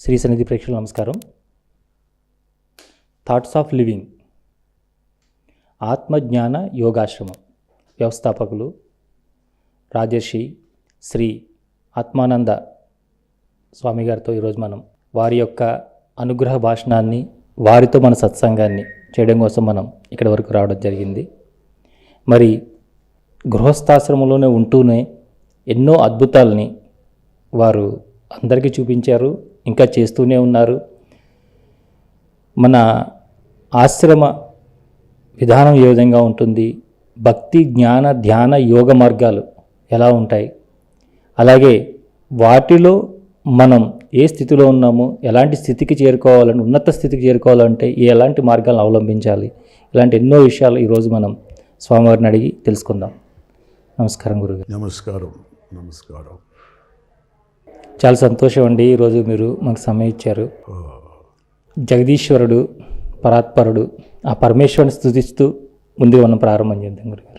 శ్రీ సన్నిధి ప్రేక్షకులు నమస్కారం. థాట్స్ ఆఫ్ లివింగ్ ఆత్మజ్ఞాన యోగాశ్రమం వ్యవస్థాపకులు రాజర్షి శ్రీ ఆత్మానంద స్వామి గారితో ఈరోజు మనం వారి యొక్క అనుగ్రహ భాషణాన్ని, వారితో మన సత్సంగాన్ని చేయడం కోసం మనం ఇక్కడి వరకు రావడం జరిగింది. మరి గృహస్థాశ్రమంలోనే ఉంటూనే ఎన్నో అద్భుతాలని వారు అందరికీ చూపించారు, ఇంకా చేస్తూనే ఉన్నారు. మన ఆశ్రమ విధానం ఏ విధంగా ఉంటుంది, భక్తి జ్ఞాన ధ్యాన యోగ మార్గాలు ఎలా ఉంటాయి, అలాగే వాటిలో మనం ఏ స్థితిలో ఉన్నామో, ఎలాంటి స్థితికి చేరుకోవాలని, ఉన్నత స్థితికి చేరుకోవాలంటే ఎలాంటి మార్గాలను అవలంబించాలి, ఇలాంటి ఎన్నో విషయాలు ఈరోజు మనం స్వామివారిని అడిగి తెలుసుకుందాం. నమస్కారం గురుగారు. నమస్కారం. నమస్కారం. చాలా సంతోషం అండి, ఈరోజు మీరు మాకు సమయం ఇచ్చారు. జగదీశ్వరుడు పరాత్పరుడు ఆ పరమేశ్వరుని స్తుతిస్తూ ముందు మనం ప్రారంభం చేద్దాం గురుగారు.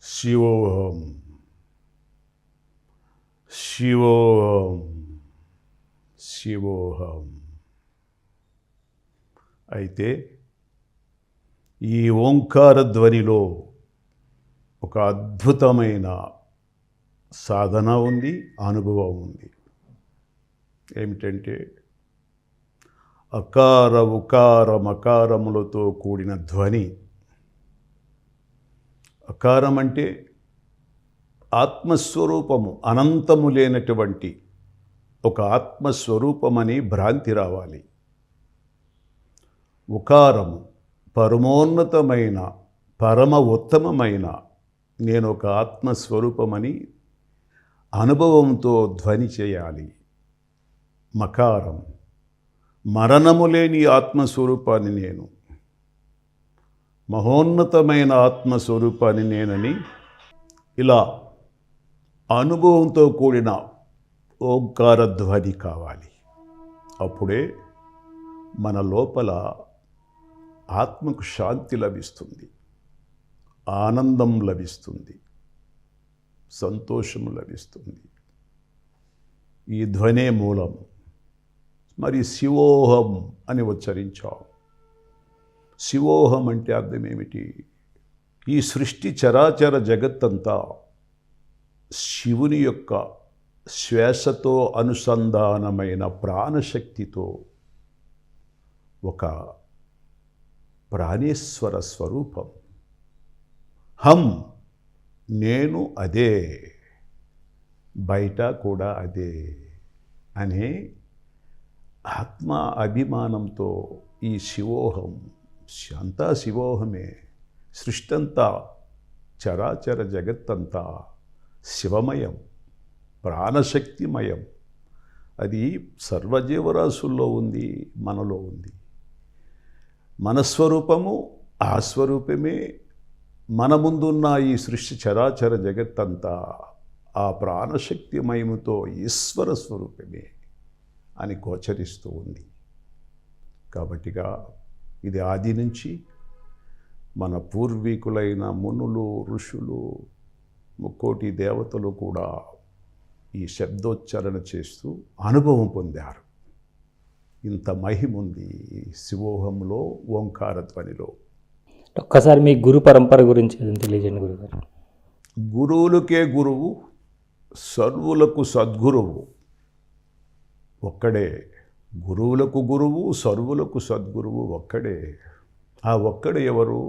శివోహం శివోహం శివోహం. అయితే ఈ ఓంకార ధ్వనిలో ఒక అద్భుతమైన సాధన ఉంది, అనుభవం ఉంది. ఏమిటంటే అకార ఉకార మకారములతో కూడిన ధ్వని. అకారం అంటే ఆత్మస్వరూపము, అనంతము లేనటువంటి ఒక ఆత్మస్వరూపమని భ్రాంతి రావాలి. ఉకారము పరమోన్నతమైన, పరమ ఉత్తమమైన నేను ఒక ఆత్మస్వరూపమని అనుభవంతో ధ్వని చేయాలి. మకారం మరణము లేని ఆత్మస్వరూపాన్ని నేను, మహోన్నతమైన ఆత్మస్వరూపాన్ని నేనని ఇలా అనుభవంతో కూడిన ఓంకార ధ్వని కావాలి. అప్పుడే మన లోపల ఆత్మకు శాంతి లభిస్తుంది, ఆనందం లభిస్తుంది, సంతోషం లభిస్తుంది. ఈ ధ్వనే మూలం. మరి శివోహం అని ఉచ్చరించాం. శివోహం అంటే అర్థం ఏమిటి? ఈ సృష్టి చరాచర జగత్తంతా శివుని యొక్క శ్వాసతో అనుసంధానమైన ప్రాణశక్తితో ఒక ప్రాణేశ్వర స్వరూపం. హం నేను అదే, బయట కూడా అదే అనే ఆత్మ అభిమానంతో ఈ శివోహం, అంతా శివోహమే, సృష్టి అంతా చరాచర జగత్తంతా శివమయం, ప్రాణశక్తిమయం. అది సర్వజీవరాశుల్లో ఉంది, మనలో ఉంది. మన స్వరూపము ఆ స్వరూపమే. మన ముందున్న ఈ సృష్టి చరాచర జగత్తంతా ఆ ప్రాణశక్తిమయముతో ఈశ్వర స్వరూపమే అని గోచరిస్తూ ఉంది. కాబట్టిగా ఇది ఆది నుంచి మన పూర్వీకులైన మునులు, ఋషులు, ముక్కోటి దేవతలు కూడా ఈ శబ్దోచ్చారణ చేస్తూ అనుభవం పొందారు. ఇంత మహిముంది శివోహంలో, ఓంకార ధ్వనిలో. ఒక్కసారి మీ గురు పరంపర గురించి తెలియజేయండి గురుగారు. గురువులకే గురువు, సర్వులకు సద్గురువు ఒక్కడే. గురువులకు గురువు, సర్వులకు సద్గురువు ఒక్కడే. ఆ ఒక్కడు ఎవరు?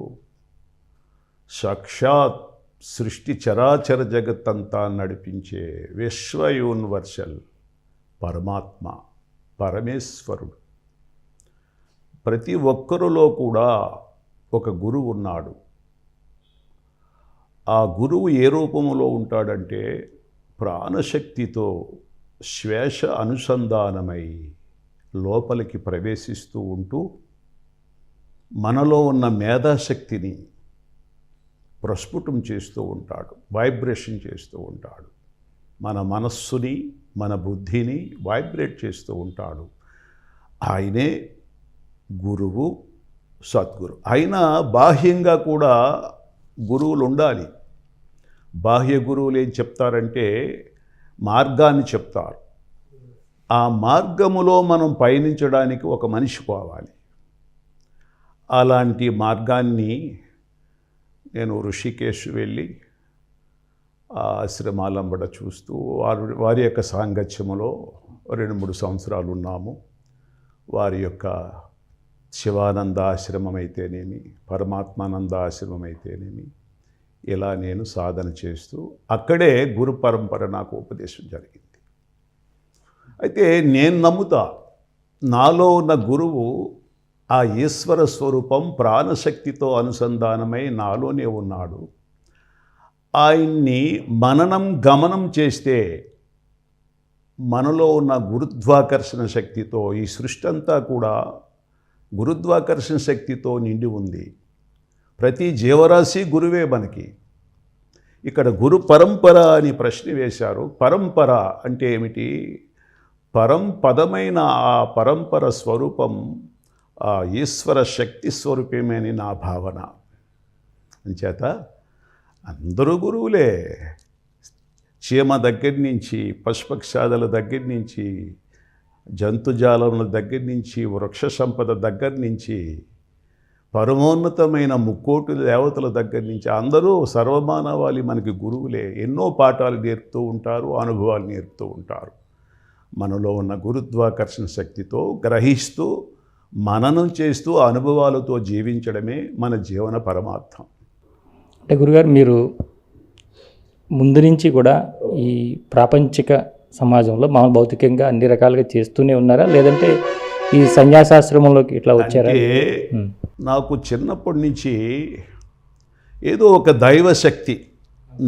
సాక్షాత్ సృష్టి చరాచర జగత్తంతా నడిపించే విశ్వ యూనివర్సల్ పరమాత్మ, పరమేశ్వరుడు. ప్రతి ఒక్కరిలో కూడా ఒక గురువు ఉన్నాడు. ఆ గురువు ఏ రూపంలో ఉంటాడంటే ప్రాణశక్తితో శ్వాస అనుసంధానమై లోపలికి ప్రవేశిస్తూ ఉంటూ మనలో ఉన్న మేధాశక్తిని ప్రస్ఫుటం చేస్తూ ఉంటాడు, వైబ్రేషన్ చేస్తూ ఉంటాడు. మన మనస్సుని, మన బుద్ధిని వైబ్రేట్ చేస్తూ ఉంటాడు. ఆయనే గురువు, సద్గురు. అయినా బాహ్యంగా కూడా గురువులు ఉండాలి. బాహ్య గురువులు ఏం చెప్తారంటే మార్గాన్ని చెప్తారు. ఆ మార్గములో మనం పయనించడానికి ఒక మనిషి కావాలి. అలాంటి మార్గాన్ని నేను ఋషికేశ్ వెళ్ళి ఆ ఆశ్రమాలంబడ చూస్తూ వారి యొక్క సాంగత్యములో 2-3 సంవత్సరాలు ఉన్నాము. వారి యొక్క శివానంద ఆశ్రమం అయితేనేమి, పరమాత్మానంద ఆశ్రమం అయితేనేమి, ఇలా నేను సాధన చేస్తూ అక్కడే గురు పరంపర నాకు ఉపదేశం జరిగింది. అయితే నేను నమ్ముతా, నాలో ఉన్న గురువు ఆ ఈశ్వర స్వరూపం ప్రాణశక్తితో అనుసంధానమై నాలోనే ఉన్నాడు. ఆయన్ని మననం గమనం చేస్తే మనలో ఉన్న గురుత్వాకర్షణ శక్తితో ఈ సృష్టి అంతా కూడా గురుత్వాకర్షణ శక్తితో నిండి ఉంది. ప్రతి జీవరాశి గురువే మనకి. ఇక్కడ గురు పరంపర అని ప్రశ్న వేశారు. పరంపర అంటే ఏమిటి? పదమైన ఆ పరంపర స్వరూపం ఆ ఈశ్వర శక్తి స్వరూపమే అని నా భావన. అంచేత అందరూ గురువులే. చీమ దగ్గర నుంచి, పశుపక్షాదుల దగ్గర నుంచి, జంతుజాలముల దగ్గర నుంచి, వృక్ష సంపద దగ్గర నుంచి, పరమోన్నతమైన 3,000,000 దేవతల దగ్గర నుంచి అందరూ సర్వమానవాళి మనకి గురువులే. ఎన్నో పాఠాలు నేర్పుతూ ఉంటారు, అనుభవాలు నేర్పుతూ ఉంటారు. మనలో ఉన్న గురుత్వాకర్షణ శక్తితో గ్రహిస్తూ మననం చేస్తూ అనుభవాలతో జీవించడమే మన జీవన పరమార్థం. అంటే గురుగారు, మీరు ముందు నుంచి కూడా ఈ ప్రాపంచిక సమాజంలో మామూలు భౌతికంగా అన్ని రకాలుగా చేస్తూనే ఉన్నారా, లేదంటే ఈ సన్యాసాశ్రమంలోకి ఇట్లా వచ్చారా? అంటే నాకు చిన్నప్పటి నుంచి ఏదో ఒక దైవశక్తి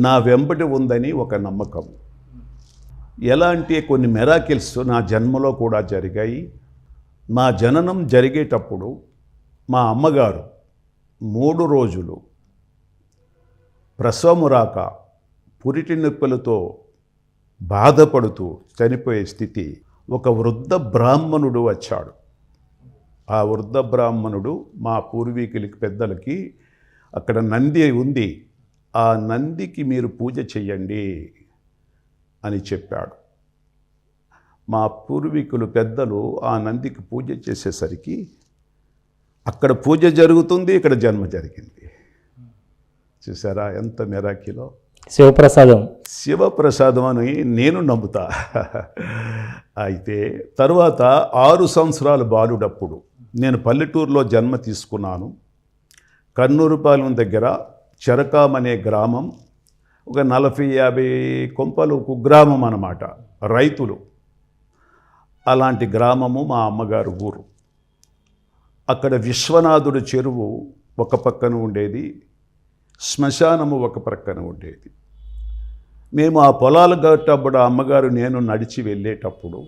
నా వెంబడి ఉందని ఒక నమ్మకం. ఎలా అంటే కొన్ని మిరాకిల్స్ నా జన్మలో కూడా జరిగాయి. మా జననం జరిగేటప్పుడు మా అమ్మగారు 3 రోజులు ప్రసవము రాక పురిటి నొప్పులతో బాధపడుతూ చనిపోయే స్థితి. ఒక వృద్ధ బ్రాహ్మణుడు వచ్చాడు. ఆ వృద్ధ బ్రాహ్మణుడు మా పూర్వీకులకి, పెద్దలకి అక్కడ నంది ఉంది, ఆ నందికి మీరు పూజ చెయ్యండి అని చెప్పాడు. మా పూర్వీకులు, పెద్దలు ఆ నందికి పూజ చేసేసరికి అక్కడ పూజ జరుగుతుంది, ఇక్కడ జన్మ జరిగింది. చూసారా ఎంత మిరాకిలో? శివప్రసాదం అని నేను నమ్ముతా. అయితే తరువాత 6 సంవత్సరాల బాలుడప్పుడు నేను పల్లెటూరులో జన్మ తీసుకున్నాను. కన్నూరుపాలెం దగ్గర చెరకాం అనే గ్రామం, ఒక 40-50 కొంపలు కుగ్రామం అన్నమాట, రైతులు. అలాంటి గ్రామము మా అమ్మగారు ఊరు. అక్కడ విశ్వనాథుడు చెరువు ఒక పక్కన ఉండేది, శ్మశానము ఒక ప్రక్కన ఉండేది. మేము ఆ పొలాలు గట్టప్పుడు అమ్మగారు నేను నడిచి వెళ్ళేటప్పుడు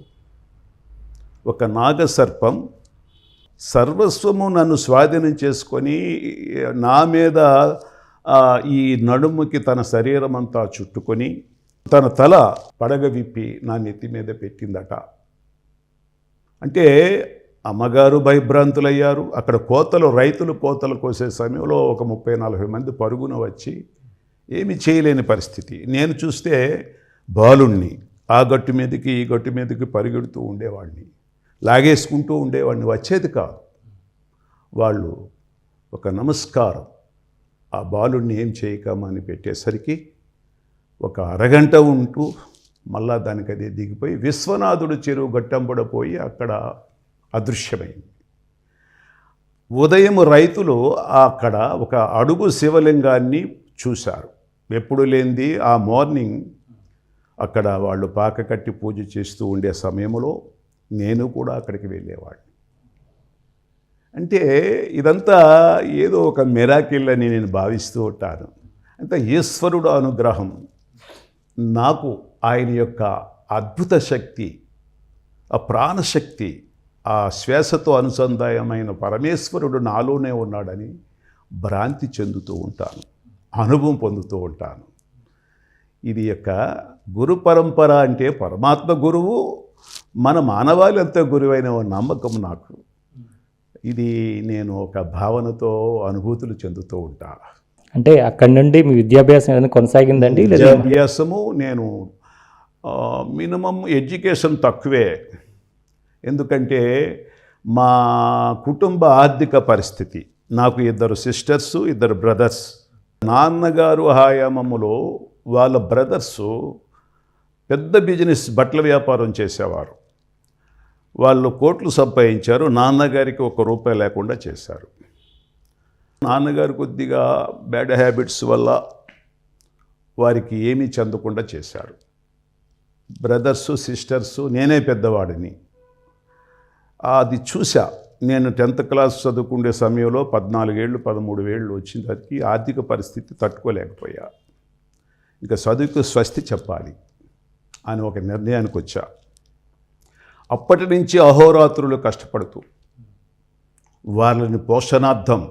ఒక నాగసర్పం సర్వస్వము నన్ను స్వాధీనం చేసుకొని నా మీద ఈ నడుముకి తన శరీరం అంతా చుట్టుకొని తన తల పడగ విప్పి నా నెత్తి మీద పెట్టిందట. అంటే అమ్మగారు భయభ్రాంతులయ్యారు. అక్కడ కోతలు, రైతులు కోతలు కోసే సమయంలో ఒక 30-40 మంది పరుగున వచ్చి ఏమి చేయలేని పరిస్థితి. నేను చూస్తే బాలుణ్ణి ఆ గట్టు మీదకి ఈ గట్టు మీదకి పరిగెడుతూ ఉండేవాడిని, లాగేసుకుంటూ ఉండేవాడిని, వచ్చేది కాదు. వాళ్ళు ఒక నమస్కారం ఆ బాలుణ్ణి ఏం చేయకమని పెట్టేసరికి ఒక అరగంట ఉంటూ మళ్ళా దానికి అదే దిగిపోయి విశ్వనాథుడు చెరువు గట్టంబడపోయి అక్కడ అదృశ్యమైంది. ఉదయం రైతులు అక్కడ ఒక అడుగు శివలింగాన్ని చూశారు. ఎప్పుడు లేనిది ఆ మార్నింగ్ అక్కడ వాళ్ళు పాక కట్టి పూజ చేస్తూ ఉండే సమయంలో నేను కూడా అక్కడికి వెళ్ళేవాడిని. అంటే ఇదంతా ఏదో ఒక మిరాకిల్ అని నేను భావిస్తూ ఉంటాను. అంటే ఈశ్వరుడు అనుగ్రహం, నాకు ఆయన యొక్క అద్భుత శక్తి, ఆ ప్రాణశక్తి, ఆ శ్వాసతో అనుసంధానమైన పరమేశ్వరుడు నాలోనే ఉన్నాడని భ్రాంతి చెందుతూ ఉంటాను, అనుభవం పొందుతూ ఉంటాను. ఇది యొక్క గురు పరంపర అంటే పరమాత్మ గురువు, మన మానవాళి అంతా గురువైన నమ్మకం నాకు. ఇది నేను ఒక భావనతో అనుభూతులు చెందుతూ ఉంటా. అంటే అక్కడి నుండి మీ విద్యాభ్యాసం ఏదైనా కొనసాగిందండి? విద్యాభ్యాసము నేను మినిమం ఎడ్యుకేషన్ తక్కువే. ఎందుకంటే మా కుటుంబ ఆర్థిక పరిస్థితి, నాకు 2 సిస్టర్సు 2 బ్రదర్స్. నాన్నగారు హయామములో వాళ్ళ బ్రదర్సు పెద్ద బిజినెస్ బట్టల వ్యాపారం చేసేవారు. వాళ్ళు కోట్లు సంపాదించారు, నాన్నగారికి 1 రూపాయి లేకుండా చేశారు. నాన్నగారు కొద్దిగా బ్యాడ్ హ్యాబిట్స్ వల్ల వారికి ఏమీ చెందకుండా చేశారు. బ్రదర్సు సిస్టర్సు, నేనే పెద్దవాడిని. అది చూసా. నేను 10th క్లాస్ చదువుకునే సమయంలో 14 ఏళ్ళు 13 ఏళ్ళు వచ్చినప్పటికీ ఆర్థిక పరిస్థితి తట్టుకోలేకపోయా. ఇంకా చదువుకు స్వస్తి చెప్పాలి అని ఒక నిర్ణయానికి వచ్చా. అప్పటి నుంచి అహోరాత్రులు కష్టపడుతూ వాళ్ళని పోషణార్థం,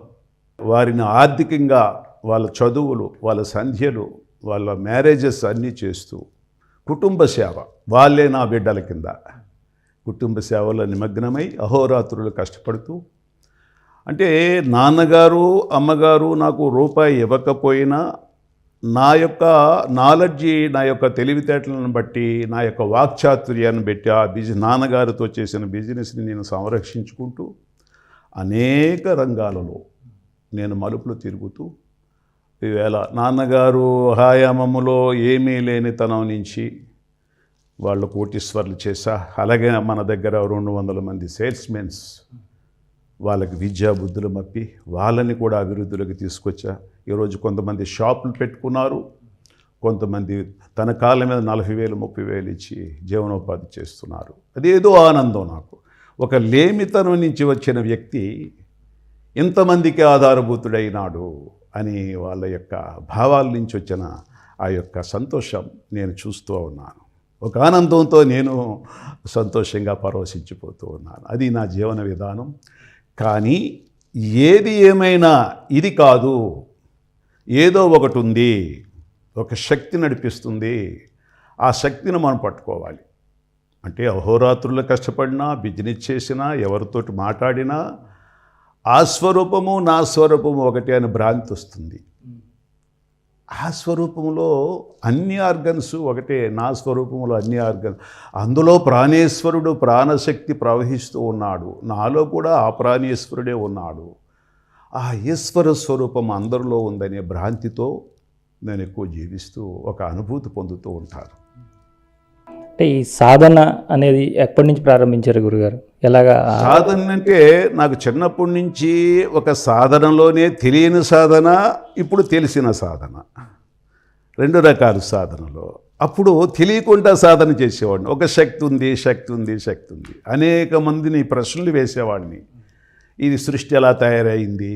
వారిని ఆర్థికంగా, వాళ్ళ చదువులు, వాళ్ళ సంధ్యలు, వాళ్ళ మ్యారేజెస్ అన్నీ చేస్తూ కుటుంబ సేవ, వాళ్ళే నా బిడ్డల కింద కుటుంబ సేవలో నిమగ్నమై అహోరాత్రులు కష్టపడుతూ, అంటే నాన్నగారు అమ్మగారు నాకు రూపాయి ఇవ్వకపోయినా నా యొక్క నాలెడ్జి, నా యొక్క తెలివితేటలను బట్టి, నా యొక్క వాక్చాతుర్యాన్ని బట్టి ఆ నాన్నగారితో చేసిన బిజినెస్ని నేను సంరక్షించుకుంటూ అనేక రంగాలలో నేను మలుపులు తిరుగుతూ, ఈవేళ నాన్నగారు హయామములో ఏమీ లేనితనం నుంచి వాళ్ళు కోటీశ్వర్లు చేశా. అలాగే మన దగ్గర 200 మంది సేల్స్మెన్స్, వాళ్ళకి విద్యా బుద్ధులు మప్పి వాళ్ళని కూడా అభివృద్ధిలోకి తీసుకొచ్చా. ఈరోజు కొంతమంది షాపులు పెట్టుకున్నారు, కొంతమంది తన కాళ్ళ మీద 40,000 30,000 ఇచ్చి జీవనోపాధి చేస్తున్నారు. అదేదో ఆనందం నాకు. ఒక లేమితనం నుంచి వచ్చిన వ్యక్తి ఇంతమందికి ఆధారభూతుడైనాడు అని వాళ్ళ యొక్క భావాల నుంచి వచ్చిన ఆ యొక్క సంతోషం నేను చూస్తూ ఉన్నాను. ఒక ఆనందంతో నేను సంతోషంగా పరవశించిపోతూ ఉన్నాను. అది నా జీవన విధానం. కానీ ఏది ఏమైనా ఇది కాదు, ఏదో ఒకటి ఉంది, ఒక శక్తి నడిపిస్తుంది. ఆ శక్తిని మనం పట్టుకోవాలి. అంటే అహోరాత్రులు కష్టపడినా, బిజినెస్ చేసినా, ఎవరితోటి మాట్లాడినా ఆ స్వరూపము నా స్వరూపము ఒకటి అని భ్రాంతి వస్తుంది. ఆ స్వరూపంలో అన్ని ఆర్గన్స్ ఒకటే, నా స్వరూపంలో అన్ని ఆర్గన్స్, అందులో ప్రాణేశ్వరుడు ప్రాణశక్తి ప్రవహిస్తూ ఉన్నాడు, నాలో కూడా ఆ ప్రాణేశ్వరుడే ఉన్నాడు. ఆ ఈశ్వర స్వరూపం అందరిలో ఉందనే భ్రాంతితో నేను ఎక్కువ జీవిస్తూ ఒక అనుభూతి పొందుతూ ఉంటాను. అంటే ఈ సాధన అనేది ఎప్పటి నుంచి ప్రారంభించారు గురుగారు? ఎలాగా సాధన అంటే నాకు చిన్నప్పటి నుంచి ఒక సాధనలోనే తెలియని సాధన, ఇప్పుడు తెలిసిన సాధన, 2 రకాల సాధనలో. అప్పుడు తెలియకుండా సాధన చేసేవాడిని. ఒక శక్తి ఉంది, శక్తి ఉంది, శక్తి ఉంది. అనేక మందిని ప్రశ్నలు వేసేవాడిని. ఇది సృష్టి ఎలా తయారైంది,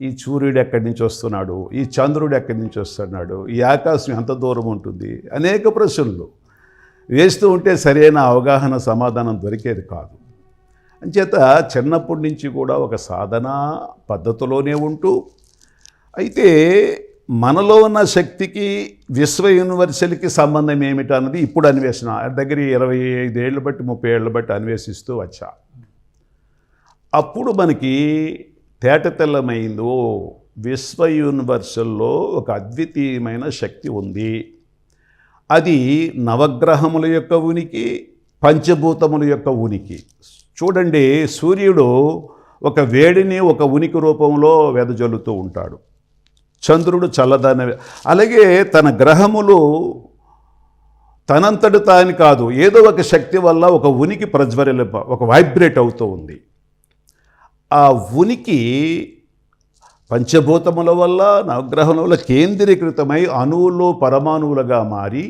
ఈ సూర్యుడు ఎక్కడి నుంచి వస్తున్నాడు, ఈ చంద్రుడు ఎక్కడి నుంచి వస్తున్నాడు, ఈ ఆకాశం ఎంత దూరం ఉంటుంది, అనేక ప్రశ్నలు వేస్తూ ఉంటే సరైన అవగాహన సమాధానం దొరికేది కాదు. అంచేత చిన్నప్పటి నుంచి కూడా ఒక సాధన పద్ధతిలోనే ఉంటూ, అయితే మనలో ఉన్న శక్తికి విశ్వ యూనివర్సల్కి సంబంధం ఏమిటి అన్నది ఇప్పుడు అన్వేషణ దగ్గర 25 ఏళ్ళు బట్టి 30 ఏళ్ళ బట్టి అన్వేషిస్తూ వచ్చా. అప్పుడు మనకి తేటతెల్లమైందో విశ్వ యూనివర్సల్లో ఒక అద్వితీయమైన శక్తి ఉంది. అది నవగ్రహముల యొక్క ఉనికి, పంచభూతముల యొక్క ఉనికి. చూడండి, సూర్యుడు ఒక వేడిని ఒక ఉనికి రూపంలో వెదజల్లుతూ ఉంటాడు, చంద్రుడు చల్లదన, అలాగే తన గ్రహములు తనంతటి తాని కాదు, ఏదో ఒక శక్తి వల్ల ఒక ఉనికి ఒక వైబ్రేట్ అవుతూ ఉంది. ఆ ఉనికి పంచభూతముల వల్ల నవగ్రహముల వల్ల కేంద్రీకృతమై అణువులు పరమాణువులుగా మారి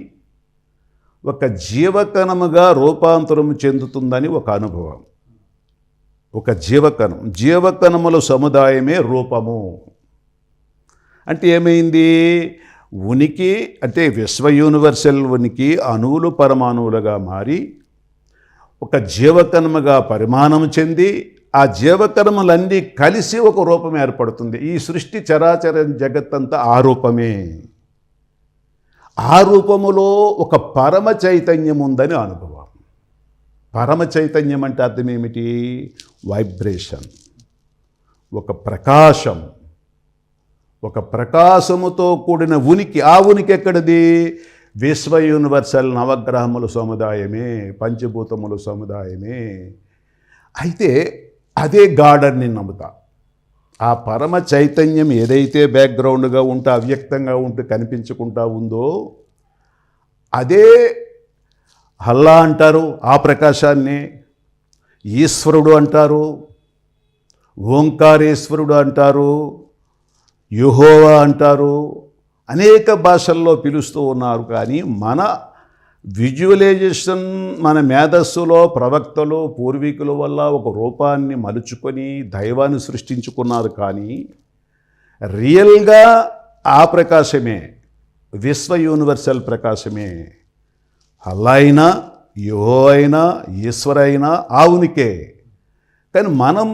ఒక జీవకణముగా రూపాంతరం చెందుతుందని ఒక అనుభవం. ఒక జీవకణముల సముదాయమే రూపము. అంటే ఏమైంది? ఉనికి అంటే విశ్వ యూనివర్సల్ ఉనికి అణువులు పరమాణువులుగా మారి ఒక జీవకణముగా పరిమాణం చెంది ఆ జీవకణములన్నీ కలిసి ఒక రూపం ఏర్పడుతుంది. ఈ సృష్టి చరాచర జగత్తంతా ఆ రూపమే. ఆ రూపములో ఒక పరమ చైతన్యం ఉందని అనుభవం. పరమ చైతన్యం అంటే అర్థం ఏమిటి? వైబ్రేషన్, ఒక ప్రకాశం, ఒక ప్రకాశముతో కూడిన ఉనికి. ఆ ఉనికి ఎక్కడిది? విశ్వ యూనివర్సల్ నవగ్రహముల సముదాయమే, పంచభూతముల సముదాయమే. అయితే అదే గార్డెన్ని నమ్ముతా. ఆ పరమ చైతన్యం ఏదైతే బ్యాక్గ్రౌండ్గా ఉంటూ అవ్యక్తంగా ఉంటూ కనిపించకుండా ఉందో అదే అల్లా అంటారు. ఆ ప్రకాశాన్ని ఈశ్వరుడు అంటారు, ఓంకారేశ్వరుడు అంటారు, యెహోవా అంటారు. అనేక భాషల్లో పిలుస్తూ ఉన్నారు. కానీ మన విజువలైజేషన్, మన మేధస్సులో ప్రవక్తలు పూర్వీకుల వల్ల ఒక రూపాన్ని మలుచుకొని దైవాన్ని సృష్టించుకున్నారు. కానీ రియల్గా ఆ ప్రకాశమే, విశ్వ యూనివర్సల్ ప్రకాశమే. అల్లా అయినా, యెహోవా అయినా, ఈశ్వర అయినా ఆ ఉనికే. కానీ మనం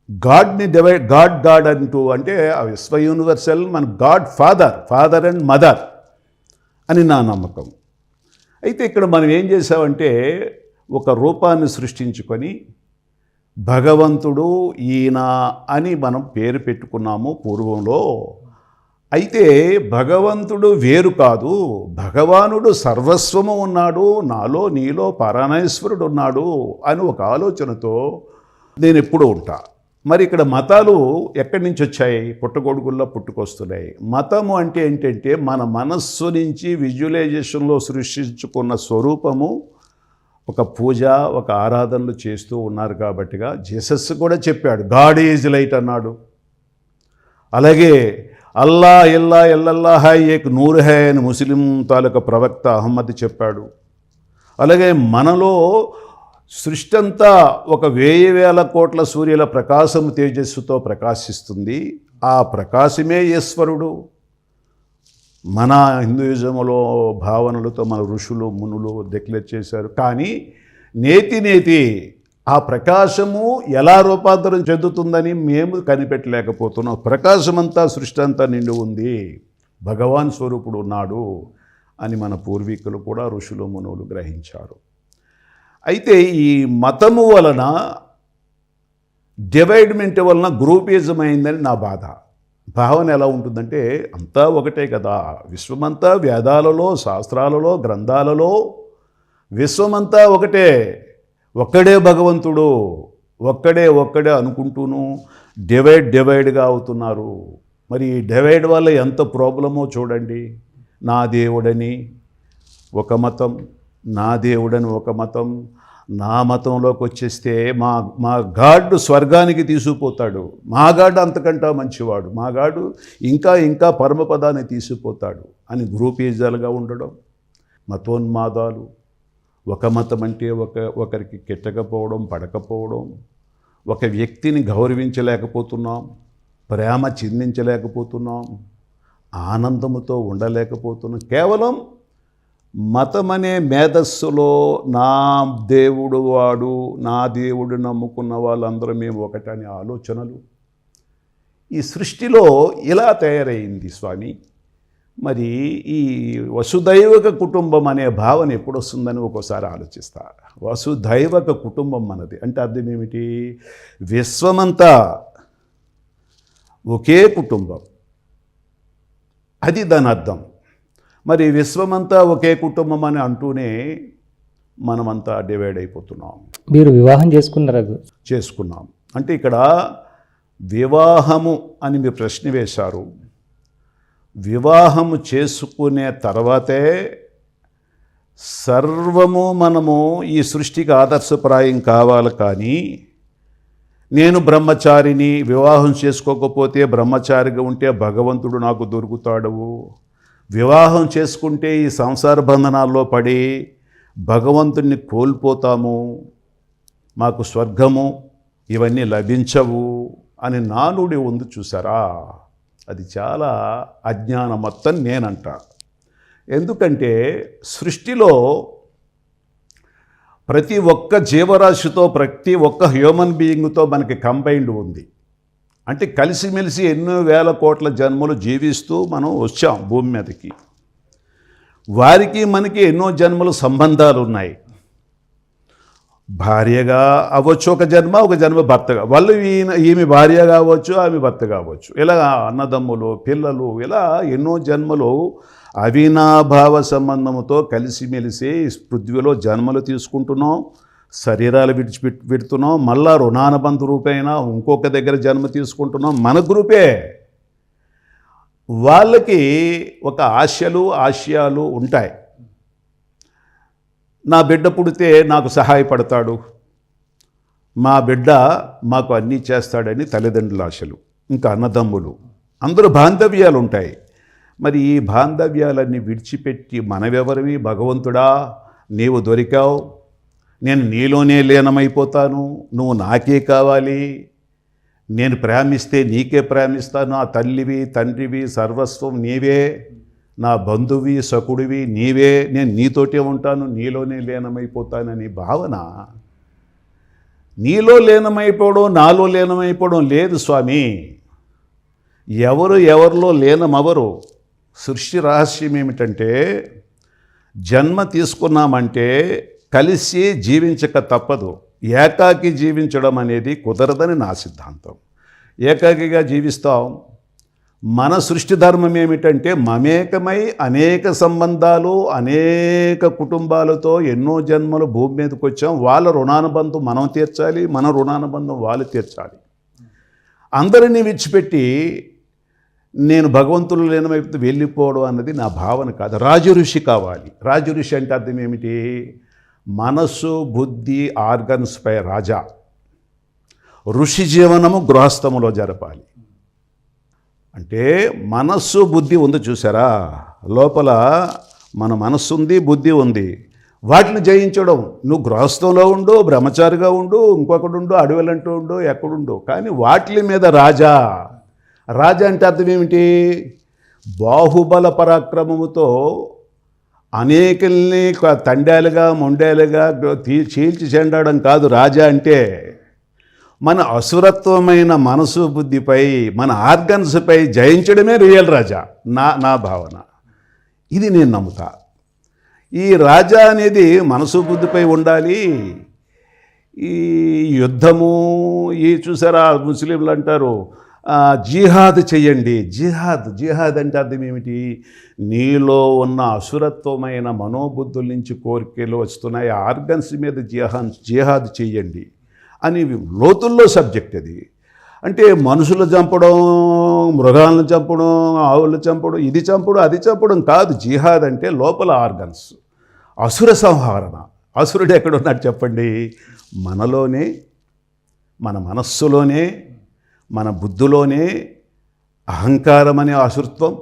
గాడ్ని గాడ్ అంటూ, అంటే ఆ విశ్వ యూనివర్సల్ మన గాడ్ ఫాదర్ అండ్ మదర్ అని నా నమ్మకం. అయితే ఇక్కడ మనం ఏం చేసామంటే ఒక రూపాన్ని సృష్టించుకొని భగవంతుడు ఈయన అని మనం పేరు పెట్టుకున్నాము పూర్వంలో. అయితే భగవంతుడు వేరు కాదు, భగవానుడు సర్వస్వము ఉన్నాడు, నాలో నీలో పరమేశ్వరుడు ఉన్నాడు అని ఒక ఆలోచనతో నేను ఎప్పుడూ ఉంటా. మరి ఇక్కడ మతాలు ఎక్కడి నుంచి వచ్చాయి? పుట్టగొడుగుల్లో పుట్టుకొస్తున్నాయి. మతము అంటే ఏంటంటే మన మనస్సు నుంచి విజువలైజేషన్లో సృష్టించుకున్న స్వరూపము ఒక పూజ, ఒక ఆరాధనలు చేస్తూ ఉన్నారు. కాబట్టిగా జీసస్ కూడా చెప్పాడు, గాడ్ ఈజ్ లైట్ అన్నాడు. అలాగే అల్లా ఇల్లా ఇల్లల్లా హై ఏక్ నూర్ హై అని ముస్లిం తాలూకా ప్రవక్త అహ్మద్ చెప్పాడు. అలాగే మనలో సృష్టి అంతా ఒక 1000 కోట్ల సూర్యుల ప్రకాశము తేజస్సుతో ప్రకాశిస్తుంది. ఆ ప్రకాశమే ఈశ్వరుడు. మన హిందూయిజంలో భావనలతో మన ఋషులు మునులు డిక్లేర్ చేశారు. కానీ నేతి ఆ ప్రకాశము ఎలా రూపాంతరం చెందుతుందని మేము కనిపెట్టలేకపోతున్నాం. ప్రకాశమంతా సృష్టి అంతా నిండి ఉంది, భగవాన్ స్వరూపుడు ఉన్నాడు అని మన పూర్వీకులు కూడా ఋషులు మునులు గ్రహించారు. అయితే ఈ మతము వలన డివైడ్మెంట్ వలన గ్రూపిజం అయిందని నా బాధ. భావన ఎలా ఉంటుందంటే అంతా ఒకటే కదా, విశ్వమంతా వేదాలలో, శాస్త్రాలలో, గ్రంథాలలో విశ్వమంతా ఒకటే, ఒక్కడే భగవంతుడు, ఒక్కడే అనుకుంటూను డివైడ్గా అవుతున్నారు. మరి ఈ డివైడ్ వల్ల ఎంత ప్రాబ్లమో చూడండి. నా దేవుడని ఒక మతం, నా దేవుడని ఒక మతం. నా మతంలోకి వచ్చేస్తే మా గాడ్ స్వర్గానికి తీసుకుపోతాడు, మా గాడ్ అంతకంటా మంచివాడు, మా గాడు ఇంకా పరమపదాన్ని తీసుకుపోతాడు అని గ్రూపీజాలుగా ఉండడం, మతోన్మాదాలు. ఒక మతం అంటే ఒకరికి కెట్టకపోవడం, పడకపోవడం, ఒక వ్యక్తిని గౌరవించలేకపోతున్నాం, ప్రేమ చిందించలేకపోతున్నాం, ఆనందముతో ఉండలేకపోతున్నాం. కేవలం మతం అనే మేధస్సులో నా దేవుడు వాడు, నా దేవుడు నమ్ముకున్న వాళ్ళందరూ మేము ఒకటనే ఆలోచనలు ఈ సృష్టిలో ఇలా తయారైంది స్వామి. మరి ఈ వసుదైవక కుటుంబం అనే భావన ఎప్పుడు వస్తుందని ఒక్కోసారి ఆలోచిస్తా. వసుదైవక కుటుంబం మనది అంటే అర్థం ఏమిటి? విశ్వమంతా ఒకే కుటుంబం, అది దాని అర్థం. మరి విశ్వమంతా ఒకే కుటుంబం అని అంటూనే మనమంతా డివైడ్ అయిపోతున్నాం. మీరు వివాహం చేసుకున్నాం అంటే ఇక్కడ వివాహము అని మీరు ప్రశ్న వేశారు. వివాహము చేసుకునే తర్వాతే సర్వము మనము ఈ సృష్టికి ఆదర్శప్రాయం కావాలి. కానీ నేను బ్రహ్మచారిని, వివాహం చేసుకోకపోతే బ్రహ్మచారిగా ఉంటే భగవంతుడు నాకు దొరుకుతాడు, వివాహం చేసుకుంటే ఈ సంసార బంధనాల్లో పడి భగవంతుడిని కోల్పోతాము, మాకు స్వర్గము ఇవన్నీ లభించవు అని నానుడి ఉంది చూసారా. అది చాలా అజ్ఞానం మొత్తం నేనంట. ఎందుకంటే సృష్టిలో ప్రతి ఒక్క జీవరాశితో, ప్రతి ఒక్క హ్యూమన్ బీయింగ్తో మనకి కంబైండ్ ఉంది. అంటే కలిసిమెలిసి ఎన్నో వేల కోట్ల జన్మలు జీవిస్తూ మనం వచ్చాం భూమి మీదకి. వారికి మనకి ఎన్నో జన్మలు సంబంధాలు ఉన్నాయి. భార్యగా అవ్వచ్చు ఒక జన్మ, ఒక జన్మ భర్తగా, వాళ్ళు ఈమె భార్య కావచ్చు, ఆమె భర్త కావచ్చు, ఇలా అన్నదమ్ములు, పిల్లలు, ఇలా ఎన్నో జన్మలు అవినాభావ సంబంధంతో కలిసిమెలిసి పృథ్వీలో జన్మలు తీసుకుంటున్నాం, శరీరాలు విడిచిపెడుతున్నాం, మళ్ళా రుణానుబంధ రూపేణ ఇంకొక దగ్గర జన్మ తీసుకుంటున్నాం. మన గ్రూపే. వాళ్ళకి ఒక ఆశయాలు ఉంటాయి. నా బిడ్డ పుడితే నాకు సహాయపడతాడు, మా బిడ్డ మాకు అన్నీ చేస్తాడని తల్లిదండ్రుల ఆశలు, ఇంకా అన్నదమ్ములు, అందరూ బాంధవ్యాలు ఉంటాయి. మరి ఈ బాంధవ్యాలన్నీ విడిచిపెట్టి మనవెవరివి, భగవంతుడా నీవు దొరికావు, నేను నీలోనే లీనమైపోతాను, నువ్వు నాకే కావాలి, నేను ప్రేమిస్తే నీకే ప్రేమిస్తాను, నా తల్లివి తండ్రివి సర్వస్వం నీవే, నా బంధువి సకుడివి నీవే, నేను నీతోటే ఉంటాను, నీలోనే లీనమైపోతానని భావన. నీలో లీనమైపోవడం, నాలో లీనమైపోవడం లేదు స్వామి. ఎవరిలో లీనమవరు. సృష్టి రహస్యం ఏమిటంటే, జన్మ తీసుకున్నామంటే కలిసి జీవించక తప్పదు. ఏకాకి జీవించడం అనేది కుదరదని నా సిద్ధాంతం. ఏకాకిగా జీవిస్తాం. మన సృష్టి ధర్మం ఏమిటంటే మమేకమై అనేక సంబంధాలు, అనేక కుటుంబాలతో ఎన్నో జన్మలు భూమి మీదకి వచ్చాం. వాళ్ళ రుణానుబంధం మనం తీర్చాలి, మన రుణానుబంధం వాళ్ళు తీర్చాలి. అందరినీ విడిచిపెట్టి నేను భగవంతుడు లేనవైపు వెళ్ళిపోవడం అన్నది నా భావన కాదు. రాజఋషి కావాలి. రాజఋషి అంటే అర్థం ఏమిటి? మనస్సు, బుద్ధి, ఆర్గన్స్పై రాజా. ఋషి జీవనము గృహస్థములో జరపాలి. అంటే మనస్సు బుద్ధి ఉంది చూసారా, లోపల మన మనస్సు ఉంది, బుద్ధి ఉంది. వాటిని జయించడం. నువ్వు గృహస్థంలో ఉండు, బ్రహ్మచారిగా ఉండు, ఇంకొకడు ఉండు, అడవులంటూ ఉండు, ఎక్కడుండు, కానీ వాటి మీద రాజా. రాజా అంటే అర్థం ఏమిటి? బాహుబల పరాక్రమముతో అనేకల్ని తండాలుగా మొండాలుగా చీల్చి చెండడం కాదు రాజా అంటే. మన అసురత్వమైన మనసు బుద్ధిపై, మన ఆర్గన్స్పై జయించడమే రియల్ రాజా. నా భావన ఇది. నేను నమ్ముతా. ఈ రాజా అనేది మనసు బుద్ధిపై ఉండాలి. ఈ యుద్ధము, ఈ చూసారా ముస్లింలు అంటారు జిహాద్ చెయ్యండి. జిహాద్ అంటే అర్థం ఏమిటి? నీలో ఉన్న అసురత్వమైన మనోబుద్ధుల నుంచి కోరికలు వస్తున్నాయి, ఆర్గన్స్ మీద జిహాద్ చెయ్యండి అని లోతుల్లో సబ్జెక్ట్ అది. అంటే మనుషులు చంపడం, మృగాలను చంపడం, ఆవులను చంపడం, ఇది చంపడం, అది చంపడం కాదు. జిహాద్ అంటే లోపల ఆర్గన్స్, అసుర సంహారణ. అసురుడు ఎక్కడున్నాడు చెప్పండి? మనలోనే, మన మనస్సులోనే, మన బుద్ధిలోనే. అహంకారం అనే అసురత్వం,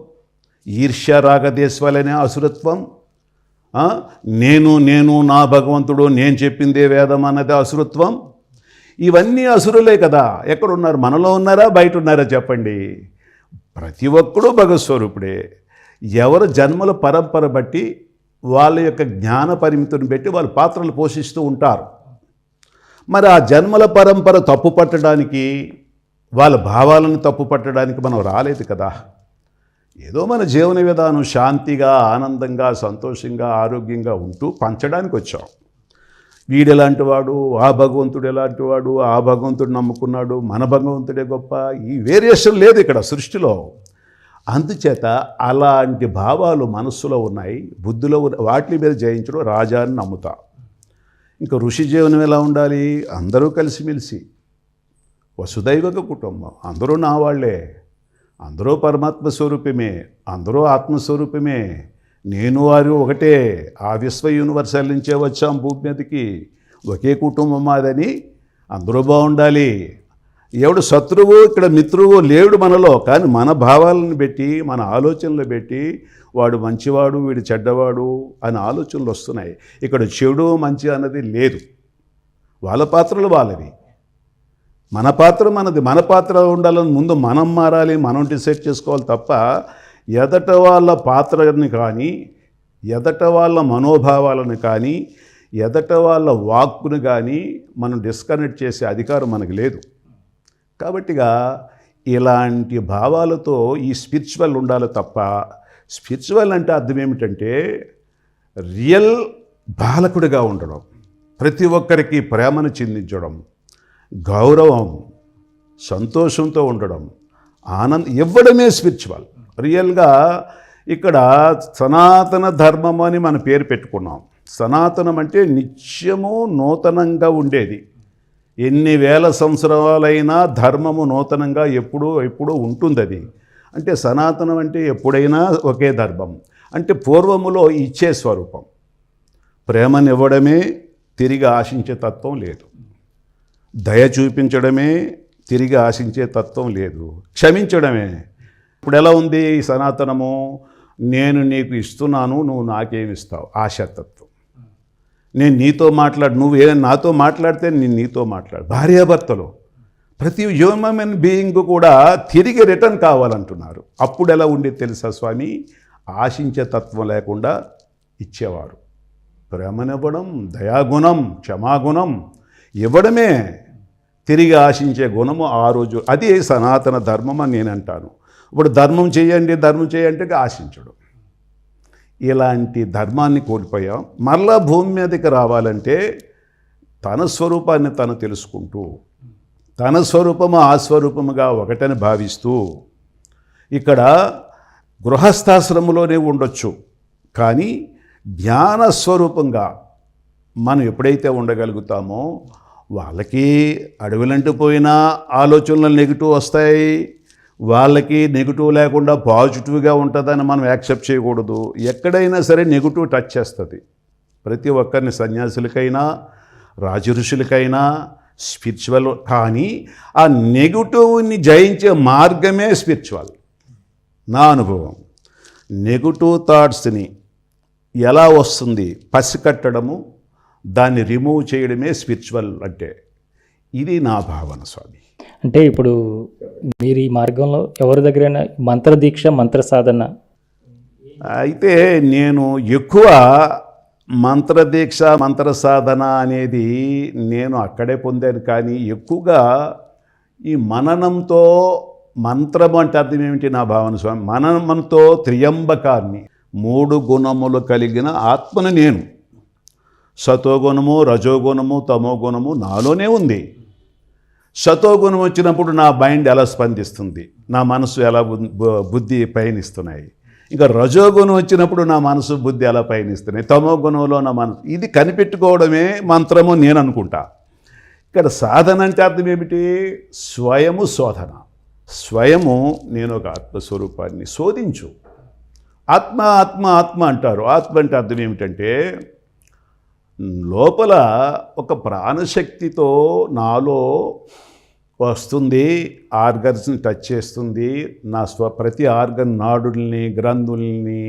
ఈర్ష్య రాగదేశ్వాలనే అసురత్వం, నేను నా భగవంతుడు, నేను చెప్పిందే వేదం అన్నది అసురత్వం. ఇవన్నీ అసురులే కదా. ఎక్కడున్నారు? మనలో ఉన్నారా, బయట ఉన్నారా చెప్పండి? ప్రతి ఒక్కడూ భగవత్స్వరూపుడే. ఎవరు జన్మల పరంపర బట్టి వాళ్ళ యొక్క జ్ఞాన పరిమితిని బట్టి వాళ్ళు పాత్రలు పోషిస్తూ ఉంటారు. మరి ఆ జన్మల పరంపర తప్పు పట్టడానికి, వాళ్ళ భావాలను తప్పు పట్టడానికి మనం రాలేదు కదా. ఏదో మన జీవన విధానం శాంతిగా, ఆనందంగా, సంతోషంగా, ఆరోగ్యంగా ఉంటూ పంచడానికి వచ్చాం. వీడు ఎలాంటి వాడు, ఆ భగవంతుడు ఎలాంటి వాడు, ఆ భగవంతుడు నమ్ముకున్నాడు, మన భగవంతుడే గొప్ప, ఈ వేరియేషన్ లేదు ఇక్కడ సృష్టిలో. అందుచేత అలాంటి భావాలు మనస్సులో ఉన్నాయి, బుద్ధిలో వాటి మీద జయించడం రాజాని నమ్ముతా. ఇంకా ఋషి జీవనం ఎలా ఉండాలి? అందరూ కలిసిమెలిసి, వసుదైవక కుటుంబం, అందరూ నా వాళ్ళే, అందరూ పరమాత్మ స్వరూపమే, అందరూ ఆత్మస్వరూపమే, నేను వారు ఒకటే. ఆ విశ్వ యూనివర్సల్ నుంచే వచ్చాం భూమి మీదకి, ఒకే కుటుంబం మాదని అందరూ బాగుండాలి. ఎవడు శత్రువు ఇక్కడ మిత్రువు లేడు మనలో, కానీ మన భావాలను పెట్టి మన ఆలోచనలు పెట్టి వాడు మంచివాడు వీడు చెడ్డవాడు అనే ఆలోచనలు వస్తున్నాయి. ఇక్కడ చెడు మంచి అన్నది లేదు. వాళ్ళ పాత్రలు వాళ్ళవి, మన పాత్ర మనది. మన పాత్ర ఉండాలని ముందు మనం మారాలి, మనం డిసైడ్ చేసుకోవాలి తప్ప ఎదట వాళ్ళ పాత్రని కానీ, ఎదట వాళ్ళ మనోభావాలను కానీ, ఎదట వాళ్ళ వాక్కును కానీ మనం డిస్కనెక్ట్ చేసే అధికారం మనకు లేదు. కాబట్టిగా ఇలాంటి భావాలతో ఈ స్పిరిచువల్ ఉండాలి తప్ప, స్పిరిచువల్ అంటే అర్థం ఏమిటంటే రియల్ బాలకుడిగా ఉండడం, ప్రతి ఒక్కరికి ప్రేమను చిందించడం, గౌరవం, సంతోషంతో ఉండడం, ఇవ్వడమే స్పిరిచువల్. రియల్గా ఇక్కడ సనాతన ధర్మం అని మన పేరు పెట్టుకున్నాం. సనాతనం అంటే నిత్యము నూతనంగా ఉండేది. ఎన్ని వేల సంవత్సరాలైనా ధర్మము నూతనంగా ఎప్పుడూ ఉంటుంది. అది అంటే సనాతనం అంటే ఎప్పుడైనా ఒకే ధర్మం. అంటే పూర్వములో ఇచ్చే స్వరూపం, ప్రేమనివ్వడమే, తిరిగి ఆశించే తత్వం లేదు. దయ చూపించడమే, తిరిగి ఆశించే తత్వం లేదు. క్షమించడమే. ఇప్పుడు ఎలా ఉంది ఈ సనాతనము? నేను నీకు ఇస్తున్నాను, నువ్వు నాకేమిస్తావు, ఆశాతత్వం. నేను నీతో నువ్వు నాతో మాట్లాడితే నేను నీతో మాట్లాడు. భార్యాభర్తలు ప్రతి హ్యూమన్ బీయింగ్ కూడా తిరిగి రిటర్న్ కావాలంటున్నారు. అప్పుడు ఎలా ఉండేది తెలుసా స్వామి? ఆశించే తత్వం లేకుండా ఇచ్చేవారు. ప్రేమనివ్వడం, దయాగుణం, క్షమాగుణం ఇవ్వడమే, తిరిగి ఆశించే గుణము ఆ రోజు. అది సనాతన ధర్మం అని నేను అంటాను. ఇప్పుడు ధర్మం చేయండి ఆశించడం. ఇలాంటి ధర్మాన్ని కోల్పోయాం. మరలా భూమి మీదకి రావాలంటే తన స్వరూపాన్ని తను తెలుసుకుంటూ, తన స్వరూపము ఆ స్వరూపముగా ఒకటని భావిస్తూ, ఇక్కడ గృహస్థాశ్రమంలోనే ఉండొచ్చు, కానీ జ్ఞానస్వరూపంగా మనం ఎప్పుడైతే ఉండగలుగుతామో వాళ్ళకి అడవులంటూ పోయినా ఆలోచనలు నెగిటివ్ వస్తాయి, వాళ్ళకి నెగిటివ్ లేకుండా పాజిటివ్గా ఉంటుందని మనం యాక్సెప్ట్ చేయకూడదు. ఎక్కడైనా సరే నెగిటివ్ టచ్ చేస్తుంది ప్రతి ఒక్కరిని, సన్యాసులకైనా రాజఋషులకైనా స్పిరిచువల్. కానీ ఆ నెగిటివ్ని జయించే మార్గమే స్పిరిచువల్. నా అనుభవం నెగిటివ్ థాట్స్ని ఎలా వస్తుంది పసికట్టడము, దాన్ని రిమూవ్ చేయడమే స్పిరిచువల్ అంటే. ఇది నా భావన స్వామి. అంటే ఇప్పుడు మీరు ఈ మార్గంలో ఎవరి దగ్గరైనా మంత్రదీక్ష, మంత్ర సాధన అయితే నేను ఎక్కువ మంత్రదీక్ష, మంత్ర సాధన అనేది నేను అక్కడే పొందాను. కానీ ఎక్కువగా ఈ మననంతో, మంత్రం అంటే అర్థం ఏమిటి నా భావన స్వామి? మననంతో త్రియంబకాన్ని, 3 గుణములు కలిగిన ఆత్మను నేను. సతోగుణము, రజోగుణము, తమోగుణము నాలోనే ఉంది. సతోగుణం వచ్చినప్పుడు నా మైండ్ ఎలా స్పందిస్తుంది, నా మనసు ఎలా బుద్ధి పయనిస్తున్నాయి. ఇంకా రజోగుణం వచ్చినప్పుడు నా మనసు బుద్ధి ఎలా పయనిస్తున్నాయి, తమోగుణంలో నా మనసు. ఇది కనిపెట్టుకోవడమే మంత్రము నేను అనుకుంటా. ఇక్కడ సాధన అంటే అర్థం ఏమిటి? స్వయము శోధన. స్వయము నేను ఒక ఆత్మస్వరూపాన్ని శోధించు. ఆత్మ ఆత్మ ఆత్మ అంటారు. ఆత్మ అంటే అర్థం ఏమిటంటే లోపల ఒక ప్రాణశక్తితో నాలో వస్తుంది, ఆర్గన్స్ని టచ్ చేస్తుంది. నా ప్రతి ఆర్గన్ నాడుల్ని, గ్రంథుల్ని,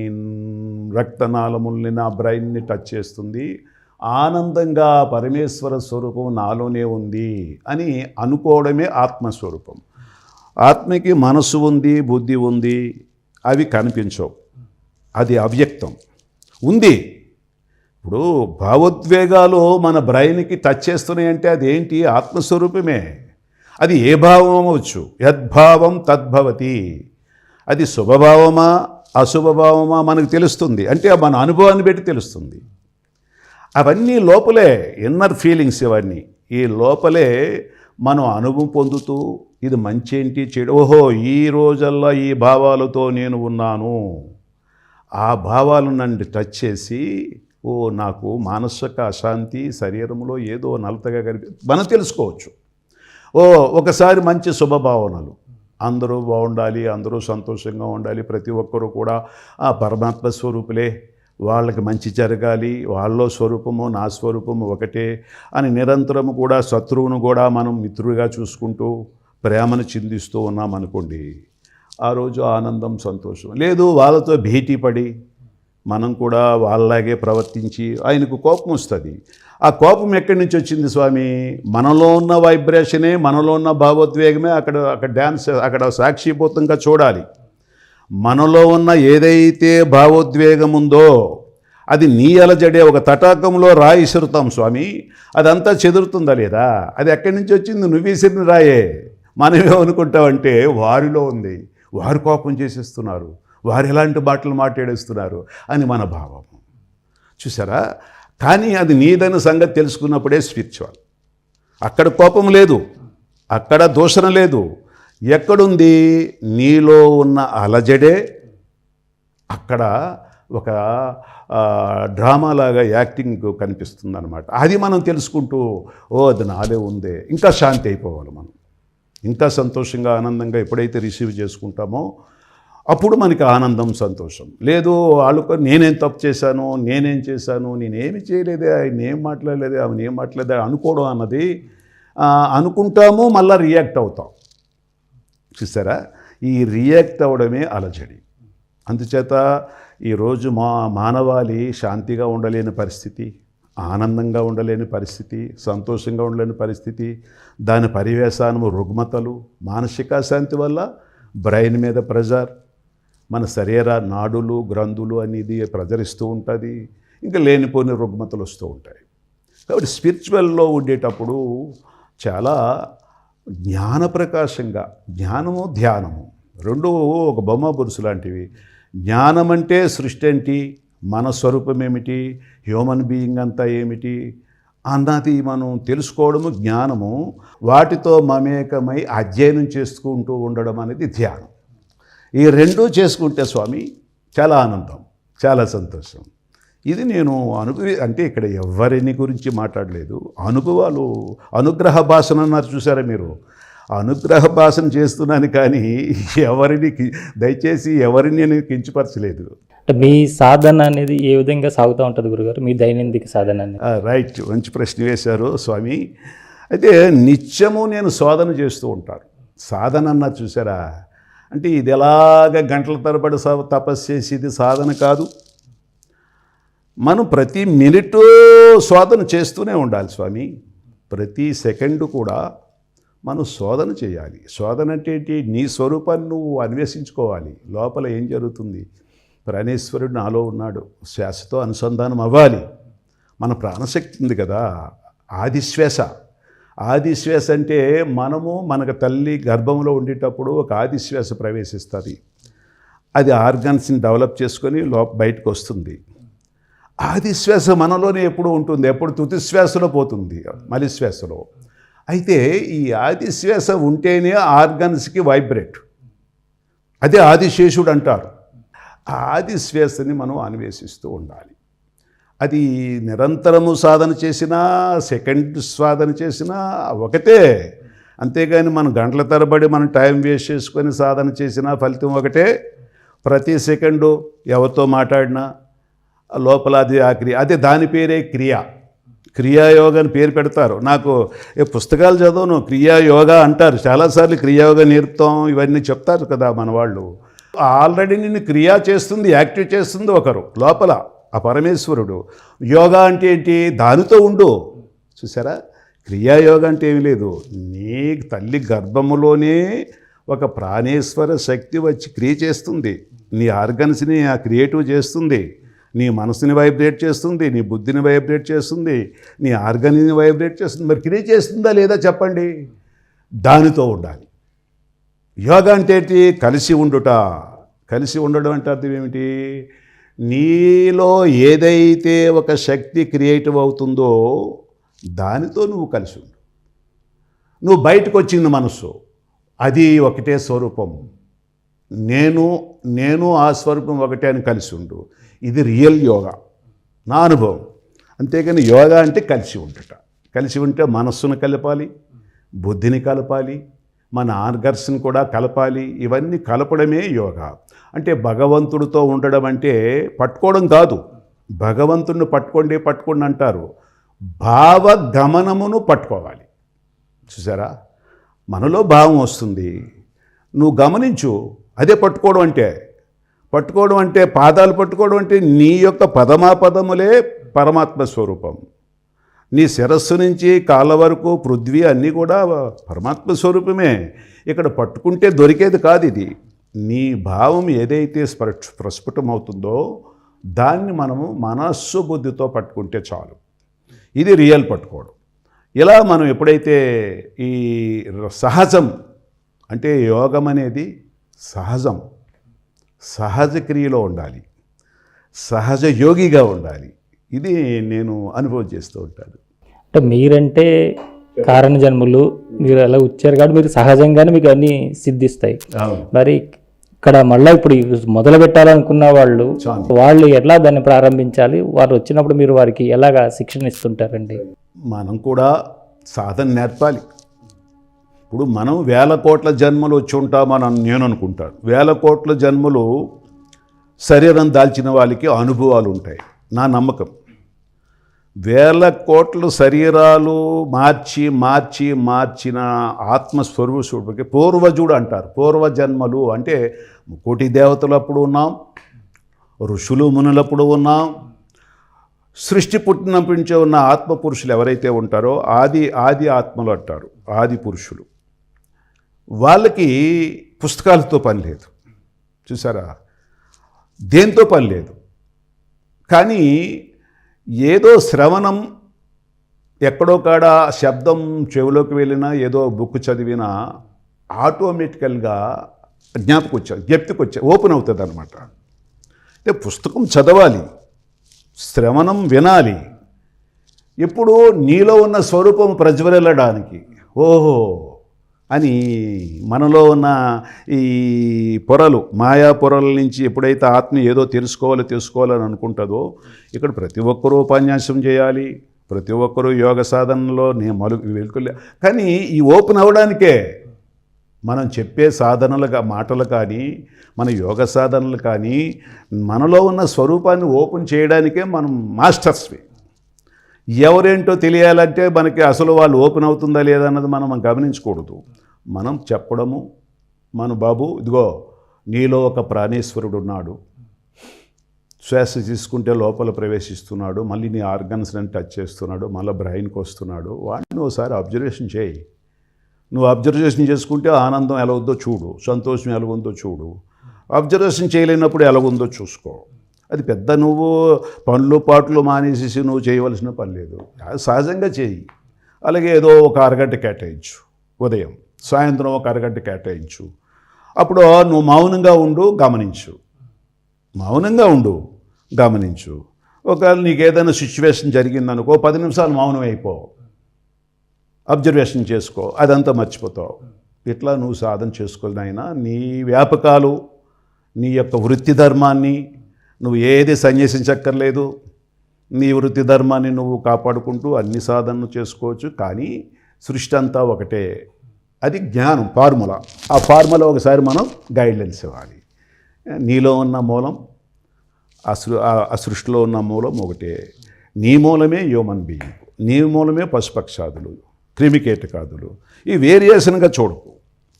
రక్తనాళముల్ని, నా బ్రెయిన్ని టచ్ చేస్తుంది. ఆనందంగా పరమేశ్వర స్వరూపం నాలోనే ఉంది అని అనుకోవడమే ఆత్మస్వరూపం. ఆత్మకి మనసు ఉంది, బుద్ధి ఉంది, అవి కనిపించవు, అది అవ్యక్తం. ఉంది. ఇప్పుడు భావోద్వేగాలు మన బ్రెయిన్కి టచ్ చేస్తున్నాయంటే అదేంటి? ఆత్మస్వరూపమే. అది ఏ భావం అవ్వచ్చు, యద్భావం తద్భవతి. అది శుభభావమా అశుభభావమా మనకు తెలుస్తుంది, అంటే మన అనుభవాన్ని బట్టి తెలుస్తుంది. అవన్నీ లోపలే, ఇన్నర్ ఫీలింగ్స్ ఇవన్నీ. ఈ లోపలే మనం అనుభవం పొందుతూ ఇది మంచి ఏంటి చెడు, ఓహో ఈ రోజల్లా ఈ భావాలతో నేను ఉన్నాను, ఆ భావాలు నన్ను టచ్ చేసి ఓ నాకు మానసిక అశాంతి, శరీరంలో ఏదో నలతగా మనం తెలుసుకోవచ్చు. ఒకసారి మంచి శుభభావనలు, అందరూ బాగుండాలి, అందరూ సంతోషంగా ఉండాలి, ప్రతి ఒక్కరూ కూడా ఆ పరమాత్మ స్వరూపులే, వాళ్ళకి మంచి జరగాలి, వాళ్ళలో స్వరూపము నా స్వరూపము ఒకటే అని నిరంతరము కూడా శత్రువును కూడా మనం మిత్రుడిగా చూసుకుంటూ ప్రేమను చిందిస్తూ ఉన్నామనుకోండి, ఆ రోజు ఆనందం, సంతోషం. లేదు వాళ్ళతో భేటీ పడి మనం కూడా వాళ్ళలాగే ప్రవర్తించి ఆయనకు కోపం వస్తుంది. ఆ కోపం ఎక్కడి నుంచి వచ్చింది స్వామి? మనలో ఉన్న వైబ్రేషనే, మనలో ఉన్న భావోద్వేగమే అక్కడ డ్యాన్స్, అక్కడ సాక్షిభూతంగా చూడాలి. మనలో ఉన్న ఏదైతే భావోద్వేగం ఉందో అది నీ అలజడే. ఒక తటాకంలో రాయి విసురుతాం స్వామి, అదంతా చెదురుతుందా లేదా? అది ఎక్కడి నుంచి వచ్చింది? నువ్వు విసిరిన రాయే. మనమేమనుకుంటామంటే వారిలో ఉంది, వారు కోపం చేసేస్తున్నారు, వారు ఎలాంటి మాటలు మాట్లాడేస్తున్నారు అని మన భావం. చూసారా? కానీ అది నీదైన సంగతి తెలుసుకున్నప్పుడే స్పిరిచువల్. అక్కడ కోపం లేదు, అక్కడ దూషణ లేదు. ఎక్కడుంది? నీలో ఉన్న అలజడే. అక్కడ ఒక డ్రామాలాగా యాక్టింగ్ కనిపిస్తుంది అనమాట. అది మనం తెలుసుకుంటూ, అది నాలే ఉందే, ఇంకా శాంతి అయిపోవాలి మనం. ఇంకా సంతోషంగా, ఆనందంగా ఎప్పుడైతే రిసీవ్ చేసుకుంటామో అప్పుడు మనకి ఆనందం, సంతోషం. లేదు వాళ్ళు నేనేం తప్పు చేశాను, నేనేం చేశాను, నేనేమి చేయలేదే, ఆయన ఏం మాట్లాడలేదే, ఆమె ఏం మాట్లాడలేదే అనుకోవడం అన్నది అనుకుంటాము, మళ్ళీ రియాక్ట్ అవుతాం. చూసారా? ఈ రియాక్ట్ అవ్వడమే అలజడి. అందుచేత ఈరోజు మానవాళి శాంతిగా ఉండలేని పరిస్థితి, ఆనందంగా ఉండలేని పరిస్థితి, సంతోషంగా ఉండలేని పరిస్థితి. దాని పరివేశానము రుగ్మతలు, మానసిక శాంతి వల్ల బ్రెయిన్ మీద ప్రెజర్, మన శరీర నాడులు, గ్రంథులు అనేది ప్రజరిస్తూ ఉంటుంది. ఇంకా లేనిపోని రుగ్మతలు వస్తూ ఉంటాయి. కాబట్టి స్పిరిచువల్లో ఉండేటప్పుడు చాలా జ్ఞానప్రకాశంగా, జ్ఞానము ధ్యానము రెండు ఒక బొమ్మ బురుసు లాంటివి. జ్ఞానం అంటే సృష్టి ఏంటి, మన స్వరూపం ఏమిటి, హ్యూమన్ బీయింగ్ అంతా ఏమిటి అన్నది మనం తెలుసుకోవడము జ్ఞానము. వాటితో మమేకమై అధ్యయనం చేసుకుంటూ ఉండడం అనేది ధ్యానం. ఈ రెండూ చేసుకుంటే స్వామి చాలా ఆనందం, చాలా సంతోషం. ఇది నేను అంటే ఇక్కడ ఎవరిని గురించి మాట్లాడలేదు, అనుభవాలు. అనుగ్రహ భాషను అన్నారు చూసారా మీరు? అనుగ్రహ భాషను చేస్తున్నాను, కానీ దయచేసి ఎవరిని నేను కించపరచలేదు. మీ సాధన అనేది ఏ విధంగా సాగుతూ ఉంటుంది గురుగారు, మీ దైనందిక సాధన అనేది? రైట్, మంచి ప్రశ్న వేశారు స్వామి. అయితే నిత్యము నేను శోధన చేస్తూ ఉంటాను. సాధన అన్నారు చూసారా? అంటే ఇది ఎలాగ గంటల తరబడి తపస్సు చేసి ఇది సాధన కాదు. మనం ప్రతి మినిట్ శోధన చేస్తూనే ఉండాలి స్వామి. ప్రతి సెకండు కూడా మనం శోధన చేయాలి. శోధన అంటే ఏంటి? నీ స్వరూపాన్ని నువ్వు అన్వేషించుకోవాలి. లోపల ఏం జరుగుతుంది? ప్రాణేశ్వరుడు నాలో ఉన్నాడు, శ్వాసతో అనుసంధానం అవ్వాలి. మన ప్రాణశక్తి ఉంది కదా, ఆదిశ్వాస. ఆదిశ్వాస అంటే మనకు తల్లి గర్భంలో ఉండేటప్పుడు ఒక ఆదిశ్వాస ప్రవేశిస్తుంది. అది ఆర్గన్స్ని డెవలప్ చేసుకొని బయటకు వస్తుంది. ఆదిశ్వాస మనలోనే ఎప్పుడు ఉంటుంది, ఎప్పుడు తుదిశ్వాసలో పోతుంది, మలిశ్వాసలో. అయితే ఈ ఆదిశ్వాస ఉంటేనే ఆర్గన్స్కి వైబ్రేట్. అదే ఆదిశేషుడు అంటారు. ఆ ఆదిశ్వాసని మనం అన్వేషిస్తూ ఉండాలి. అది నిరంతరము సాధన చేసినా, సెకండ్ సాధన చేసినా ఒకటే. అంతేగాని మనం గంటల తరబడి మనం టైం వేస్ట్ చేసుకొని సాధన చేసినా ఫలితం ఒకటే. ప్రతి సెకండు ఎవరితో మాట్లాడినా లోపల అది ఆ క్రియ, అదే దాని పేరే క్రియ. క్రియాయోగా అని పేరు పెడతారు. నాకు పుస్తకాలు చదవను, క్రియాయోగా అంటారు. చాలాసార్లు క్రియాయోగా నేర్పుతాం ఇవన్నీ చెప్తారు కదా మన వాళ్ళు. ఆల్రెడీ నిన్ను క్రియా చేస్తుంది, యాక్టివ్ చేస్తుంది ఒకరు లోపల, ఆ పరమేశ్వరుడు. యోగా అంటే ఏంటి? దానితో ఉండు. చూసారా? క్రియాయోగా అంటే ఏమీ లేదు. నీ తల్లి గర్భములోనే ఒక ప్రాణేశ్వర శక్తి వచ్చి క్రియ చేస్తుంది. నీ ఆర్గన్స్ని ఆ క్రియేటివ్ చేస్తుంది, నీ మనసుని వైబ్రేట్ చేస్తుంది, నీ బుద్ధిని వైబ్రేట్ చేస్తుంది, నీ ఆర్గన్ని వైబ్రేట్ చేస్తుంది. మరి క్రియ చేస్తుందా లేదా చెప్పండి? దానితో ఉండాలి. యోగా అంటే ఏంటి? కలిసి ఉండుట. కలిసి ఉండడం అంటే అర్థం ఏమిటి? నీలో ఏదైతే ఒక శక్తి క్రియేటివ్ అవుతుందో దానితో నువ్వు కలిసి ఉండు. నువ్వు బయటకు వచ్చింది మనస్సు, అది ఒకటే స్వరూపం. నేను ఆ స్వరూపం ఒకటే అని కలిసి ఉండు. ఇది రియల్ యోగా, నా అనుభవం. అంతేగాని యోగా అంటే కలిసి ఉండుట. కలిసి ఉంటే మనస్సును కలపాలి, బుద్ధిని కలపాలి, మన ఆర్గన్స్ని కూడా కలపాలి. ఇవన్నీ కలపడమే యోగా. అంటే భగవంతుడితో ఉండడం అంటే పట్టుకోవడం కాదు. భగవంతుడిని పట్టుకోండి అంటారు. భావగమనమును పట్టుకోవాలి. చూసారా? మనలో భావం వస్తుంది. నువ్వు గమనించు, అదే పట్టుకోవడం అంటే పాదాలు పట్టుకోవడం అంటే నీ యొక్క పదమాపదములే పరమాత్మ స్వరూపం. నీ శిరస్సు నుంచి కాళ్ళ వరకు పృథ్వీ అన్నీ కూడా పరమాత్మ స్వరూపమే. ఇక్కడ పట్టుకుంటే దొరికేది కాదు ఇది. నీ భావం ఏదైతే ప్రస్ఫుటమవుతుందో దాన్ని మనము మనస్సు బుద్ధితో పట్టుకుంటే చాలు. ఇది రియల్ పట్టుకోవడం. ఇలా మనం ఎప్పుడైతే ఈ సహజం అంటే యోగం అనేది సహజ క్రియలో ఉండాలి, సహజ యోగిగా ఉండాలి. ఇది నేను అనుభవం చేస్తూ ఉంటాను. అంటే మీరంటే కారణ జన్ములు, మీరు అలా వచ్చారు కాబట్టి మీరు సహజంగానే మీకు అన్నీ సిద్ధిస్తాయి. మరి ఇక్కడ మళ్ళీ ఇప్పుడు మొదలు పెట్టాలనుకున్న వాళ్ళు ఎట్లా దాన్ని ప్రారంభించాలి? వారు వచ్చినప్పుడు మీరు వారికి ఎలాగా శిక్షణ ఇస్తుంటారండి? మనం కూడా సాధన నేర్పాలి. ఇప్పుడు మనం 1000 కోట్ల జన్మలు వచ్చి ఉంటామని నేను అనుకుంటాను. 1000 కోట్ల జన్మలు శరీరం దాల్చిన వాళ్ళకి అనుభవాలు ఉంటాయి, నా నమ్మకం. 1000 కోట్ల శరీరాలు మార్చిన ఆత్మస్వరూపుడికి పూర్వజుడు అంటారు. పూర్వజన్మలు అంటే కోటి దేవతలు అప్పుడు ఉన్నాం, ఋషులు మునులప్పుడు ఉన్నాం, సృష్టి పుట్టినప్పటి నుంచే ఉన్న ఆత్మపురుషులు ఎవరైతే ఉంటారో ఆది ఆత్మలు అంటారు, ఆది పురుషులు. వాళ్ళకి పుస్తకాలతో పని లేదు, చూసారా, దేంతో పని లేదు. కానీ ఏదో శ్రవణం, ఎక్కడో కాడ శబ్దం చెవిలోకి వెళ్ళినా, ఏదో బుక్ చదివినా ఆటోమేటికల్గా జ్ఞప్తికి ఓపెన్ అవుతుంది అన్నమాట. అంటే పుస్తకం చదవాలి, శ్రవణం వినాలి. ఇప్పుడు నీలో ఉన్న స్వరూపం ప్రజ్వరిల్లడానికి ఓహో అని మనలో ఉన్న ఈ పొరలు, మాయా పొరల నుంచి ఎప్పుడైతే ఆత్మ ఏదో తెలుసుకోవాలని అనుకుంటుందో, ఇక్కడ ప్రతి ఒక్కరూ ఉపన్యాసం చేయాలి, ప్రతి ఒక్కరూ యోగ సాధనలో వెలుకలే. కానీ ఈ ఓపెన్ అవ్వడానికే మనం చెప్పే మాటలు కానీ, మన యోగ సాధనలు కానీ, మనలో ఉన్న స్వరూపాన్ని ఓపెన్ చేయడానికే మనం మాస్టర్స్వి. ఎవరేంటో తెలియాలంటే మనకి అసలు వాళ్ళు ఓపెన్ అవుతుందా లేదా అన్నది మనం గమనించకూడదు. మనం చెప్పడము, మన బాబు ఇదిగో నీలో ఒక ప్రాణేశ్వరుడు ఉన్నాడు, శ్వాస తీసుకుంటే లోపల ప్రవేశిస్తున్నాడు, మళ్ళీ నీ ఆర్గన్స్ని టచ్ చేస్తున్నాడు, మళ్ళీ బ్రెయిన్కి వస్తున్నాడు. వాటిని ఒకసారి అబ్జర్వేషన్ చేయి. నువ్వు అబ్జర్వేషన్ చేసుకుంటే ఆనందం ఎలా ఉందో చూడు, సంతోషం ఎలా ఉందో చూడు. అబ్జర్వేషన్ చేయలేనప్పుడు ఎలా ఉందో చూసుకో. అది పెద్ద నువ్వు పనులు పాటలు మానేసేసి నువ్వు చేయవలసిన పని లేదు, సహజంగా చేయి. అలాగే ఏదో ఒక అరగంట కేటాయించు, ఉదయం సాయంత్రం ఒక అరగంట కేటాయించు. అప్పుడు నువ్వు మౌనంగా ఉండు, గమనించు. ఒకవేళ నీకు ఏదైనా సిచ్యువేషన్ జరిగిందనుకో, 10 నిమిషాలు మౌనం అయిపో, అబ్జర్వేషన్ చేసుకో, అదంతా మర్చిపోతావు. ఇట్లా నువ్వు సాధన చేసుకోనైనా నీ వ్యాపకాలు, నీ యొక్క వృత్తి ధర్మాన్ని నువ్వు ఏది సన్యసించక్కర్లేదు. నీ వృత్తి ధర్మాన్ని నువ్వు కాపాడుకుంటూ అన్ని సాధనలు చేసుకోవచ్చు. కానీ సృష్టి అంతా ఒకటే, అది జ్ఞానం ఫార్ములా. ఆ ఫార్ములా ఒకసారి మనం గైడ్లైన్స్ ఇవ్వాలి. నీలో ఉన్న మూలం, ఆ సృష్టిలో ఉన్న మూలం ఒకటే. నీ మూలమే హ్యూమన్ బీయింగ్, నీ మూలమే పశుపక్షాదులు, క్రిమికీటకాదులు. ఈ వేరియేషన్గా చూడకు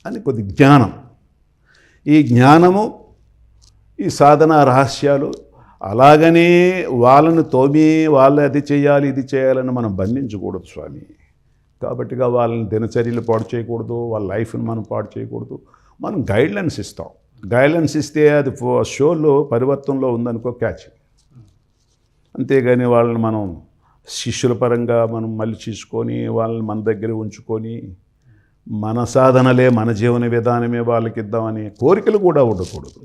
అని కొద్ది జ్ఞానం. ఈ జ్ఞానము, ఈ సాధన రహస్యాలు అలాగనే వాళ్ళను తోమి వాళ్ళు అది చేయాలి ఇది చేయాలని మనం బంధించకూడదు స్వామి. కాబట్టిగా వాళ్ళని దినచర్యలు పాడు చేయకూడదు, వాళ్ళ లైఫ్ని మనం పాడు చేయకూడదు. మనం గైడ్లైన్స్ ఇస్తాం. గైడ్లైన్స్ ఇస్తే అది షోలో పరివర్తనలో ఉందనుకో క్యాచ్. అంతేగాని వాళ్ళని మనం శిష్యుల పరంగా మనం మళ్ళీ తీసుకొని వాళ్ళని మన దగ్గర ఉంచుకొని మన సాధనలే, మన జీవన విధానమే వాళ్ళకి ఇద్దామని కోరికలు కూడా ఉండకూడదు.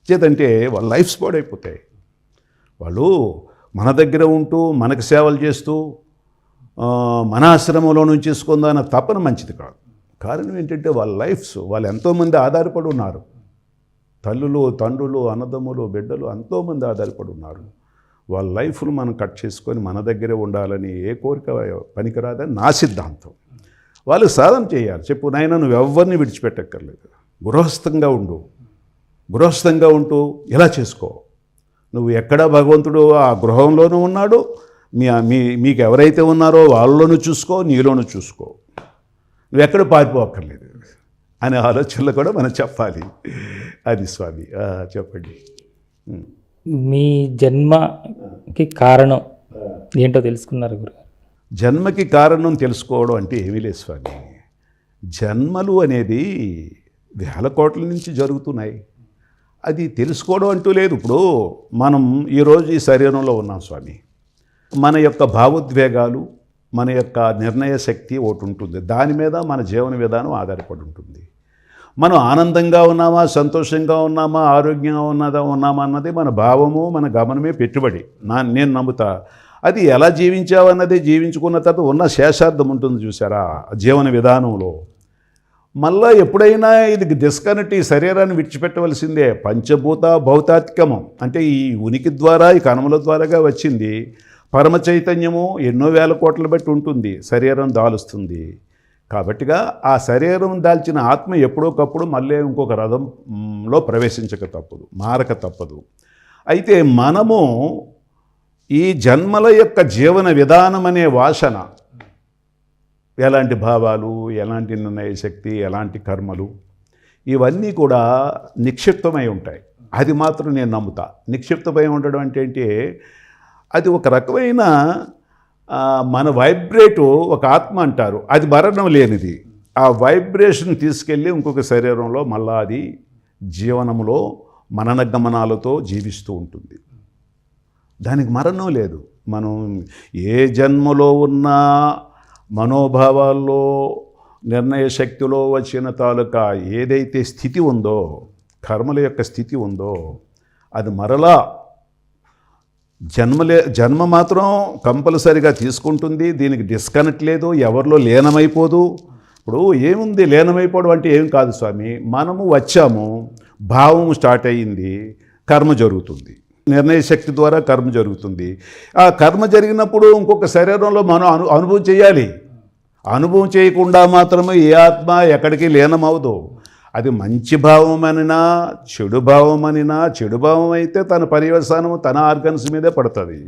చేతంటే వాళ్ళ లైఫ్ స్పాడ్ అయిపోతాయి. వాళ్ళు మన దగ్గర ఉంటూ మనకు సేవలు చేస్తూ మన ఆశ్రమంలో నుంచి చేసుకుందాన్న తపన మంచిది కాదు. కారణం ఏంటంటే వాళ్ళ లైఫ్స్, వాళ్ళు ఎంతోమంది ఆధారపడి ఉన్నారు. తల్లులు, తండ్రులు, అన్నదమ్ములు, బిడ్డలు ఎంతోమంది ఆధారపడి ఉన్నారు. వాళ్ళ లైఫ్ను మనం కట్ చేసుకొని మన దగ్గరే ఉండాలని ఏ కోరిక పనికిరాదని నా సిద్ధాంతం. వాళ్ళు సాధన చేయాలి. చెప్పు నాయన, నువ్వు ఎవరిని విడిచిపెట్టక్కర్లేదు, గృహస్థంగా ఉంటూ ఇలా చేసుకో. నువ్వు ఎక్కడ భగవంతుడు ఆ గృహంలోనూ ఉన్నాడు, మీకు ఎవరైతే ఉన్నారో వాళ్ళలోనూ చూసుకో, నీలోనూ చూసుకో. నువ్వు ఎక్కడ పారిపోక్కర్లేదు అనే ఆలోచనలు కూడా మనం చెప్పాలి. అది స్వామి. చెప్పండి. మీ జన్మకి కారణం ఏంటో తెలుసుకున్నారు గురుగారు? జన్మకి కారణం తెలుసుకోవడం అంటే ఏమీ లేదు స్వామి. జన్మలు అనేది వేల కోట్ల నుంచి జరుగుతున్నాయి. అది తెలుసుకోవడం అంటూ లేదు. ఇప్పుడు మనం ఈరోజు ఈ శరీరంలో ఉన్నాం స్వామి. మన యొక్క భావోద్వేగాలు, మన యొక్క నిర్ణయ శక్తి ఒకటి ఉంటుంది. దాని మీద మన జీవన విధానం ఆధారపడి ఉంటుంది. మనం ఆనందంగా ఉన్నామా, సంతోషంగా ఉన్నామా, ఆరోగ్యంగా ఉన్నామా అన్నది మన భావము, మన గమనమే పెట్టుబడి. నేను నమ్ముతా. అది ఎలా జీవించావన్నది జీవించుకున్న తర్వాత ఉన్న శేషార్థం ఉంటుంది చూసారా జీవన విధానంలో. మళ్ళా ఎప్పుడైనా ఇది డిస్కనెక్ట్, ఈ శరీరాన్ని విడిచిపెట్టవలసిందే. పంచభూత భౌతాత్కమం అంటే ఈ ఉనికి ద్వారా, ఈ కణముల ద్వారాగా వచ్చింది. పరమ చైతన్యము ఎన్నో వేల కోట్ల బట్టి ఉంటుంది, శరీరం దాలుస్తుంది. కాబట్టిగా ఆ శరీరం దాల్చిన ఆత్మ ఎప్పుడోకప్పుడు మళ్ళీ ఇంకొక రథంలో ప్రవేశించక తప్పదు, మారక తప్పదు. అయితే మనము ఈ జన్మల యొక్క జీవన విధానం అనే వాసన, ఎలాంటి భావాలు, ఎలాంటి నిర్ణయ శక్తి, ఎలాంటి కర్మలు, ఇవన్నీ కూడా నిక్షిప్తమై ఉంటాయి. అది మాత్రం నేను నమ్ముతా. నిక్షిప్తమై ఉండడం అంటే ఏంటి, అది ఒక రకమైన మన వైబ్రేటు, ఒక ఆత్మ అంటారు, అది మరణం లేనిది. ఆ వైబ్రేషన్ తీసుకెళ్ళి ఇంకొక శరీరంలో మళ్ళా అది జీవనంలో మననగమనాలతో జీవిస్తూ ఉంటుంది. దానికి మరణం లేదు. మనం ఏ జన్మలో ఉన్న మనోభావాల్లో, నిర్ణయ శక్తిలో వచ్చిన తాలూకా ఏదైతే స్థితి ఉందో, కర్మల యొక్క స్థితి ఉందో, అది మరలా జన్మ మాత్రం కంపల్సరిగా తీసుకుంటుంది. దీనికి డిస్కనెక్ట్ లేదు, ఎవరిలో లీనమైపోదు. ఇప్పుడు ఏముంది లీనమైపోవడం అంటే ఏం కాదు స్వామి. మనము వచ్చాము, భావం స్టార్ట్ అయ్యింది, కర్మ జరుగుతుంది. నిర్ణయ శక్తి ద్వారా కర్మ జరుగుతుంది. ఆ కర్మ జరిగినప్పుడు ఇంకొక శరీరంలో మనం అనుభవం చేయాలి. అనుభవం చేయకుండా మాత్రమే ఏ ఆత్మ ఎక్కడికి లీనమవదు. అది మంచి భావం అనినా, చెడు భావం అనినా, చెడు భావం అయితే తన పర్యవసానము తన ఆర్గన్స్ మీదే పడుతుంది.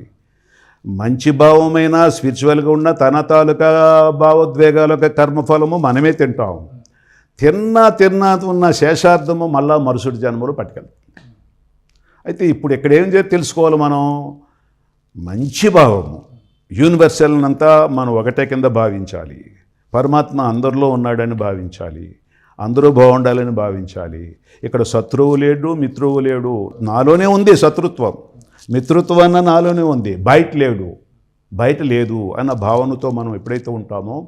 మంచి భావమైనా, స్పిరిచువల్గా ఉన్న తన తాలూకా భావోద్వేగాల కర్మఫలము మనమే తింటాం. తిన్నా ఉన్న శేషార్థము మళ్ళా మరుసటి జన్మలో పట్టుకెళ్తాం. అయితే ఇప్పుడు ఇక్కడ ఏం తెలుసుకోవాలి మనం, మంచి భావము యూనివర్సల్ అంతా మనం ఒకటే కింద భావించాలి. పరమాత్మ అందరిలో ఉన్నాడని భావించాలి. అందరూ బాగుండాలని భావించాలి. ఇక్కడ శత్రువు లేడు, మిత్రువు లేడు. నాలోనే ఉంది శత్రుత్వం, మిత్రుత్వం అన్న నాలోనే ఉంది, బయట లేదు అన్న భావనతో మనం ఎప్పుడైతే ఉంటామో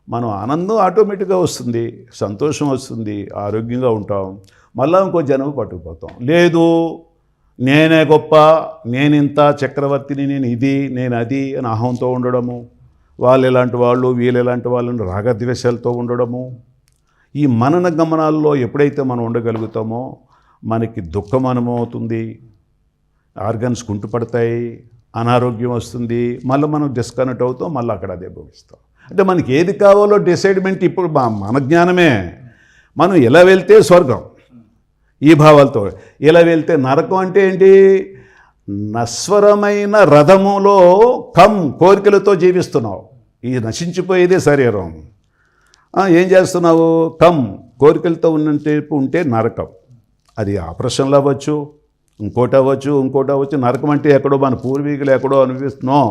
మనం ఆనందం ఆటోమేటిక్గా వస్తుంది, సంతోషం వస్తుంది, ఆరోగ్యంగా ఉంటాం. మళ్ళా ఇంకో జన్మ పట్టుకుపోతాం. లేదు నేనే గొప్ప, నేనింత చక్రవర్తిని, నేను ఇది, నేను అది అని అహంతో ఉండడము, వాళ్ళు ఎలాంటి వాళ్ళు, వీళ్ళు ఎలాంటి వాళ్ళని రాగద్వేషాలతో ఉండడము. ఈ మనన గమనాల్లో ఎప్పుడైతే మనం ఉండగలుగుతామో మనకి దుఃఖం అనుభవవుతుంది, ఆర్గన్స్ కుంటుపడతాయి, అనారోగ్యం వస్తుంది. మళ్ళీ మనం డిస్కనెక్ట్ అవుతాం, మళ్ళీ అక్కడ అదే భవిస్తాం. అంటే మనకి ఏది కావాలో డిసైడ్మెంట్ ఇప్పుడు మన జ్ఞానమే. మనం ఎలా వెళ్తే స్వర్గం ఈ భావాలతో, ఇలా వెళ్తే నరకం అంటే ఏంటి, నశ్వరమైన రథములో కోరికలతో జీవిస్తున్నావు. ఈ నశించిపోయేదే శరీరం. ఏం చేస్తున్నావు, కోరికలతో ఉంటే నరకం. అది ఆపరేషన్లు అవ్వచ్చు, ఇంకోటి అవ్వచ్చు. నరకం అంటే ఎక్కడో మన పూర్వీకులు ఎక్కడో అనిపిస్తున్నాం.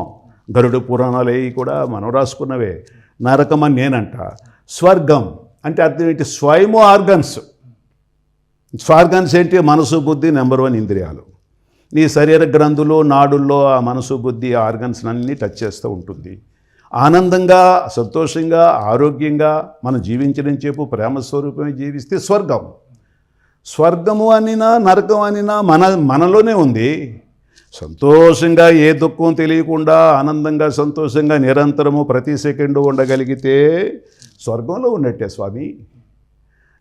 గరుడు పురాణాలు అవి కూడా మనం రాసుకున్నవే. నరకం అని నేనంట. స్వర్గం అంటే అర్థం ఏంటి, స్వయము ఆర్గన్స్. స్వార్గన్స్ ఏంటి, మనసు బుద్ధి నెంబర్ 1 ఇంద్రియాలు. నీ శరీర గ్రంథులు, నాడుల్లో ఆ మనసు బుద్ధి ఆర్గన్స్ అన్నీ టచ్ చేస్తూ ఉంటుంది. ఆనందంగా, సంతోషంగా, ఆరోగ్యంగా మనం జీవించడం చెప్పు ప్రేమ స్వరూపమే జీవిస్తే స్వర్గము అనినా నరకం అనినా మనలోనే ఉంది. సంతోషంగా, ఏ దుఃఖం తెలియకుండా ఆనందంగా, సంతోషంగా నిరంతరము ప్రతి సెకండు ఉండగలిగితే స్వర్గంలో ఉన్నట్టే స్వామి.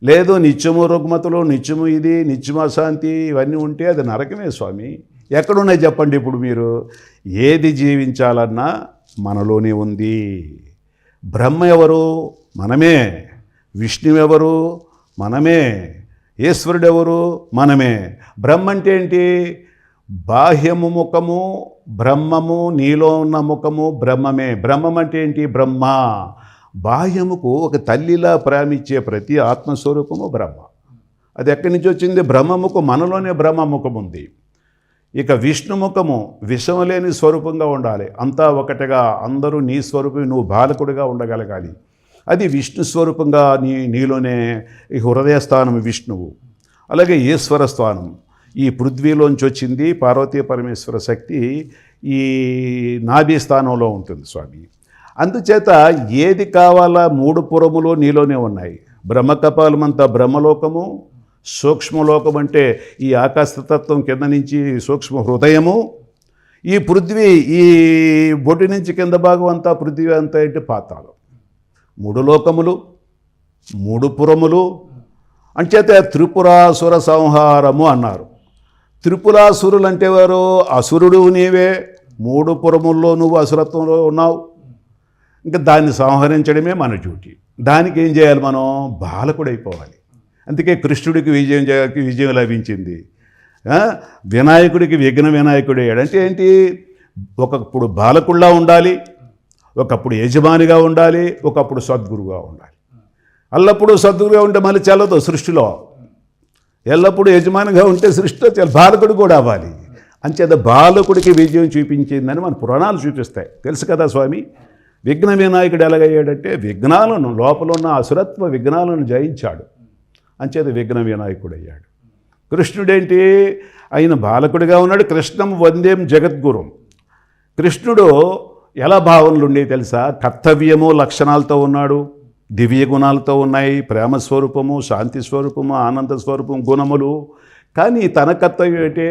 లేదు నిత్యము రుగ్మతలు, నిత్యము ఇది, నిత్యము అశాంతి ఇవన్నీ ఉంటే అది నరకమే స్వామి. ఎక్కడున్నాయి చెప్పండి. ఇప్పుడు మీరు ఏది జీవించాలన్నా మనలోనే ఉంది. బ్రహ్మ ఎవరు, మనమే. విష్ణువు ఎవరు, మనమే. ఈశ్వరుడు ఎవరు, మనమే. బ్రహ్మ అంటే ఏంటి, బాహ్యము ముఖము బ్రహ్మము, నీలో ఉన్న ముఖము బ్రహ్మమే. బ్రహ్మం అంటే ఏంటి, బ్రహ్మ. బాహ్యముకు ఒక తల్లిలా ప్రేమించే ప్రతి ఆత్మస్వరూపము బ్రహ్మ. అది ఎక్కడి నుంచి వచ్చింది? బ్రహ్మముఖం, మనలోనే బ్రహ్మముఖం ఉంది. ఇక విష్ణుముఖము విషము లేని స్వరూపంగా ఉండాలి. అంతా ఒకటిగా అందరూ నీ స్వరూపం, నువ్వు బాలకుడిగా ఉండగలగాలి. అది విష్ణు స్వరూపంగా నీలోనే ఈ హృదయ స్థానం విష్ణువు. అలాగే ఈశ్వర స్థానం ఈ పృథ్వీలోంచి వచ్చింది. పార్వతీ పరమేశ్వర శక్తి ఈ నాభి స్థానంలో ఉంటుంది స్వామి. అందుచేత ఏది కావాలా 3 పురములు నీలోనే ఉన్నాయి. బ్రహ్మకపాలమంతా బ్రహ్మలోకము, సూక్ష్మలోకం అంటే ఈ ఆకాశతత్వం కింద నుంచి సూక్ష్మ హృదయము, ఈ పృథ్వీ ఈ బొడ్డు నుంచి కింద భాగం అంతా పృథ్వీ అంతా అంటే పాతాళం. 3 లోకములు, 3 పురములు. అంచేత త్రిపురాసుర సంహారము అన్నారు. త్రిపురాసురులు అంటే వారు అసురుడు నీవే, 3 పురముల్లో నువ్వు అసురత్వంలో ఉన్నావు. ఇంకా దాన్ని సంహరించడమే మన డ్యూటీ. దానికి ఏం చేయాలి? మనం బాలకుడైపోవాలి. అందుకే కృష్ణుడికి విజయం లభించింది. వినాయకుడికి విఘ్న వినాయకుడు అయ్యాడు. అంటే ఏంటి? ఒకప్పుడు బాలకుడిలా ఉండాలి, ఒకప్పుడు యజమానిగా ఉండాలి, ఒకప్పుడు సద్గురుగా ఉండాలి. ఎల్లప్పుడూ సద్గురుగా ఉంటే మళ్ళీ చల్లదు సృష్టిలో. ఎల్లప్పుడూ యజమానిగా ఉంటే సృష్టిలో బాలకుడు కూడా అవ్వాలి. అంచేత బాలకుడికి విజయం చూపించిందని మన పురాణాలు చూపిస్తాయి. తెలుసు కదా స్వామి. విఘ్న వినాయకుడు ఎలాగయ్యాడంటే విఘ్నాలను, లోపల ఉన్న అసురత్వ విఘ్నాలను జయించాడు. అంచేత విఘ్న వినాయకుడు అయ్యాడు. కృష్ణుడేంటి? ఆయన బాలకుడిగా ఉన్నాడు. కృష్ణం వందేం జగద్గురుం. కృష్ణుడు ఎలా భావనలు ఉండేవి తెలుసా? కర్తవ్యము లక్షణాలతో ఉన్నాడు, దివ్య గుణాలతో ఉన్నాయి, ప్రేమ స్వరూపము, శాంతి స్వరూపము, ఆనంద స్వరూపం గుణములు. కానీ తన కర్తవ్యం ఏంటి?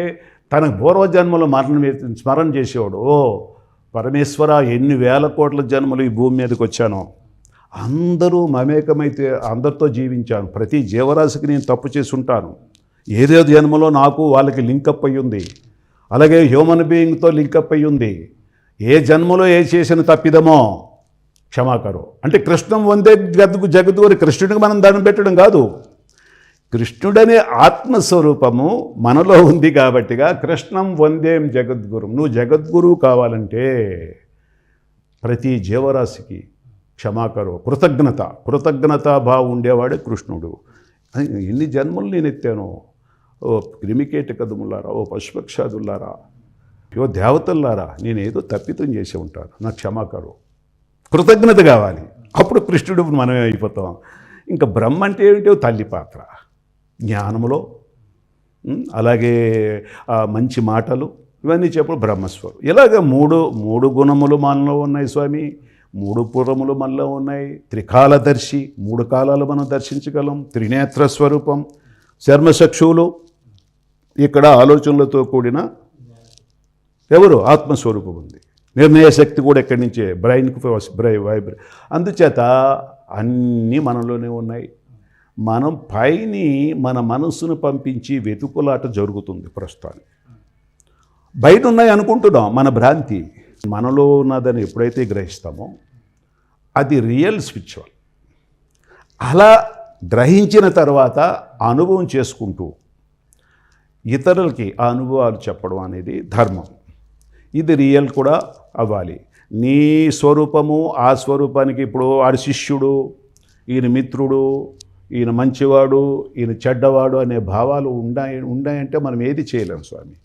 తన పూర్వజన్మలో స్మరణ చేసేవాడు. ఓ పరమేశ్వర, ఎన్ని వేల కోట్ల జన్మలు ఈ భూమి మీదకి వచ్చానో, అందరూ మమేకమైతే అందరితో జీవించాను. ప్రతి జీవరాశికి నేను తప్పు చేసి ఉంటాను. ఏదో జన్మలో నాకు వాళ్ళకి లింకప్ అయ్యి ఉంది. అలాగే హ్యూమన్ బీయింగ్తో లింకప్ అయ్యి ఉంది. ఏ జన్మలో ఏ చేసిన తప్పిదమో క్షమాకరు. అంటే కృష్ణం వందే జగద్గురు. కృష్ణుడికి మనం దండం పెట్టడం కాదు. కృష్ణుడనే ఆత్మస్వరూపము మనలో ఉంది కాబట్టిగా కృష్ణం వందేం జగద్గురు. నువ్వు జగద్గురువు కావాలంటే ప్రతి జీవరాశికి క్షమాకరు, కృతజ్ఞతాభావం ఉండేవాడే కృష్ణుడు. ఎన్ని జన్మలు నేను ఎత్తాను. ఓ క్రిమికేటకదుములారా, ఓ పశుపక్షాదులారా, ఓ దేవతల్లారా, నేనేదో తప్పితం చేసి ఉంటాను, నాకు క్షమాకరు. కృతజ్ఞత కావాలి. అప్పుడు కృష్ణుడు మనమే అయిపోతాం. ఇంకా బ్రహ్మ అంటే ఏమిటో తల్లి పాత్ర. జ్ఞానములో, అలాగే మంచి మాటలు, ఇవన్నీ చెప్పు బ్రహ్మస్వరం. ఇలాగ మూడు గుణములు మనలో ఉన్నాయి స్వామి. 3 పురములు మనలో ఉన్నాయి. త్రికాలదర్శి, 3 కాలాలు మనం దర్శించగలం. త్రినేత్ర స్వరూపం, చర్మచక్షువులు, ఇక్కడ ఆలోచనలతో కూడిన ఎవరు ఆత్మస్వరూపం ఉంది. నిర్ణయ శక్తి కూడా ఎక్కడి నుంచే, బ్రెయిన్కి అందుచేత అన్నీ మనలోనే ఉన్నాయి. మనం పైని మన మనస్సును పంపించి వెతుకులాట జరుగుతుంది ప్రస్తుతానికి. బయట ఉన్నాయి అనుకుంటున్నాం, మన భ్రాంతి. మనలో ఉన్నదని ఎప్పుడైతే గ్రహిస్తామో అది రియల్ స్పిరిచువల్. అలా గ్రహించిన తర్వాత అనుభవం చేసుకుంటూ ఇతరులకి ఆ అనుభవాలు చెప్పడం అనేది ధర్మం. ఇది రియల్ కూడా అవ్వాలి. నీ స్వరూపము ఆ స్వరూపానికి, ఇప్పుడు ఆడి శిష్యుడు, ఈయన మిత్రుడు, ఈయన మంచివాడు, ఈయన చెడ్డవాడు అనే భావాలు ఉన్నాయంటే మనం ఏది చేయలేము స్వామి.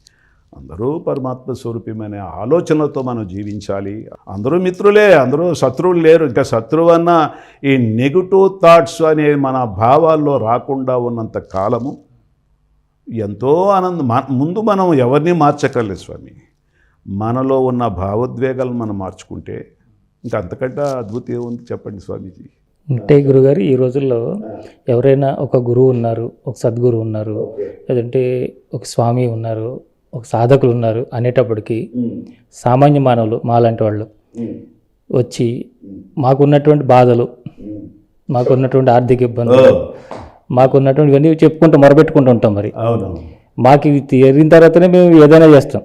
అందరూ పరమాత్మ స్వరూపమైన ఆలోచనలతో మనం జీవించాలి. అందరూ మిత్రులే, అందరూ శత్రువులు లేరు. ఇంకా శత్రువు అన్న ఈ నెగిటివ్ థాట్స్ అనే మన భావాల్లో రాకుండా ఉన్నంత కాలము ఎంతో ముందు మనం ఎవరిని మార్చక్కర్లేదు స్వామి. మనలో ఉన్న భావోద్వేగాలను మనం మార్చుకుంటే ఇంకా అంతకంటే అద్భుతం ఏముంది చెప్పండి స్వామీజీ. అంటే గురుగారు, ఈ రోజుల్లో ఎవరైనా ఒక గురువు ఉన్నారు, ఒక సద్గురువు ఉన్నారు, లేదంటే ఒక స్వామి ఉన్నారు, ఒక సాధకులు ఉన్నారు అనేటప్పటికీ సామాన్య మానవులు మాలాంటి వాళ్ళు వచ్చి మాకున్నటువంటి బాధలు, మాకున్నటువంటి ఆర్థిక ఇబ్బందులు, మాకున్నటువంటి ఇవన్నీ చెప్పుకుంటూ మొరబెట్టుకుంటూ ఉంటాం. మరి మాకు ఇది తీరిన తర్వాతనే మేము ఏదైనా చేస్తాం.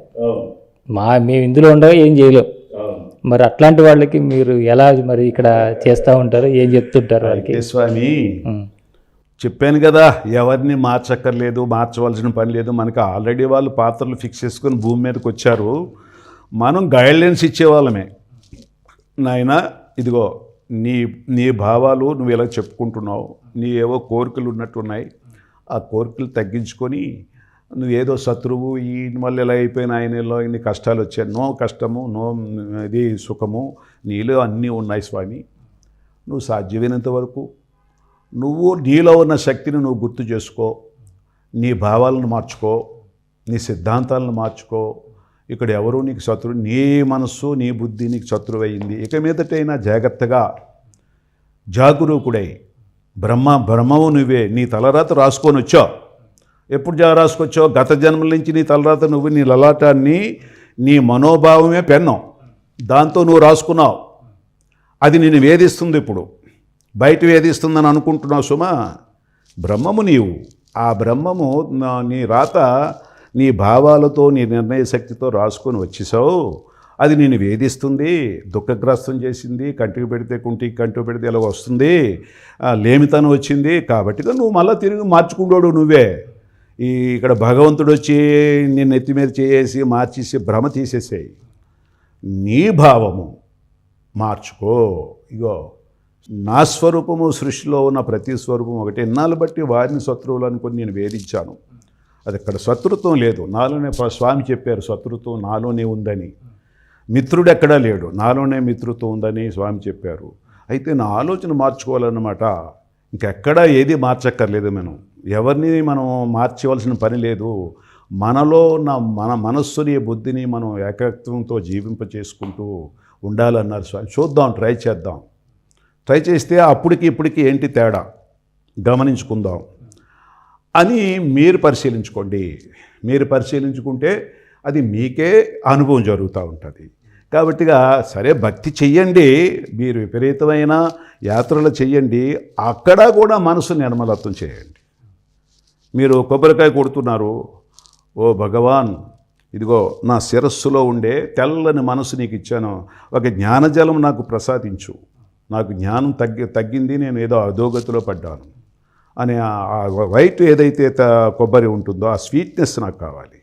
మేము ఇందులో ఉండగా ఏం చేయలేం. మరి అట్లాంటి వాళ్ళకి మీరు ఎలా మరి ఇక్కడ చేస్తూ ఉంటారు, ఏం చెప్తుంటారు వాళ్ళకి? స్వామి చెప్పాను కదా, ఎవరిని మార్చక్కర్లేదు, మార్చవలసిన పని లేదు. మనకి ఆల్రెడీ వాళ్ళు పాత్రలు ఫిక్స్ చేసుకొని భూమి మీదకి వచ్చారు. మనం గైడ్లైన్స్ ఇచ్చేవాళ్ళమే. నాయన ఇదిగో నీ నీ భావాలు నువ్వు ఇలా చెప్పుకుంటున్నావు, నీ ఏవో కోరికలు ఉన్నట్టున్నాయి. ఆ కోరికలు తగ్గించుకొని నువ్వేదో శత్రువు ఈ మళ్ళీ ఇలా అయిపోయిన ఆయనలో ఇన్ని కష్టాలు వచ్చాయి. నో కష్టము, నో ఇది సుఖము, నీలో అన్నీ ఉన్నాయి స్వామి. నువ్వు సాధ్యమైనంత వరకు నువ్వు నీలో ఉన్న శక్తిని నువ్వు గుర్తు చేసుకో, నీ భావాలను మార్చుకో, నీ సిద్ధాంతాలను మార్చుకో. ఇక్కడ ఎవరు నీకు శత్రువు, నీ మనస్సు నీ బుద్ధి నీకు శత్రువు అయింది. ఇక మీదటైనా జాగ్రత్తగా జాగరూకుడై బ్రహ్మవు నువ్వే, నీ తలరాత రాసుకొని వచ్చావు. ఎప్పుడు రాసుకొచ్చావు? గత జన్మల నుంచి నీ తలరాత నువ్వు, నీ లలాటాన్ని నీ మనోభావమే పెన్నం, దాంతో నువ్వు రాసుకున్నావు. అది నిన్ను వేధిస్తుంది. ఇప్పుడు బయట వేధిస్తుందని అనుకుంటున్నావు సుమా. బ్రహ్మము నీవు. ఆ బ్రహ్మము నీ రాత నీ భావాలతో నీ నిర్ణయ శక్తితో రాసుకొని వచ్చేసావు. అది నేను వేధిస్తుంది, దుఃఖగ్రస్తం చేసింది. కంటికి పెడితే కుంటికి, కంటికి పెడితే ఇలా వస్తుంది, లేమితనం వచ్చింది. కాబట్టి నువ్వు మళ్ళీ తిరిగి మార్చుకుంటాడు నువ్వే. ఇక్కడ భగవంతుడు వచ్చి నిన్ను ఎత్తి మీద చేసి మార్చేసి భ్రమ తీసేసేయి. నీ భావము మార్చుకో. ఇగో నా స్వరూపము, సృష్టిలో ఉన్న ప్రతి స్వరూపం ఒకటి. ఎన్నాళ్ళు బట్టి వారిని శత్రువులు అనుకొని నేను వేధించాను. అది అక్కడ శత్రుత్వం లేదు, నాలోనే. స్వామి చెప్పారు శత్రుత్వం నాలోనే ఉందని. మిత్రుడు ఎక్కడా లేడు, నాలోనే మిత్రుత్వం ఉందని స్వామి చెప్పారు. అయితే నా ఆలోచన మార్చుకోవాలన్నమాట. ఇంకెక్కడా ఏది మార్చక్కర్లేదు. ఎవరిని మనం మార్చవలసిన పని లేదు. మనలో ఉన్న మన మనస్సుని, బుద్ధిని మనం ఏకత్వంతో జీవింప చేసుకుంటూ ఉండాలన్నారు స్వామి. చూద్దాం, ట్రై చేద్దాం. ట్రై చేస్తే అప్పటికి ఇప్పటికి ఏంటి తేడా గమనించుకుందాం అని మీరు పరిశీలించుకోండి. మీరు పరిశీలించుకుంటే అది మీకే అనుభవం జరుగుతూ ఉంటుంది. కాబట్టిగా సరే భక్తి చెయ్యండి, మీరు విపరీతమైన యాత్రలు చెయ్యండి, అక్కడ కూడా మనసు నిర్మలత్వం చేయండి. మీరు కొబ్బరికాయ కొడుతున్నారు, ఓ భగవాన్ ఇదిగో నా శిరస్సులో ఉండే తెల్లని మనసు నీకు ఇచ్చాను, ఒక జ్ఞానజలం నాకు ప్రసాదించు, నాకు జ్ఞానం తగ్గింది, నేను ఏదో అధోగతిలో పడ్డాను అని ఆ వైట్ ఏదైతే కొబ్బరి ఉంటుందో ఆ స్వీట్నెస్ నాకు కావాలి.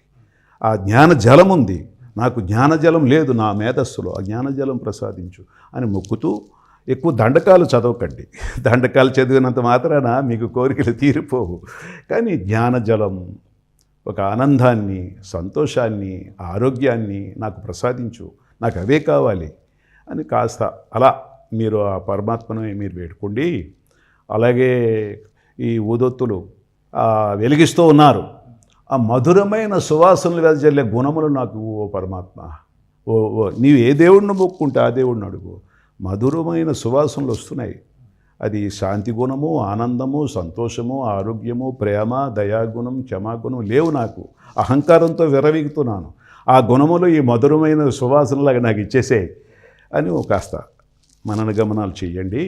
ఆ జ్ఞానజలం ఉంది, నాకు జ్ఞానజలం లేదు నా మేధస్సులో, ఆ జ్ఞానజలం ప్రసాదించు అని మొక్కుతూ. ఎక్కువ దండకాలు చదవకండి, దండకాలు చదివినంత మాత్రాన మీకు కోరికలు తీరిపోవు. కానీ జ్ఞానజలం, ఒక ఆనందాన్ని, సంతోషాన్ని, ఆరోగ్యాన్ని నాకు ప్రసాదించు, నాకు అవే కావాలి అని కాస్త అలా మీరు ఆ పరమాత్మను మీరు వేడుకోండి. అలాగే ఈ ఊదొత్తులు వెలిగిస్తూ ఉన్నారు. ఆ మధురమైన సువాసనలు వెదజల్లే గుణములు నాకు ఓ పరమాత్మ, ఓ నీవు ఏ దేవుడిని మొక్కుంటే ఆ దేవుడిని అడుగు, మధురమైన సువాసనలు వస్తున్నాయి. అది శాంతి గుణము, ఆనందము, సంతోషము, ఆరోగ్యము, ప్రేమ, దయాగుణం, క్షమాగుణం లేవు నాకు. అహంకారంతో విరవీగుతున్నాను. ఆ గుణములు ఈ మధురమైన సువాసనలాగా నాకు ఇచ్చేసే అని కాస్త మనన గమనాలు చేయండి.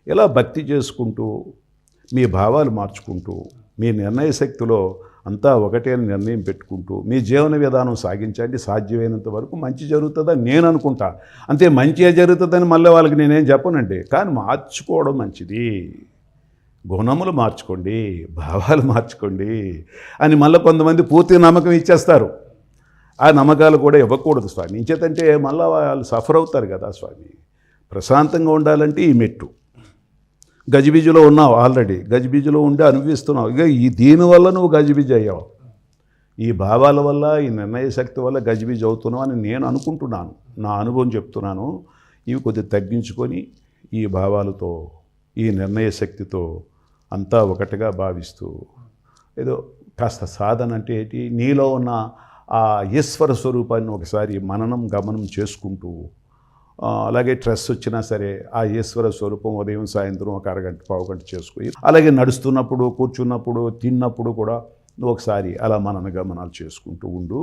ఇలా భక్తి చేసుకుంటూ మీ భావాలు మార్చుకుంటూ మీ నిర్ణయ శక్తిలో అంతా ఒకటే అని నిర్ణయం పెట్టుకుంటూ మీ జీవన విధానం సాగించండి. సాధ్యమైనంత వరకు మంచి జరుగుతుందని నేను అనుకుంటా. అంతే, మంచిగా జరుగుతుందని మళ్ళీ వాళ్ళకి నేనేం చెప్పనండి. కానీ మార్చుకోవడం మంచిది. గుణములు మార్చుకోండి, భావాలు మార్చుకోండి అని మళ్ళీ కొంతమంది పూర్తి నమ్మకం ఇచ్చేస్తారు. ఆ నమ్మకాలు కూడా ఇవ్వకూడదు స్వామి. ఇంచేతంటే మళ్ళీ వాళ్ళు సఫర్ అవుతారు కదా స్వామి. ప్రశాంతంగా ఉండాలంటే ఈ మెట్టు. గజిబిజిలో ఉన్నావు, ఆల్రెడీ గజిబిజిలో ఉండి అనుభవిస్తున్నావు. ఇక దీనివల్ల నువ్వు గజిబిజి అయ్యావు. ఈ భావాల వల్ల, ఈ నిర్ణయ శక్తి వల్ల గజిబిజి అవుతున్నావు అని నేను అనుకుంటున్నాను. నా అనుభవం చెప్తున్నాను. ఇవి కొద్దిగా తగ్గించుకొని ఈ భావాలతో, ఈ నిర్ణయ శక్తితో అంతా ఒకటిగా భావిస్తూ ఏదో కాస్త సాధన అంటే ఏంటి, నీలో ఉన్న ఆ ఈశ్వర స్వరూపాన్ని ఒకసారి మననం గమనం చేసుకుంటూ, అలాగే స్ట్రెస్ వచ్చినా సరే ఆ ఈశ్వర స్వరూపం ఉదయం సాయంత్రం ఒక అరగంట పావుగంట చేసుకుని, అలాగే నడుస్తున్నప్పుడు, కూర్చున్నప్పుడు, తిన్నప్పుడు కూడా నువ్వు ఒకసారి అలా మనన గమనాలు చేసుకుంటూ ఉండు.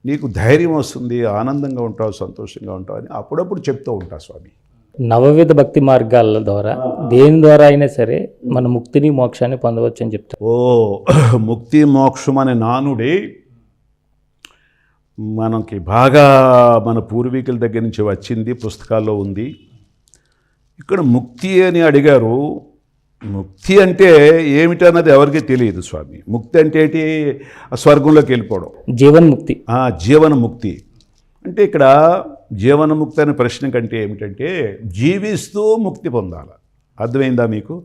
నీకు ధైర్యం వస్తుంది, ఆనందంగా ఉంటావు, సంతోషంగా ఉంటావు అని అప్పుడప్పుడు చెప్తూ ఉంటా స్వామి. నవవిధ భక్తి మార్గాల ద్వారా దేని ద్వారా అయినా సరే మన ముక్తిని, మోక్షాన్ని పొందవచ్చు అని చెప్తారు. ముక్తి మోక్షం అనే నానుడి మనకి బాగా మన పూర్వీకుల దగ్గర నుంచి వచ్చింది, పుస్తకాల్లో ఉంది. ఇక్కడ ముక్తి అని అడిగారు. ముక్తి అంటే ఏమిటన్నది ఎవరికీ తెలియదు స్వామి. ముక్తి అంటే ఏంటి? స్వర్గంలోకి వెళ్ళిపోవడం, జీవన్ముక్తి. జీవన ముక్తి అంటే ఇక్కడ జీవనముక్తి అనే ప్రశ్న కంటే ఏమిటంటే జీవిస్తూ ముక్తి పొందాలి. అర్థమైందా మీకు?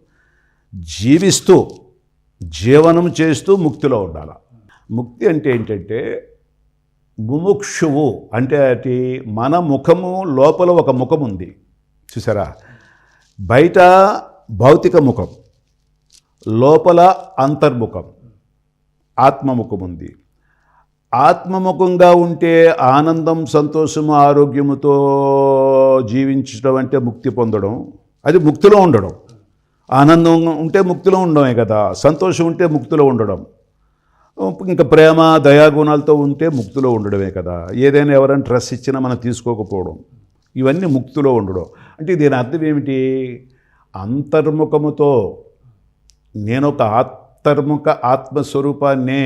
జీవిస్తూ జీవనం చేస్తూ ముక్తిలో ఉండాలి. ముక్తి అంటే ఏంటంటే ముముక్షువు అంటే అది మన ముఖము లోపల ఒక ముఖం ఉంది చూసారా, బయట భౌతిక ముఖం, లోపల అంతర్ముఖం ఆత్మముఖం ఉంది. ఆత్మముఖంగా ఉంటే ఆనందం, సంతోషము, ఆరోగ్యముతో జీవించడం అంటే ముక్తి పొందడం, అది ముక్తిలో ఉండడం. ఆనందం ఉంటే ముక్తిలో ఉండడమే కదా, సంతోషం ఉంటే ముక్తిలో ఉండడం, ఇంకా ప్రేమ దయాగుణాలతో ఉంటే ముక్తిలో ఉండడమే కదా. ఏదైనా ఎవరైనా డ్రెస్ ఇచ్చినా మనం తీసుకోకపోవడం, ఇవన్నీ ముక్తిలో ఉండడం. అంటే దీని అర్థం ఏమిటి? అంతర్ముఖముతో నేను ఒక అంతర్ముఖ ఆత్మస్వరూపాన్నే,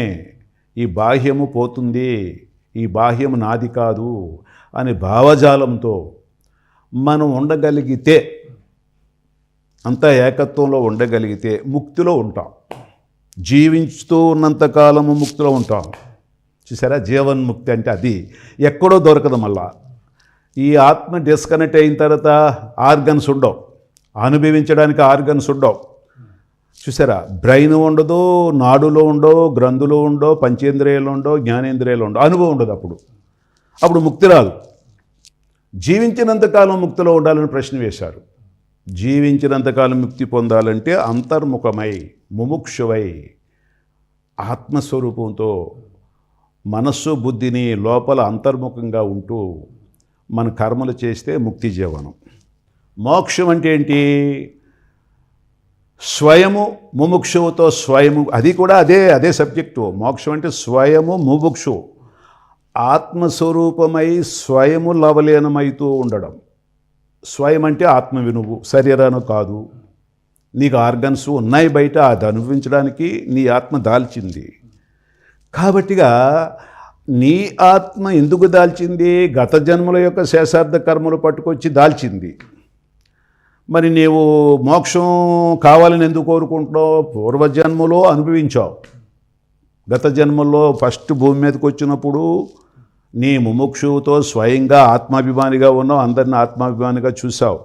ఈ బాహ్యము పోతుంది, ఈ బాహ్యము నాది కాదు అనే భావజాలంతో మనం ఉండగలిగితే, అంతా ఏకత్వంలో ఉండగలిగితే ముక్తిలో ఉంటాం. జీవించుతూ ఉన్నంతకాలము ముక్తిలో ఉంటాం. చూసారా, జీవన్ముక్తి అంటే అది ఎక్కడో దొరకదు. మళ్ళా ఈ ఆత్మ డిస్కనెక్ట్ అయిన తర్వాత ఆర్గన్స్ ఉండవు, అనుభవించడానికి ఆర్గన్స్ ఉండవు. చూసారా, బ్రెయిన్ ఉండదు, నాడులో ఉండవు, గ్రంథులు ఉండవు, పంచేంద్రియాలు ఉండవు, జ్ఞానేంద్రియాలు ఉండవు, అనుభవం ఉండదు. అప్పుడు ముక్తి రాదు. జీవించినంతకాలం ముక్తిలో ఉండాలని ప్రశ్న వేశారు. జీవించినంతకాలం ముక్తి పొందాలంటే అంతర్ముఖమై ముముక్షువై ఆత్మస్వరూపంతో మనస్సు బుద్ధిని లోపల అంతర్ముఖంగా ఉంటూ మన కర్మలు చేస్తే ముక్తి జీవనం. మోక్షం అంటే ఏంటి? స్వయము ముముక్షువుతో స్వయము, అది కూడా అదే సబ్జెక్టు. మోక్షం అంటే స్వయము ముముక్షు, ఆత్మస్వరూపమై స్వయము లవలీనమైతూ ఉండడం. స్వయం అంటే ఆత్మ వినువు, శరీరాను కాదు. నీకు ఆర్గన్స్ ఉన్నాయి బయట, అది అనుభవించడానికి నీ ఆత్మ దాల్చింది. కాబట్టిగా నీ ఆత్మ ఎందుకు దాల్చింది? గత జన్మల యొక్క శేషార్థ కర్మలు పట్టుకొచ్చి దాల్చింది. మరి నీవు మోక్షం కావాలని ఎందుకు కోరుకుంటున్నావు? పూర్వజన్మలో అనుభవించావు. గత జన్మల్లో ఫస్ట్ భూమి మీదకి వచ్చినప్పుడు నీ ముముక్షువుతో స్వయంగా ఆత్మాభిమానిగా ఉన్నావు, అందరిని ఆత్మాభిమానిగా చూసావు.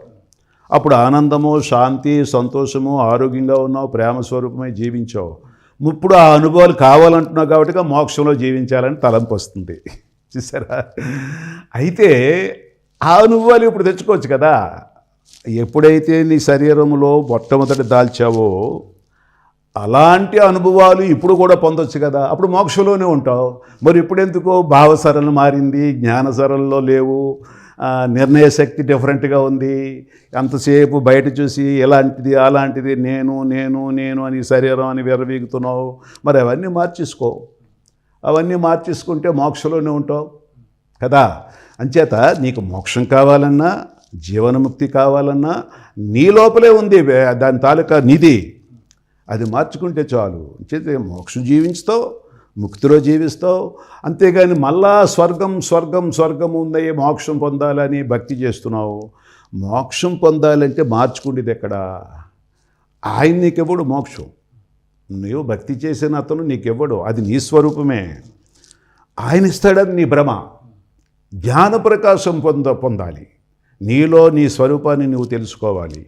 అప్పుడు ఆనందము, శాంతి, సంతోషము, ఆరోగ్యంగా ఉన్నావు, ప్రేమ స్వరూపమై జీవించావు. ఇప్పుడు ఆ అనుభవాలు కావాలంటున్నావు కాబట్టి మోక్షంలో జీవించాలని తలంపు వస్తుంది. చూసారా? అయితే ఆ అనుభవాలు ఇప్పుడు తెచ్చుకోవచ్చు కదా. ఎప్పుడైతే నీ శరీరంలో మొట్టమొదటి దాల్చావో అలాంటి అనుభవాలు ఇప్పుడు కూడా పొందొచ్చు కదా. అప్పుడు మోక్షంలోనే ఉంటావు. మరి ఇప్పుడెందుకో భావసరళ మారింది, జ్ఞాన సరళలో లేవు, నిర్ణయ శక్తి డిఫరెంట్గా ఉంది. అంతసేపు బయట చూసి ఎలాంటిది అలాంటిది, నేను నేను నేను అని శరీరం అని విర్రవీగుతున్నావు. మరి అవన్నీ మార్చేసుకో. అవన్నీ మార్చేసుకుంటే మోక్షంలోనే ఉంటావు కదా. అంచేత నీకు మోక్షం కావాలన్నా, జీవనముక్తి కావాలన్నా నీ లోపలే ఉంది దాని తాలూకా నిధి. అది మార్చుకుంటే చాలు. చేతే మోక్షం జీవించుతావు, ముక్తిలో జీవిస్తావు. అంతేగాని మళ్ళా స్వర్గం స్వర్గం స్వర్గం ఉంది, మోక్షం పొందాలని భక్తి చేస్తున్నావు. మోక్షం పొందాలంటే మార్చుకుండేది ఎక్కడ? ఆయన నీకెవ్వడు మోక్షం. నువ్వు భక్తి చేసిన అతను నీకెవ్వడు, అది నీ స్వరూపమే. ఆయన ఇస్తాడని నీ భ్రమ. జ్ఞాన ప్రకాశం పొందాలి. నీలో నీ స్వరూపాన్ని నువ్వు తెలుసుకోవాలి.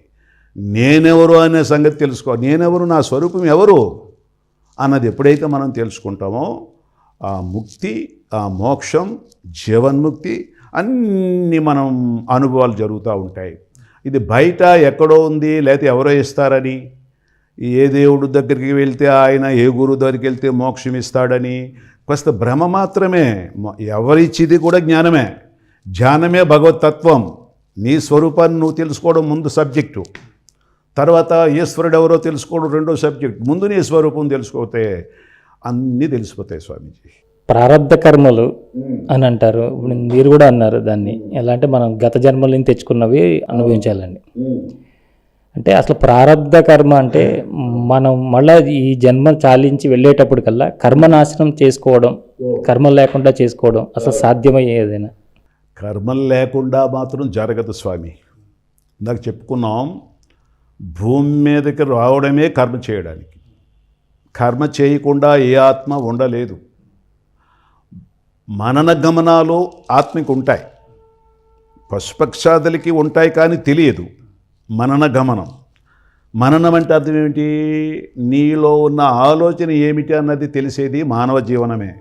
నేనెవరు అనే సంగతి తెలుసుకో. నేనెవరు, నా స్వరూపం ఎవరు అన్నది ఎప్పుడైతే మనం తెలుసుకుంటామో ఆ ముక్తి, ఆ మోక్షం, జీవన్ముక్తి అన్నీ మనం అనుభవాలు జరుగుతూ ఉంటాయి. ఇది బయట ఎక్కడో ఉంది, లేకపోతే ఎవరో ఇస్తారని, ఏ దేవుడు దగ్గరికి వెళ్తే ఆయన, ఏ గురువు దగ్గరికి వెళ్తే మోక్షం ఇస్తాడని కాస్త భ్రమ మాత్రమే. ఎవరిచ్చిది కూడా జ్ఞానమే. జ్ఞానమే భగవతత్వం. నీ స్వరూపాన్ని నువ్వు తెలుసుకోవడం ముందు సబ్జెక్టు, తర్వాత ఈశ్వరుడు ఎవరో తెలుసుకోవడం రెండో సబ్జెక్ట్. ముందు నీ స్వరూపం తెలుసుకోతే అన్నీ తెలిసిపోతాయి స్వామీజీ. ప్రారబ్ధ కర్మలు అని అంటారు. మీరు కూడా అన్నారు దాన్ని. ఎలా అంటే మనం గత జన్మల నుంచి తెచ్చుకున్నవి అనుభవించాలండి. అంటే అసలు ప్రారబ్ధ కర్మ అంటే మనం మళ్ళీ ఈ జన్మ చాలించి వెళ్ళేటప్పటికల్లా కర్మనాశనం చేసుకోవడం, కర్మ లేకుండా చేసుకోవడం అసలు సాధ్యమయ్యేదేనా? కర్మలు లేకుండా మాత్రం జరగదు స్వామి. ఇందాక చెప్పుకున్నాం, భూమి మీదకి రావడమే కర్మ చేయడానికి. కర్మ చేయకుండా ఏ ఆత్మ ఉండలేదు. మనన గమనాలు ఆత్మకు ఉంటాయి, పశుపక్షాదులకి ఉంటాయి, కానీ తెలియదు. మనన గమనం, మననం అంటే అర్థం ఏమిటి? నీలో ఉన్న ఆలోచన ఏమిటి అన్నది తెలిసేది మానవ జీవనమే.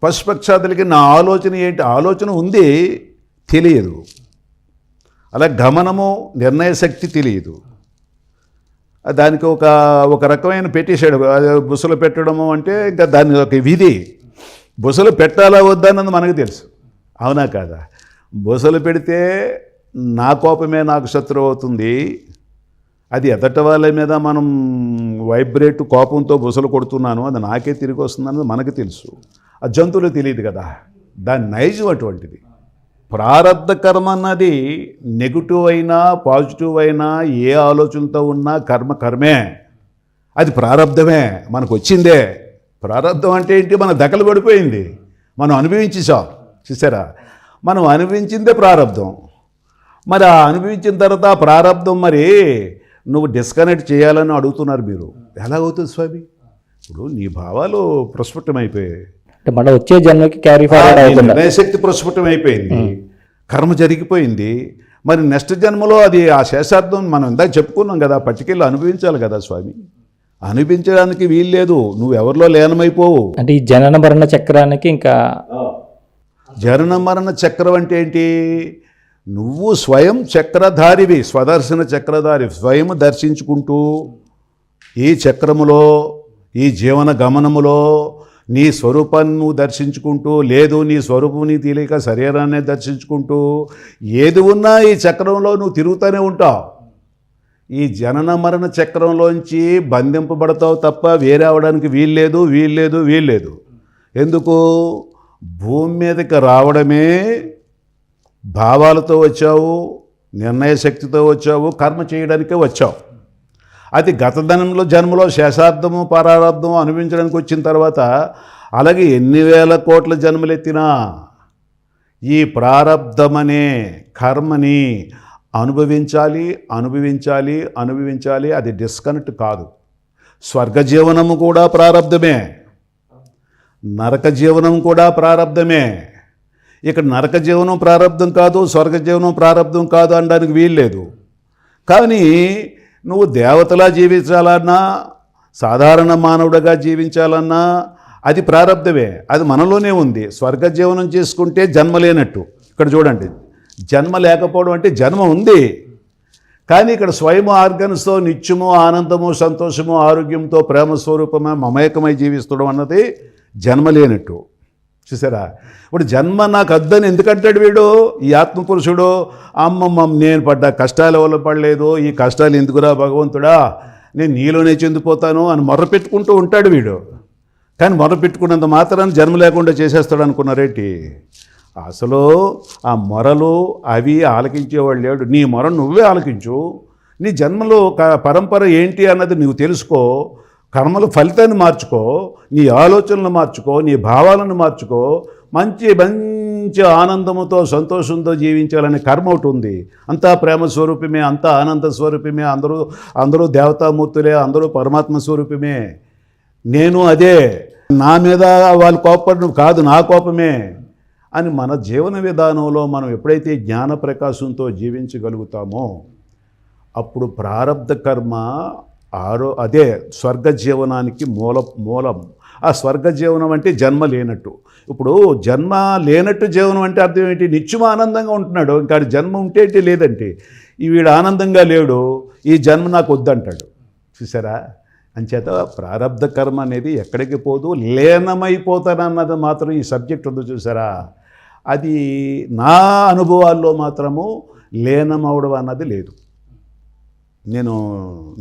పశుపక్షాదులకి నా ఆలోచన ఏంటి, ఆలోచన ఉంది తెలియదు. అలా గమనము, నిర్ణయ శక్తి తెలియదు. దానికి ఒక రకమైన పెట్టేశాడు. బుసలు పెట్టడము అంటే ఇంకా దాని ఒక విధి. బుసలు పెట్టాలా వద్దా అన్నది మనకు తెలుసు, అవునా కాదా? బుసలు పెడితే నా కోపమే నాకు శత్రువు అవుతుంది. అది ఎదట వాళ్ళ మీద మనం వైబ్రేట్ కోపంతో బుసలు కొడుతున్నాను, అది నాకే తిరిగి వస్తుందన్నది మనకు తెలుసు. ఆ జంతువులు తెలియదు కదా, దాని నైజం అటువంటిది. ప్రారబ్ధ కర్మ అన్నది నెగిటివ్ అయినా పాజిటివ్ అయినా ఏ ఆలోచనతో ఉన్నా కర్మే. అది ప్రారబ్ధమే, మనకు వచ్చిందే. ప్రారబ్ధం అంటే ఏంటి? మన దకలు పడిపోయింది, మనం అనుభవించేసాం. చూసారా, మనం అనుభవించిందే ప్రారబ్ధం. మరి ఆ అనుభవించిన తర్వాత ఆ ప్రారబ్ధం మరి నువ్వు డిస్కనెక్ట్ చేయాలని అడుగుతున్నారు మీరు. ఎలాగవుతుంది స్వామి? ఇప్పుడు నీ భావాలు ప్రస్ఫుటమైపోయాయి, అంటే మన వచ్చే జన్మకి క్యారీ ఫార్వర్డ్ అవుతుంది. నిర్ణయశక్తి ప్రస్ఫుటం అయిపోయింది, కర్మ జరిగిపోయింది. మరి నెక్స్ట్ జన్మలో అది ఆ శేషార్థం మనం ఇందాక చెప్పుకున్నాం కదా, పట్టుకెళ్ళి అనుభవించాలి కదా స్వామి. అనుభవించడానికి వీల్లేదు, నువ్వు ఎవరిలో లీనమైపోవు. అంటే ఈ జనన మరణ చక్రానికి ఇంకా జనన మరణ చక్రం అంటే ఏంటి? నువ్వు స్వయం చక్రధారివి, స్వదర్శన చక్రధారి. స్వయం దర్శించుకుంటూ ఈ చక్రములో, ఈ జీవన గమనములో నీ స్వరూపాన్ని నువ్వు దర్శించుకుంటూ, లేదు నీ స్వరూపం నీ తెలియక శరీరాన్ని దర్శించుకుంటూ, ఏది ఉన్నా ఈ చక్రంలో నువ్వు తిరుగుతూనే ఉంటావు. ఈ జనన మరణ చక్రంలోంచి బంధింపబడతావు తప్ప వేరే అవడానికి వీల్లేదు. ఎందుకు? భూమి మీదకి రావడమే భావాలతో వచ్చావు, నిర్ణయ శక్తితో వచ్చావు, కర్మ చేయడానికే వచ్చావు. అది గత జన్మలో శేషార్థము పరార్థము అనుభవించడానికి వచ్చిన తర్వాత అలాగే ఎన్ని వేల కోట్ల జన్మలెత్తినా ఈ ప్రారబ్ధమనే కర్మని అనుభవించాలి. అది డిస్కనెక్ట్ కాదు. స్వర్గజీవనము కూడా ప్రారబ్ధమే, నరక జీవనం కూడా ప్రారబ్ధమే. ఇక్కడ నరక జీవనం ప్రారబ్ధం కాదు, స్వర్గ జీవనం ప్రారబ్ధం కాదు అనడానికి వీల్లేదు. కానీ నువ్వు దేవతలా జీవించాలన్నా, సాధారణ మానవుడిగా జీవించాలన్నా అది ప్రారబ్ధమే, అది మనలోనే ఉంది. స్వర్గ జీవనం చేసుకుంటే జన్మ లేనట్టు. ఇక్కడ చూడండి, జన్మ లేకపోవడం అంటే జన్మ ఉంది, కానీ ఇక్కడ స్వయం ఆర్గన్స్తో నిత్యము ఆనందము, సంతోషము, ఆరోగ్యంతో, ప్రేమ స్వరూపమే మమేకమై జీవిస్తడం అన్నది జన్మ లేనట్టు. చూసారా? ఇప్పుడు జన్మ నాకు అద్దని ఎందుకంటాడు వీడు, ఈ ఆత్మపురుషుడు? అమ్మమ్మ నేను పడ్డ కష్టాల వల్ల పడలేదు, ఈ కష్టాలు ఎందుకురా భగవంతుడా, నేను నీలోనే చెందిపోతాను అని మొర్రపెట్టుకుంటూ ఉంటాడు వీడు. కానీ మొర్రపెట్టుకున్నంత మాత్రాన్ని జన్మ లేకుండా చేసేస్తాడు అనుకున్నారేంటి? అసలు ఆ మొరలు అవి ఆలకించేవాళ్ళు లేడు. నీ మొర నువ్వే ఆలకించు. నీ జన్మలో పరంపర ఏంటి అన్నది నువ్వు తెలుసుకో. కర్మల ఫలితాన్ని మార్చుకో, నీ ఆలోచనలు మార్చుకో, నీ భావాలను మార్చుకో. మంచి ఆనందముతో, సంతోషంతో జీవించాలనే కర్మ ఒకటి ఉంది. అంతా ప్రేమ స్వరూపమే, అంతా ఆనంద స్వరూపమే, అందరూ దేవతామూర్తులే, అందరూ పరమాత్మ స్వరూపమే. నేను అదే, నా మీద వాళ్ళు కోపపడడం కాదు, నా కోపమే అని మన జీవన విధానంలో మనం ఎప్పుడైతే జ్ఞాన ప్రకాశంతో జీవించగలుగుతామో అప్పుడు ప్రారబ్ధ కర్మ అదే స్వర్గ జీవనానికి మూలం. ఆ స్వర్గ జీవనం అంటే జన్మ లేనట్టు. ఇప్పుడు జన్మ లేనట్టు జీవనం అంటే అర్థం ఏంటి? నిత్యం ఆనందంగా ఉంటున్నాడు, ఇంకా జన్మ ఉంటేంటి లేదంటే వీడు ఆనందంగా లేడు, ఈ జన్మ నాకు వద్దంటాడు. చూసారా? అంచేత ప్రారబ్ధ కర్మ అనేది ఎక్కడికి పోదు, లీనమైపోతానన్నది మాత్రం ఈ సబ్జెక్ట్ ఉంది చూసారా, అది నా అనుభవాల్లో మాత్రము లీనమవడం అన్నది లేదు. నేను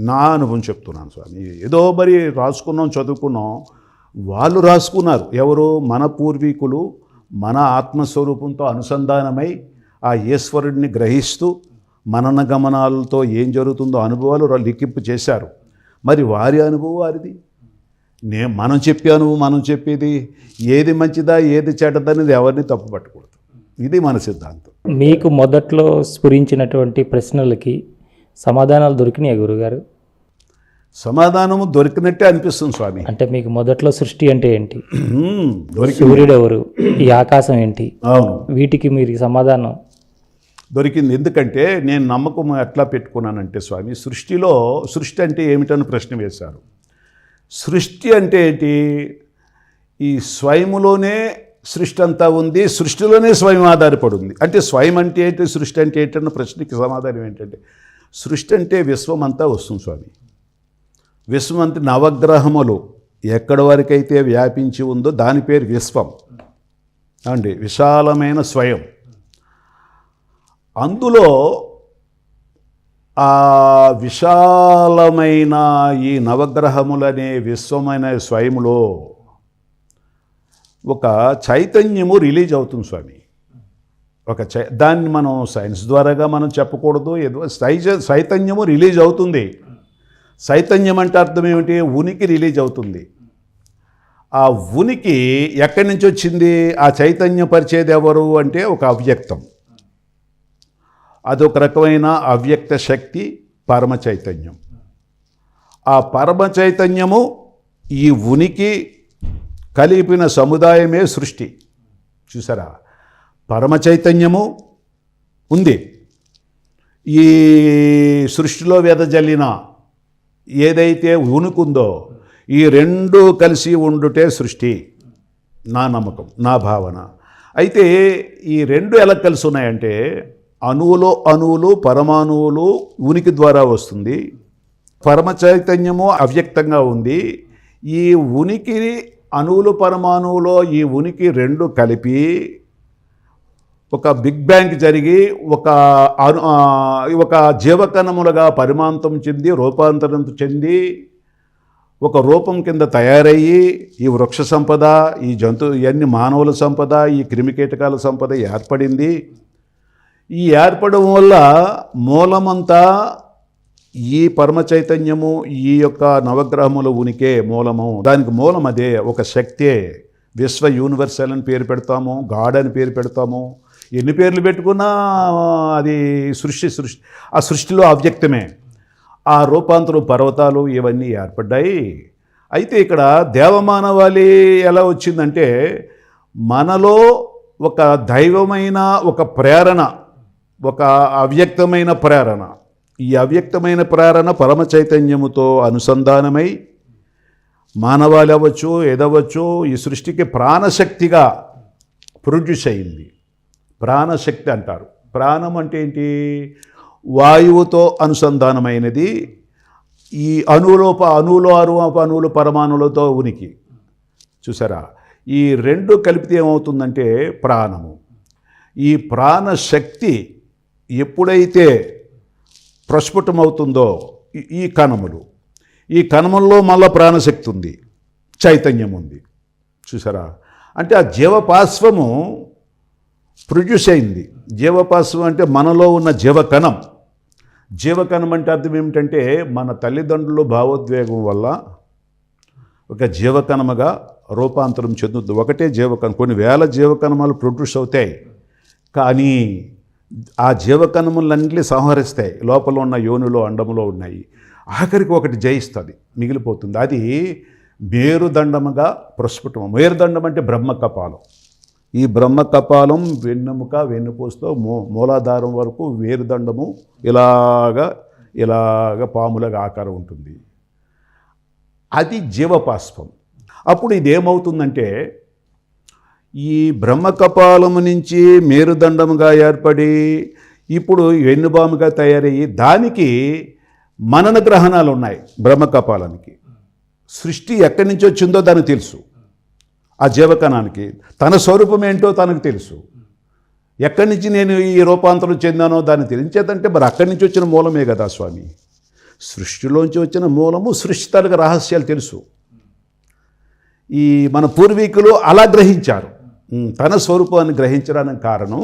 నా అనుభవం చెప్తున్నాను స్వామి. ఏదో మరి రాసుకున్నాం, చదువుకున్నాం, వాళ్ళు రాసుకున్నారు. ఎవరు? మన పూర్వీకులు మన ఆత్మస్వరూపంతో అనుసంధానమై ఆ ఈశ్వరుడిని గ్రహిస్తూ మనన గమనాలతో ఏం జరుగుతుందో అనుభవాలు లిఖింపు చేశారు. మరి వారి అనుభవం వారిది, మనం చెప్పే అనుభవం మనం చెప్పేది, ఏది మంచిదా ఏది చెడ్డదనేది ఎవరిని తప్పు పట్టకూడదు. ఇది మన సిద్ధాంతం. మీకు మొదట్లో స్ఫురించినటువంటి ప్రశ్నలకి సమాధానాలు దొరికినాయా గురుగారు? సమాధానము దొరికినట్టే అనిపిస్తుంది స్వామి. అంటే మీకు మొదట్లో సృష్టి అంటే ఏంటి, దొరికి సూర్యుడు ఎవరు, ఈ ఆకాశం ఏంటి, అవును వీటికి మీరు ఈ సమాధానం దొరికింది. ఎందుకంటే నేను నమ్మకం ఎట్లా పెట్టుకున్నానంటే స్వామి, సృష్టి అంటే ఏమిటని ప్రశ్న వేశారు. సృష్టి అంటే ఏంటి? ఈ స్వయములోనే సృష్టి అంతా ఉంది, సృష్టిలోనే స్వయం ఆధారపడి ఉంది. అంటే స్వయం అంటే ఏంటి, సృష్టి అంటే ఏంటన్న ప్రశ్నకి సమాధానం ఏంటంటే, సృష్టి అంటే విశ్వం అంతా వస్తుంది స్వామి. విశ్వం అంటే నవగ్రహములు ఎక్కడి వరకైతే వ్యాపించి ఉందో దాని పేరు విశ్వం అండి, విశాలమైన స్వయం. అందులో ఆ విశాలమైన ఈ నవగ్రహములనే విశ్వమైన స్వయములో ఒక చైతన్యము రిలీజ్ అవుతుంది స్వామి. దాన్ని మనం సైన్స్ ద్వారాగా మనం చెప్పకూడదు, ఏదో చైతన్యము రిలీజ్ అవుతుంది. చైతన్యం అంటే అర్థం ఏమిటి? ఉనికి రిలీజ్ అవుతుంది. ఆ ఉనికి ఎక్కడి నుంచి వచ్చింది? ఆ చైతన్యం పరిచేది ఎవరు అంటే ఒక అవ్యక్తం. అదొక రకమైన అవ్యక్త శక్తి, పరమ చైతన్యం. ఆ పరమ చైతన్యము ఈ ఉనికి కలిపిన సముదాయమే సృష్టి. చూసారా, పరమ చైతన్యము ఉంది, ఈ సృష్టిలో వెదజల్లిన ఏదైతే ఉనికుందో ఈ రెండు కలిసి ఉండుటే సృష్టి. నా నమ్మకం, నా భావన. అయితే ఈ రెండు ఎలా కలిసి ఉన్నాయంటే, అణువులు పరమాణువులు ఉనికి ద్వారా వస్తుంది, పరమ చైతన్యము అవ్యక్తంగా ఉంది. ఈ ఉనికి అణువులు పరమాణువులో ఈ ఉనికి రెండు కలిపి ఒక బిగ్ బ్యాంగ్ జరిగి ఒక జీవకణములుగా పరిమాణం చెంది రూపాంతరం చెంది ఒక రూపం కింద తయారయ్యి ఈ వృక్ష సంపద, ఈ ఇవన్నీ మానవుల సంపద, ఈ క్రిమికీటకాల సంపద ఏర్పడింది. ఈ ఏర్పడడం వల్ల మూలమంతా ఈ పరమ చైతన్యము, ఈ యొక్క నవగ్రహముల ఉనికే మూలము. దానికి మూలం అదే, ఒక శక్తే. విశ్వ యూనివర్సల్ అని పేరు పెడతాము, గాడ్ అని పేరు పెడతాము, ఎన్ని పేర్లు పెట్టుకున్నా అది సృష్టి. ఆ సృష్టిలో అవ్యక్తమే. ఆ రూపాంతరం పర్వతాలు ఇవన్నీ ఏర్పడ్డాయి. అయితే ఇక్కడ దేవమానవాళి ఎలా వచ్చిందంటే, మనలో ఒక దైవమైన ఒక ప్రేరణ, ఒక అవ్యక్తమైన ప్రేరణ, ఈ అవ్యక్తమైన ప్రేరణ పరమ చైతన్యముతో అనుసంధానమై మానవాళి అవ్వచ్చు, ఏదవచ్చు, ఈ సృష్టికి ప్రాణశక్తిగా ప్రొడ్యూస్ అయింది. ప్రాణశక్తి అంటారు. ప్రాణం అంటే ఏంటి? వాయువుతో అనుసంధానమైనది. ఈ అణువులు పరమాణువులతో ఉనికి. చూసారా, ఈ రెండు కలిపితే ఏమవుతుందంటే ప్రాణము. ఈ ప్రాణశక్తి ఎప్పుడైతే ప్రస్ఫుటమవుతుందో ఈ కణముల్లో మళ్ళా ప్రాణశక్తి ఉంది, చైతన్యం ఉంది. చూసారా, అంటే ఆ జీవపాశ్వము ప్రొడ్యూస్ అయింది. జీవపాశ్వం అంటే మనలో ఉన్న జీవకణం. జీవకణం అంటే అర్థం ఏమిటంటే, మన తల్లిదండ్రుల భావోద్వేగం వల్ల ఒక జీవకణముగా రూపాంతరం చెందుతుంది. ఒకటే జీవకణం, కొన్ని వేల జీవకణమాలు ప్రొడ్యూస్ అవుతాయి, కానీ ఆ జీవకణములన్నింటినీ సంహరిస్తాయి. లోపల ఉన్న యోనిలో, అండములో ఉన్నాయి. ఆఖరికి ఒకటి జయిస్తుంది, మిగిలిపోతుంది. అది మేరుదండముగా ప్రస్ఫుటం. మేరుదండం అంటే బ్రహ్మకపాలం. ఈ బ్రహ్మకపాలం వెన్నుపూసతో మూలాధారం వరకు మేరుదండము ఇలాగ పాములాగా ఆకారం ఉంటుంది. అది జీవపాశ్వం. అప్పుడు ఇదేమవుతుందంటే, ఈ బ్రహ్మకపాలము నుంచి మేరుదండముగా ఏర్పడి ఇప్పుడు వెన్నుబాముగా తయారయ్యి దానికి మనన గ్రహణాలు ఉన్నాయి. బ్రహ్మకపాలానికి సృష్టి ఎక్కడి నుంచి వచ్చిందో దానికి తెలుసు. ఆ జీవకణానికి తన స్వరూపం ఏంటో తనకు తెలుసు. ఎక్కడి నుంచి నేను ఈ రూపాంతరం చెందానో దాన్ని తెలించేదంటే మరి అక్కడి నుంచి వచ్చిన మూలమే కదా స్వామి. సృష్టిలోంచి వచ్చిన మూలము, సృష్టి తాలూకు రహస్యాలు తెలుసు. ఈ మన పూర్వీకులు అలా గ్రహించారు. తన స్వరూపాన్ని గ్రహించడానికి కారణం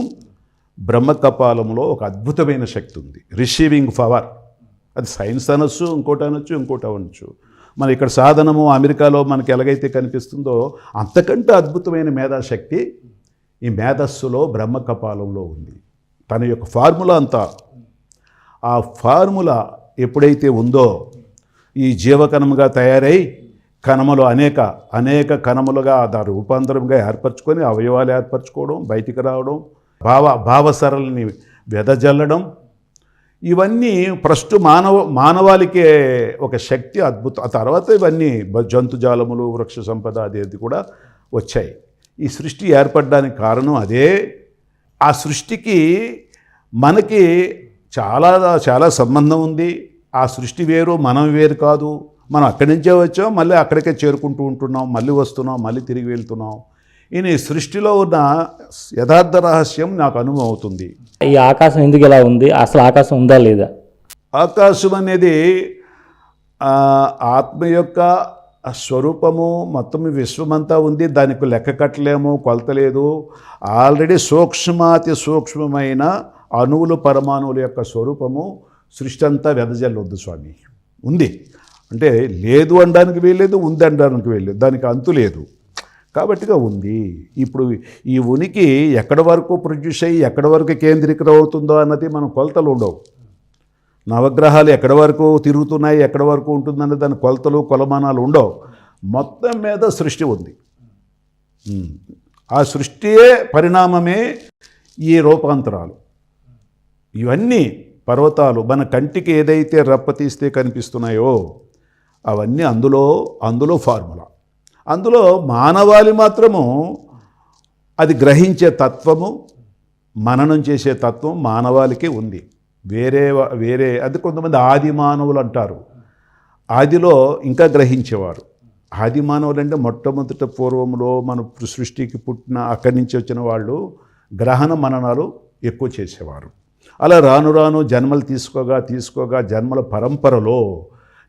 బ్రహ్మకపాలంలో ఒక అద్భుతమైన శక్తి ఉంది, రిసీవింగ్ పవర్. అది సైన్స్ అనొచ్చు, ఇంకోటి అనొచ్చు. మన ఇక్కడ సాధనము అమెరికాలో మనకి ఎలాగైతే కనిపిస్తుందో అంతకంటే అద్భుతమైన మేధాశక్తి ఈ మేధస్సులో బ్రహ్మకపాలంలో ఉంది. తన యొక్క ఫార్ములా అంతా, ఆ ఫార్ములా ఎప్పుడైతే ఉందో ఈ జీవకణముగా తయారై కణములు అనేక కణములుగా దాని రూపాంతరంగా ఏర్పరచుకొని అవయవాలు ఏర్పరచుకోవడం, బయటికి రావడం, భావసరళని వెదజల్లడం, ఇవన్నీ ఫస్ట్ మానవాళికే ఒక శక్తి అద్భుతం. ఆ తర్వాత ఇవన్నీ జంతుజాలములు, వృక్ష సంపద అది కూడా వచ్చాయి. ఈ సృష్టి ఏర్పడడానికి కారణం అదే. ఆ సృష్టికి మనకి చాలా సంబంధం ఉంది. ఆ సృష్టి వేరు, మనం వేరు కాదు. మనం అక్కడి నుంచే వచ్చాం, మళ్ళీ అక్కడికే చేరుకుంటూ ఉంటున్నాం, మళ్ళీ వస్తున్నాం, మళ్ళీ తిరిగి వెళ్తున్నాం. ఈ సృష్టిలో ఉన్న యథార్థ రహస్యం నాకు అనుభవం అవుతుంది. ఈ ఆకాశం ఎందుకు ఇలా ఉంది, అసలు ఆకాశం ఉందా లేదా? ఆకాశం అనేది ఆత్మ యొక్క స్వరూపము, మొత్తం విశ్వమంతా ఉంది. దానికి లెక్క కట్టలేము, కొలతలేదు. ఆల్రెడీ సూక్ష్మాతి సూక్ష్మమైన అణువులు, పరమాణువుల యొక్క స్వరూపము సృష్టి అంతా వెదజల్లొద్దు స్వామి. ఉంది అంటే లేదు అనడానికి వీల్లేదు, ఉంది అనడానికి వీల్లేదు, దానికి అంతు లేదు. కాబట్టిగా ఉంది. ఇప్పుడు ఈ ఉనికి ఎక్కడి వరకు ప్రొడ్యూస్ అయ్యి ఎక్కడి వరకు కేంద్రీకృతం అవుతుందో అన్నది మనం కొలతలు ఉండవు. నవగ్రహాలు ఎక్కడి వరకు తిరుగుతున్నాయి, ఎక్కడి వరకు ఉంటుందన్న దాని కొలతలు, కొలమానాలు ఉండవు. మొత్తం మీద సృష్టి ఉంది. ఆ సృష్టియే పరిణామమే ఈ రూపాంతరాలు. ఇవన్నీ పర్వతాలు మన కంటికి ఏదైతే రప్పతీస్తే కనిపిస్తున్నాయో అవన్నీ అందులో ఫార్ములా. అందులో మానవాళి మాత్రము అది గ్రహించే తత్వము, మననం చేసే తత్వం మానవాళికి ఉంది. వేరే అది కొంతమంది ఆది మానవులు అంటారు. ఆదిలో ఇంకా గ్రహించేవారు. ఆది మానవులు అంటే మొట్టమొదట పూర్వంలో మన సృష్టికి పుట్టిన అక్కడి నుంచి వచ్చిన వాళ్ళు గ్రహణ మననాలు ఎక్కువ చేసేవారు. అలా రాను జన్మలు తీసుకోగా జన్మల పరంపరలో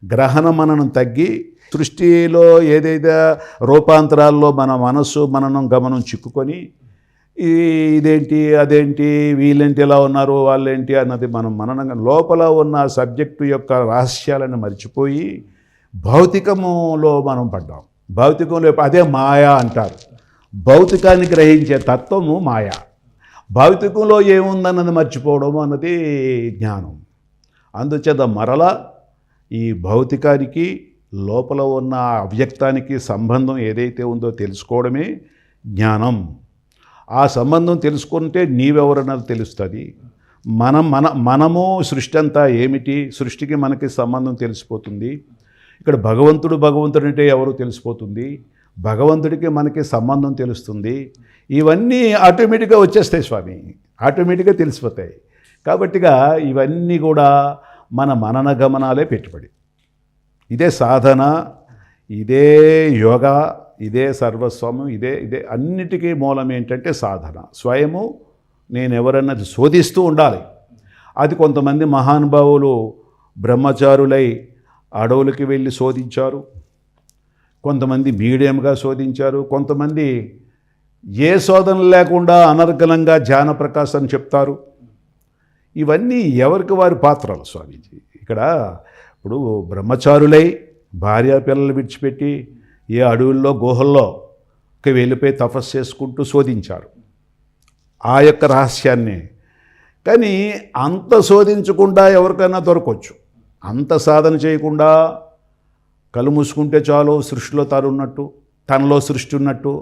గ్రహణ మననం తగ్గి సృష్టిలో ఏదైతే రూపాంతరాల్లో మన మనస్సు, మననం, గమనం చిక్కుకొని ఇదేంటి అదేంటి, వీళ్ళేంటి ఇలా ఉన్నారు, వాళ్ళేంటి అన్నది మననంగా లోపల ఉన్న సబ్జెక్టు యొక్క రహస్యాలను మర్చిపోయి భౌతికములో మనం పడ్డాం. భౌతికంలో అదే మాయా అంటారు. భౌతికాన్ని గ్రహించే తత్వము మాయా. భౌతికంలో ఏముందన్నది మర్చిపోవడం అన్నది జ్ఞానం. అందుచేత మరలా ఈ భౌతికానికి లోపల ఉన్న అవ్యక్తానికి సంబంధం ఏదైతే ఉందో తెలుసుకోవడమే జ్ఞానం. ఆ సంబంధం తెలుసుకుంటే నీవెవరన్నది తెలుస్తుంది. మనము సృష్టి అంతా ఏమిటి, సృష్టికి మనకి సంబంధం తెలిసిపోతుంది. ఇక్కడ భగవంతుడు అంటే ఎవరో తెలిసిపోతుంది. భగవంతుడికి మనకి సంబంధం తెలుస్తుంది. ఇవన్నీ ఆటోమేటిక్గా వచ్చేస్తాయి స్వామి, ఆటోమేటిక్గా తెలిసిపోతాయి. కాబట్టిగా ఇవన్నీ కూడా మన మనన గమనాలే పెట్టుబడి. ఇదే సాధన, ఇదే యోగా, ఇదే సర్వస్వము, ఇదే అన్నిటికీ మూలం ఏంటంటే సాధన. స్వయము నేనెవరన్నది శోధిస్తూ ఉండాలి. అది కొంతమంది మహానుభావులు బ్రహ్మచారులై అడవులకి వెళ్ళి శోధించారు, కొంతమంది మీడియంగా శోధించారు, కొంతమంది ఏ శోధన లేకుండా అనర్గళంగా ధ్యాన ప్రకాశం చెప్తారు. ఇవన్నీ ఎవరికి వారి పాత్రలు స్వామీజీ. ఇక్కడ ఇప్పుడు బ్రహ్మచారులై భార్యా పిల్లలు విడిచిపెట్టి ఏ అడవుల్లో గుహల్లోకి వెళ్ళిపోయి తపస్సు చేసుకుంటూ శోధించారు ఆ యొక్క రహస్యాన్ని. కానీ అంత శోధించకుండా ఎవరికైనా దొరకవచ్చు. అంత సాధన చేయకుండా కళ్ళు మూసుకుంటే చాలు సృష్టిలో తాను ఉన్నట్టు, తనలో సృష్టి ఉన్నట్టు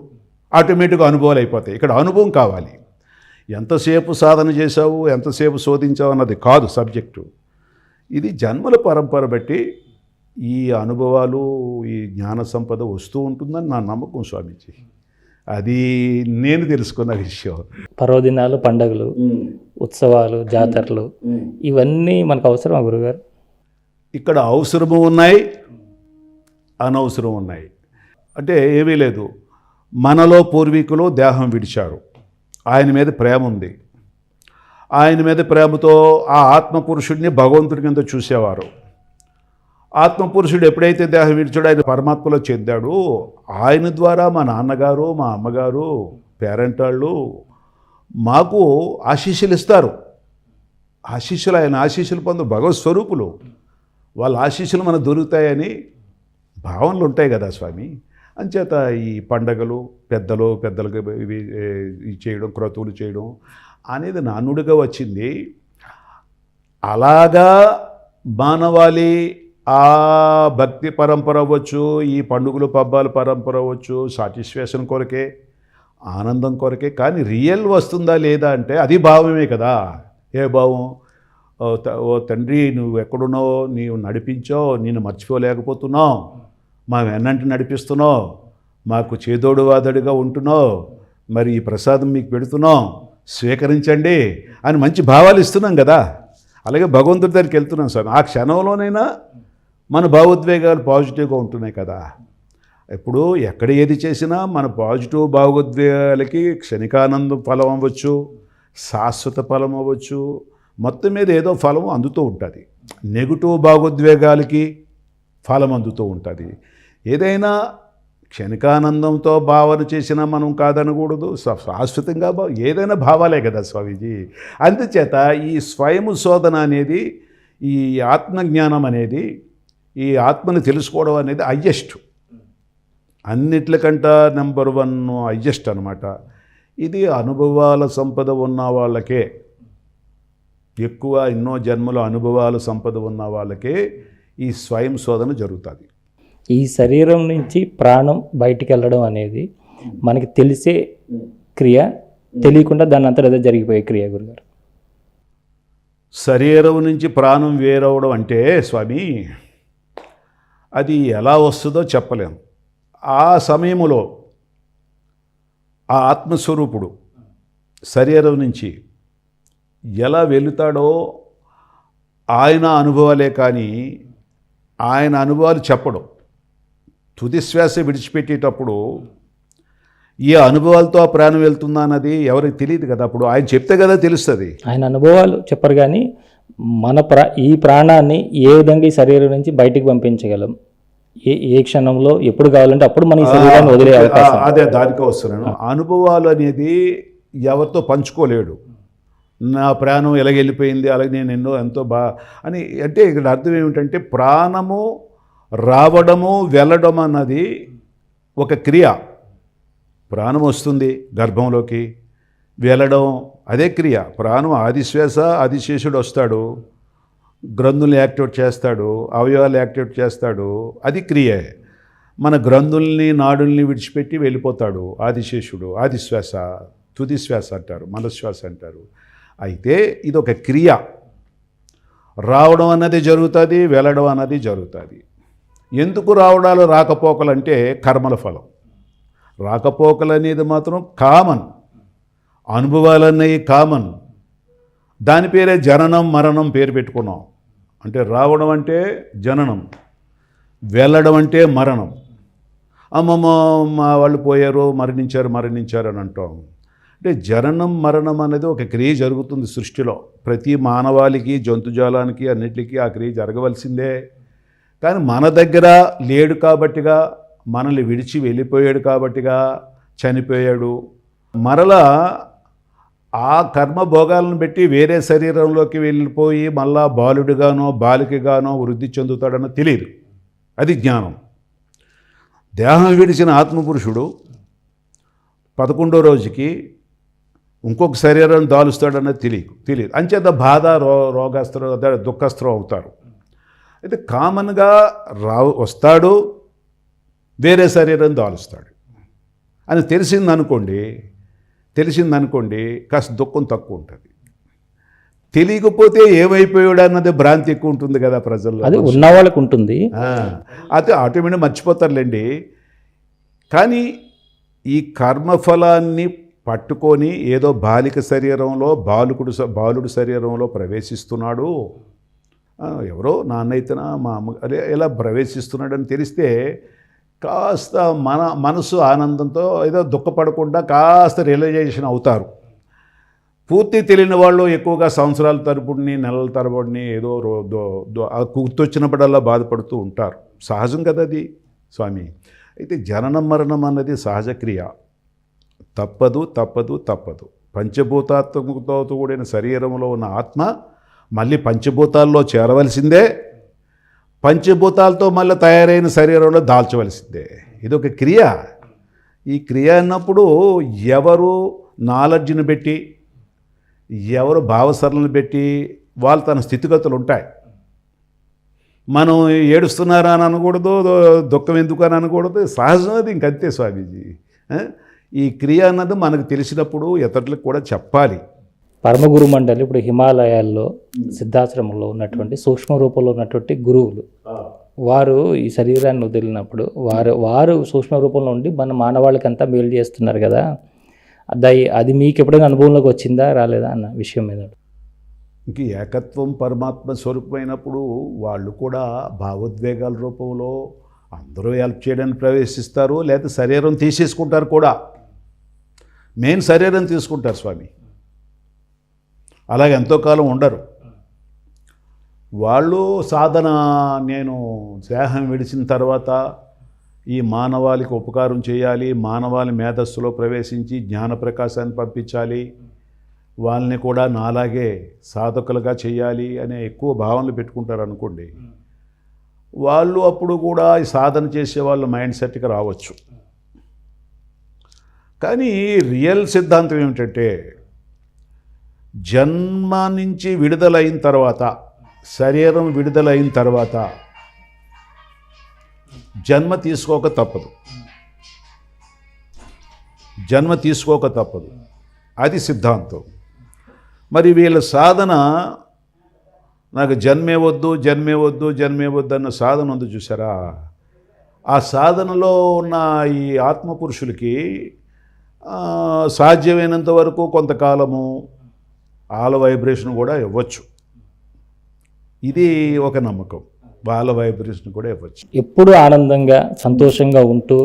ఆటోమేటిక్గా అనుభవాలు అయిపోతాయి. ఇక్కడ అనుభవం కావాలి. ఎంతసేపు సాధన చేశావు, ఎంతసేపు శోధించావు అన్నది కాదు సబ్జెక్టు. ఇది జన్మల పరంపర బట్టి ఈ అనుభవాలు, ఈ జ్ఞాన సంపద వస్తూ ఉంటుందని నా నమ్మకం స్వామీజీ. అది నేను తెలుసుకున్న విషయం. పర్వదినాలు, పండగలు, ఉత్సవాలు, జాతరలు ఇవన్నీ మనకు అవసరమా గురుగారు? ఇక్కడ అవసరము ఉన్నాయి, అనవసరం ఉన్నాయి. అంటే ఏమీ లేదు. మనలో పూర్వీకులు దేహం విడిచారు, ఆయన మీద ప్రేమ ఉంది. ఆయన మీద ప్రేమతో ఆ ఆత్మపురుషుడిని భగవంతుడి కింద చూసేవారు. ఆత్మపురుషుడు ఎప్పుడైతే దేహం విడిచాడో ఆయన పరమాత్మలో చెందాడు. ఆయన ద్వారా మా నాన్నగారు, మా అమ్మగారు, పేరెంట్ వాళ్ళు మాకు ఆశీస్సులు ఇస్తారు. ఆశీస్సులు, ఆయన ఆశీస్సులు పొందు భగవత్ స్వరూపులు. వాళ్ళ ఆశీస్సులు మనకు దొరుకుతాయని భావనలు ఉంటాయి కదా స్వామి. అంచేత ఈ పండగలు పెద్దలకు ఇవి చేయడం, క్రతువులు చేయడం అనేది నానుడిగా వచ్చింది. అలాగా మానవాళి ఆ భక్తి పరంపర అవ్వచ్చు, ఈ పండుగలు పబ్బాల పరంపర అవ్వచ్చు, సాటిస్ఫాక్షన్ కొరకే, ఆనందం కొరకే. కానీ రియల్ వస్తుందా లేదా అంటే అది భావమే కదా. ఏ భావం? ఓ తండ్రి, నువ్వు ఎక్కడున్నావో, నీవు నడిపించావు, నేను మర్చిపోలేకపోతున్నావు, మా వెన్నంటి నడిపిస్తున్నావు, మాకు చేదోడు వాదడుగా ఉంటున్నావు, మరి ఈ ప్రసాదం మీకు పెడుతున్నాం, స్వీకరించండి అని మంచి భావాలు ఇస్తున్నాం కదా. అలాగే భగవంతుడి దగ్గరికి వెళ్తున్నాం సార్. ఆ క్షణంలోనైనా మన భావోద్వేగాలు పాజిటివ్గా ఉంటున్నాయి కదా. ఇప్పుడు ఎక్కడ ఏది చేసినా మన పాజిటివ్ భావోద్వేగాలకి క్షణికానందం ఫలం అవ్వచ్చు, శాశ్వత ఫలం అవ్వచ్చు, మొత్తం మీద ఏదో ఫలం అందుతూ ఉంటుంది. నెగిటివ్ భావోద్వేగాలకి ఫలం అందుతూ ఉంటుంది. ఏదైనా క్షణికానందంతో భావన చేసినా మనం కాదనకూడదు, శాశ్వతంగా ఏదైనా భావాలే కదా స్వామీజీ. అందుచేత ఈ స్వయం శోధన అనేది, ఈ ఆత్మజ్ఞానం అనేది, ఈ ఆత్మని తెలుసుకోవడం అనేది హయ్యెస్ట్, అన్నిట్లకంట నెంబర్ 1 హయ్యెస్ట్ అనమాట. ఇది అనుభవాల సంపద ఉన్న వాళ్ళకే, ఎక్కువ ఎన్నో జన్మల అనుభవాల సంపద ఉన్న వాళ్ళకే ఈ స్వయం శోధన జరుగుతుంది. ఈ శరీరం నుంచి ప్రాణం బయటికి వెళ్ళడం అనేది మనకి తెలిసే క్రియ, తెలియకుండా దాని అంతా అదే జరిగిపోయే క్రియ గురుగారు. శరీరం నుంచి ప్రాణం వేరవడం అంటే స్వామి, అది ఎలా వస్తుందో చెప్పలేము. ఆ సమయంలో ఆ ఆత్మస్వరూపుడు శరీరం నుంచి ఎలా వెళుతాడో ఆయన అనుభవాలే, కానీ ఆయన అనుభవాలు చెప్పడం. తుది శ్వాస విడిచిపెట్టేటప్పుడు ఈ అనుభవాలతో ఆ ప్రాణం వెళ్తుందా అన్నది ఎవరికి తెలియదు కదా. అప్పుడు ఆయన చెప్తే కదా తెలుస్తుంది. ఆయన అనుభవాలు చెప్పరు, కానీ మన ఈ ప్రాణాన్ని ఏ విధంగా ఈ శరీరం నుంచి బయటికి పంపించగలం, ఏ క్షణంలో ఎప్పుడు కావాలంటే అప్పుడు మన ఈ శరీరాన్ని వదిలే అవకాశం. అదే దానికే వస్తున్నాను. అనుభవాలు అనేది ఎవరితో పంచుకోలేడు. నా ప్రాణం ఎలాగెళ్ళిపోయింది, అలాగే నేను ఎంతో అని. అంటే ఇక్కడ అర్థం ఏమిటంటే, ప్రాణము రావడము వెళ్ళడం అన్నది ఒక క్రియ. ప్రాణం వస్తుంది గర్భంలోకి, వెళ్ళడం అదే క్రియ. ప్రాణం ఆదిశ్వాస, ఆదిశేషుడు వస్తాడు, గ్రంథుల్ని యాక్టివేట్ చేస్తాడు, అవయవాలు యాక్టివేట్ చేస్తాడు, అది క్రియే. మన గ్రంథుల్ని నాడుల్ని విడిచిపెట్టి వెళ్ళిపోతాడు ఆదిశేషుడు. ఆదిశ్వాస, తుది శ్వాస అంటారు, మనశ్వాస అంటారు. అయితే ఇది ఒక క్రియ. రావడం అన్నది జరుగుతుంది, వెళ్ళడం అన్నది జరుగుతుంది. ఎందుకు రావడాలు రాకపోకలు అంటే కర్మల ఫలం. రాకపోకలు అనేది మాత్రం కామన్, అనుభవాలన్నవి కామన్. దాని పేరే జననం మరణం పేరు పెట్టుకున్నాం. అంటే రావడం అంటే జననం, వెళ్ళడం అంటే మరణం. అమ్మమ్మ మా వాళ్ళు పోయారు, మరణించారు అని అంటాం. అంటే జననం మరణం అనేది ఒక క్రియ జరుగుతుంది సృష్టిలో. ప్రతి మానవాళికి, జంతుజాలానికి, అన్నిటికీ ఆ క్రియ జరగవలసిందే. కానీ మన దగ్గర లేడు కాబట్టిగా, మనల్ని విడిచి వెళ్ళిపోయాడు కాబట్టిగా చనిపోయాడు. మరలా ఆ కర్మ భోగాలను బట్టి వేరే శరీరంలోకి వెళ్ళిపోయి మళ్ళా బాలుడిగానో బాలికగానో వృద్ధి చెందుతాడనో తెలియదు. అది జ్ఞానం. దేహం విడిచిన ఆత్మపురుషుడు 11వ రోజుకి ఇంకొక శరీరం దాలుస్తాడన్నది తెలియదు. అంచేత బాధ, రోగస్త్రం, దుఃఖస్త్రం అవుతారు. అయితే కామన్గా వస్తాడు, వేరే శరీరం దాలుస్తాడు అని తెలిసిందనుకోండి కాస్త దుఃఖం తక్కువ ఉంటుంది. తెలియకపోతే ఏమైపోయాడు అన్నది భ్రాంతి ఎక్కువ ఉంటుంది కదా ప్రజల్లో. అది ఉన్న వాళ్ళకు ఉంటుంది, అయితే ఆటోమేటిక్ మర్చిపోతారులేండి. కానీ ఈ కర్మఫలాన్ని పట్టుకొని ఏదో బాలిక శరీరంలో, బాలుడు శరీరంలో ప్రవేశిస్తున్నాడు, ఎవరో నాన్నైతేనా మా అమ్మ అదే ఎలా ప్రవేశిస్తున్నాడని తెలిస్తే కాస్త మనసు ఆనందంతో ఏదో దుఃఖపడకుండా కాస్త రియలైజేషన్ అవుతారు. పూర్తి తెలియని వాళ్ళు ఎక్కువగా సంవత్సరాల తరబడిని, నెలల తరబడిని ఏదో గుర్తొచ్చినప్పుడల్లా బాధపడుతూ ఉంటారు. సహజం కదా అది స్వామి. అయితే జననం మరణం అన్నది సహజ క్రియ, తప్పదు. పంచభూతాత్మకతో కూడిన శరీరంలో ఉన్న ఆత్మ మళ్ళీ పంచభూతాల్లో చేరవలసిందే, పంచభూతాలతో మళ్ళీ తయారైన శరీరంలో దాల్చవలసిందే. ఇది ఒక క్రియ. ఈ క్రియ అన్నప్పుడు ఎవరు నాలెడ్జ్ని పెట్టి, ఎవరు భావసరళను పెట్టి వాళ్ళు తన స్థితిగతులు ఉంటాయి. మనం ఏడుస్తున్నారా అని అనకూడదు, దుఃఖం ఎందుకు అని అనకూడదు, సహజం అది ఇంకంతే స్వామీజీ. ఆ? ఈ క్రియ అన్నది మనకు తెలిసినప్పుడు ఇతరులకు కూడా చెప్పాలి. పరమగురు మండలి ఇప్పుడు హిమాలయాల్లో సిద్ధాశ్రమంలో ఉన్నటువంటి సూక్ష్మ రూపంలో ఉన్నటువంటి గురువులు, వారు ఈ శరీరాన్ని వదిలినప్పుడు వారు సూక్ష్మ రూపంలో ఉండి మన మానవాళికి అంతా మేలు చేస్తున్నారు కదా, అది మీకు ఎప్పుడైనా అనుభవంలోకి వచ్చిందా రాలేదా అన్న విషయం మీద. ఇంక ఏకత్వం పరమాత్మ స్వరూపమైనప్పుడు వాళ్ళు కూడా భావోద్వేగాల రూపంలో అందరూ హెల్ప్ చేయడానికి ప్రవేశిస్తారు, లేదా శరీరం తీసేసుకుంటారు కూడా. మెయిన్ శరీరం తీసుకుంటారు స్వామి, అలాగే ఎంతో కాలం ఉండరు వాళ్ళు. సాధన నేను దేహం విడిచిన తర్వాత ఈ మానవాళికి ఉపకారం చేయాలి, మానవాళి మేధస్సులో ప్రవేశించి జ్ఞాన ప్రకాశాన్ని పంపించాలి, వాళ్ళని కూడా నాలాగే సాధకులుగా చేయాలి అనే ఎక్కువ భావనలు పెట్టుకుంటారు అనుకోండి. వాళ్ళు అప్పుడు కూడా ఈ సాధన చేసే వాళ్ళ మైండ్ సెట్కి రావచ్చు. కానీ రియల్ సిద్ధాంతం ఏమిటంటే, జన్మ నుంచి విడుదలైన తర్వాత, శరీరం విడుదలైన తర్వాత జన్మ తీసుకోక తప్పదు, జన్మ తీసుకోక తప్పదు, అది సిద్ధాంతం. మరి వీళ్ళ సాధన, నాకు జన్మే వద్దు జన్మే వద్దు జన్మే వద్దు అన్న సాధన ఉంది చూసారా, ఆ సాధనలో ఉన్న ఈ ఆత్మపురుషులకి సాధ్యమైనంత వరకు కొంతకాలము వాళ్ళ వైబ్రేషన్ కూడా ఇవ్వచ్చు. ఇది ఒక నమ్మకం, వాళ్ళ వైబ్రేషన్ కూడా ఇవ్వచ్చు. ఎప్పుడు ఆనందంగా సంతోషంగా ఉంటూ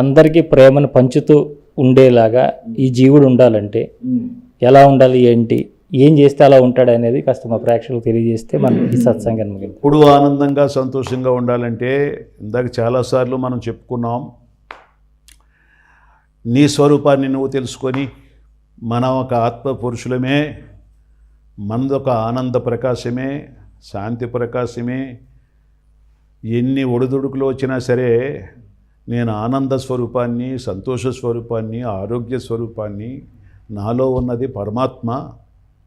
అందరికీ ప్రేమను పంచుతూ ఉండేలాగా ఈ జీవుడు ఉండాలంటే ఎలా ఉండాలి, ఏంటి, ఏం చేస్తే అలా ఉంటాడు అనేది కాస్త మా ప్రేక్షకులకు తెలియజేస్తే మనం ఈ సత్సంగాన్ని ముగిద్దాం. ఇప్పుడు ఆనందంగా సంతోషంగా ఉండాలంటే ఇందాక చాలాసార్లు మనం చెప్పుకున్నాం, నీ స్వరూపాన్ని నువ్వు తెలుసుకొని మనం ఒక ఆత్మ పురుషులమే, మనదొక ఆనంద ప్రకాశమే, శాంతి ప్రకాశమే. ఎన్ని ఒడిదుడుకులు వచ్చినా సరే నేను ఆనంద స్వరూపాన్ని, సంతోష స్వరూపాన్ని, ఆరోగ్య స్వరూపాన్ని, నాలో ఉన్నది పరమాత్మ,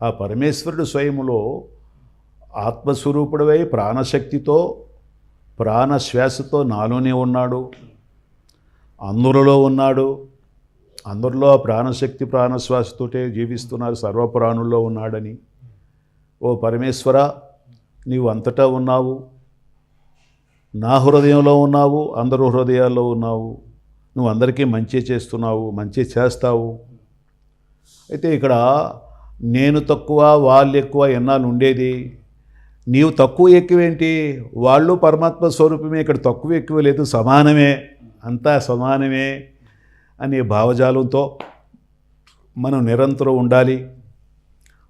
ఆ పరమేశ్వరుడు స్వయములో ఆత్మస్వరూపుడవై ప్రాణశక్తితో ప్రాణశ్వాసతో నాలోనే ఉన్నాడు, అందరిలో ఉన్నాడు. అందరిలో ఆ ప్రాణశక్తి ప్రాణశ్వాసతోటే జీవిస్తున్నారు, సర్వప్రాణుల్లో ఉన్నాడని. ఓ పరమేశ్వర, నీవు అంతటా ఉన్నావు, నా హృదయంలో ఉన్నావు, అందరూ హృదయాల్లో ఉన్నావు, నువ్వు అందరికీ మంచి చేస్తున్నావు, మంచి చేస్తావు. అయితే ఇక్కడ నేను తక్కువ వాళ్ళు ఎక్కువ ఎన్నాళ్ళు ఉండేది, నీవు తక్కువ ఎక్కువేంటి, వాళ్ళు పరమాత్మ స్వరూపమే, ఇక్కడ తక్కువ ఎక్కువ లేదు, సమానమే, అంతా సమానమే అనే భావజాలంతో మనం నిరంతరం ఉండాలి.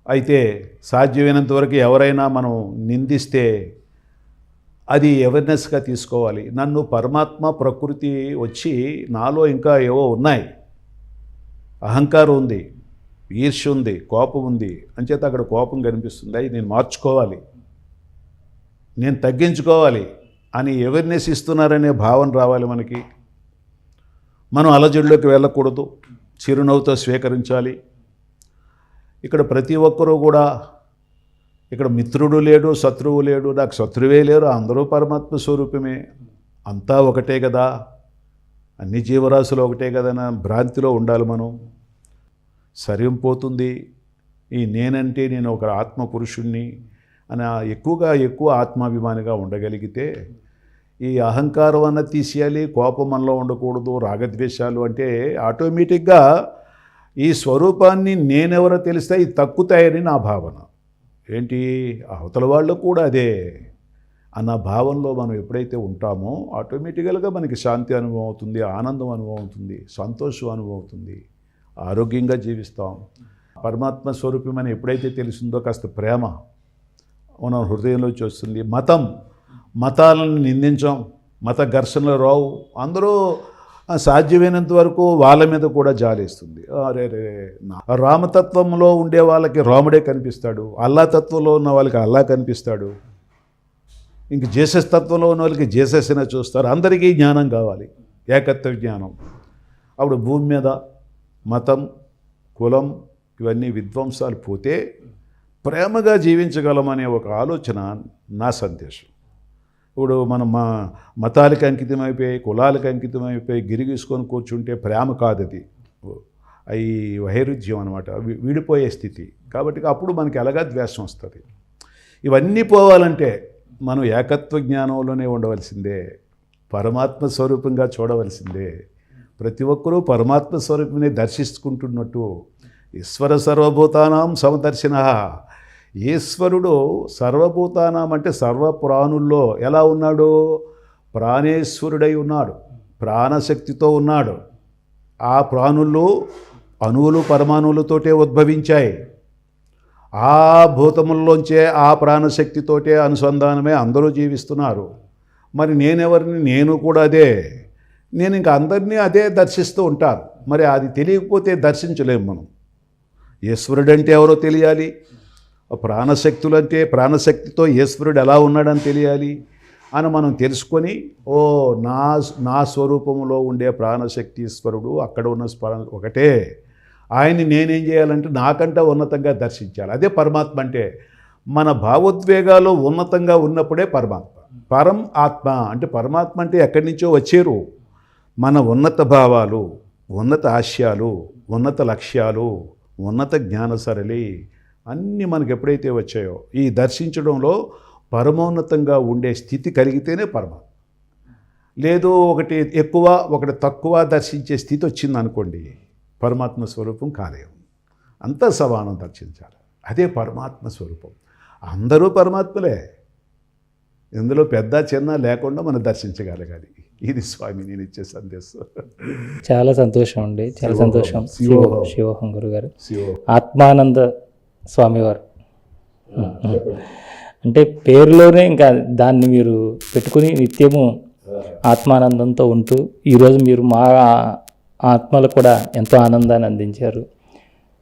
అయితే సాధ్యమైనంత వరకు ఎవరైనా మనం నిందిస్తే అది అవేర్నెస్గా తీసుకోవాలి. నన్ను పరమాత్మ ప్రకృతి వచ్చి నాలో ఇంకా ఏవో ఉన్నాయి, అహంకారం ఉంది, ఈర్ష్య ఉంది, కోపం ఉంది, అంచేత అక్కడ కోపం కనిపిస్తుంది, అది నేను మార్చుకోవాలి, నేను తగ్గించుకోవాలి అని అవేర్నెస్ ఇస్తున్నారనే భావన రావాలి మనకి. మనం అలజడిలోకి వెళ్ళకూడదు, చిరునవ్వుతో స్వీకరించాలి. ఇక్కడ ప్రతి ఒక్కరూ కూడా, ఇక్కడ మిత్రుడు లేడు, శత్రువు లేడు, నాకు శత్రువే లేరు, అందరూ పరమాత్మ స్వరూపమే, అంతా ఒకటే కదా, అన్ని జీవరాశులు ఒకటే కదా అన్న భ్రాంతిలో ఉండాలి మనం. సరిపోతుంది ఈ నేనంటే నేను ఒక ఆత్మ పురుషుణ్ణి అని ఎక్కువ ఆత్మాభిమానిగా ఉండగలిగితే ఈ అహంకారం అన్నది తీసేయాలి, కోపం మనలో ఉండకూడదు, రాగద్వేషాలు అంటే ఆటోమేటిక్గా ఈ స్వరూపాన్ని నేనెవరో తెలిస్తే ఇది తక్కుతాయని నా భావన. ఏంటి, అవతల వాళ్ళు కూడా అదే అన్న భావనలో మనం ఎప్పుడైతే ఉంటామో ఆటోమేటికల్గా మనకి శాంతి అనుభవం అవుతుంది, ఆనందం అనుభవం అవుతుంది, సంతోషం అనుభవం అవుతుంది, ఆరోగ్యంగా జీవిస్తాం. పరమాత్మ స్వరూపమని ఎప్పుడైతే తెలిసిందో కాస్త ప్రేమ మన హృదయంలోకి వస్తుంది. మతాలను నిందించాం, మత ఘర్షణలు రావు, అందరూ సాధ్యమైనంత వరకు వాళ్ళ మీద కూడా జాలేస్తుంది. అరే రామతత్వంలో ఉండే వాళ్ళకి రాముడే కనిపిస్తాడు, అల్లా తత్వంలో ఉన్న వాళ్ళకి అల్లా కనిపిస్తాడు, ఇంక జీసస్ తత్వంలో ఉన్న వాళ్ళకి జీసస్ అయినా చూస్తారు. అందరికీ జ్ఞానం కావాలి, ఏకత్వ జ్ఞానం. అప్పుడు భూమి మీద మతం, కులం ఇవన్నీ విధ్వంసాలు పోతే ప్రేమగా జీవించగలమనే ఒక ఆలోచన నా సందేశం. ఇప్పుడు మనం మతాలకు అంకితమైపోయి, కులాలకు అంకితమైపోయి గిరిగీసుకొని కూర్చుంటే ప్రేమ కాదు అది, అవి వైరుధ్యం అనమాట, విడిపోయే స్థితి. కాబట్టి అప్పుడు మనకి ఎలాగా ద్వేషం వస్తుంది. ఇవన్నీ పోవాలంటే మనం ఏకత్వ జ్ఞానంలోనే ఉండవలసిందే, పరమాత్మ స్వరూపంగా చూడవలసిందే. ప్రతి ఒక్కరూ పరమాత్మ స్వరూపిని దర్శించుకుంటున్నట్టు ఈశ్వర సర్వభూతానాం సమదర్శిన. ఈశ్వరుడు సర్వభూతానాం అంటే సర్వప్రాణుల్లో ఎలా ఉన్నాడు? ప్రాణేశ్వరుడై ఉన్నాడు, ప్రాణశక్తితో ఉన్నాడు. ఆ ప్రాణుల్లో అణువులు పరమాణువులతోటే ఉద్భవించాయి. ఆ భూతముల్లోంచే ఆ ప్రాణశక్తితోటే అనుసంధానమే అందరూ జీవిస్తున్నారు. మరి నేనెవరిని? నేను కూడా అదే. నేను ఇంకా అందరినీ అదే దర్శిస్తూ ఉంటాను. మరి అది తెలియకపోతే దర్శించలేము మనం. ఈశ్వరుడు అంటే ఎవరో తెలియాలి, ప్రాణశక్తులు అంటే ప్రాణశక్తితో ఈశ్వరుడు ఎలా ఉన్నాడని తెలియాలి అని మనం తెలుసుకొని, ఓ నా స్వరూపంలో ఉండే ప్రాణశక్తి ఈశ్వరుడు, అక్కడ ఉన్న ఒకటే, ఆయన్ని నేనేం చేయాలంటే నాకంటే ఉన్నతంగా దర్శించాలి. అదే పరమాత్మ అంటే. మన భావోద్వేగాలు ఉన్నతంగా ఉన్నప్పుడే పరమాత్మ. పరం ఆత్మ అంటే పరమాత్మ అంటే ఎక్కడి నుంచో వచ్చారు. మన ఉన్నత భావాలు, ఉన్నత ఆశయాలు, ఉన్నత లక్ష్యాలు, ఉన్నత జ్ఞాన సరళి అన్నీ మనకు ఎప్పుడైతే వచ్చాయో, ఈ దర్శించడంలో పరమోన్నతంగా ఉండే స్థితి కలిగితేనే పరమాత్మ. లేదు ఒకటి ఎక్కువ ఒకటి తక్కువ దర్శించే స్థితి వచ్చింది అనుకోండి, పరమాత్మ స్వరూపం కాలేము. అంతా సమానం దర్శించాలి. అదే పరమాత్మ స్వరూపం. అందరూ పరమాత్మలే, ఇందులో పెద్ద చిన్న లేకుండా మనం దర్శించగలగాలి. ఇది స్వామి నేను ఇచ్చే సందేశం. చాలా సంతోషం అండి, చాలా సంతోషం. శివోహం గురుగారు, శివోహం. ఆత్మానంద స్వామివారు అంటే పేరులోనే ఇంకా దాన్ని మీరు పెట్టుకుని నిత్యము ఆత్మానందంతో ఉంటూ ఈరోజు మీరు మా ఆత్మలకు కూడా ఎంతో ఆనందాన్ని అందించారు.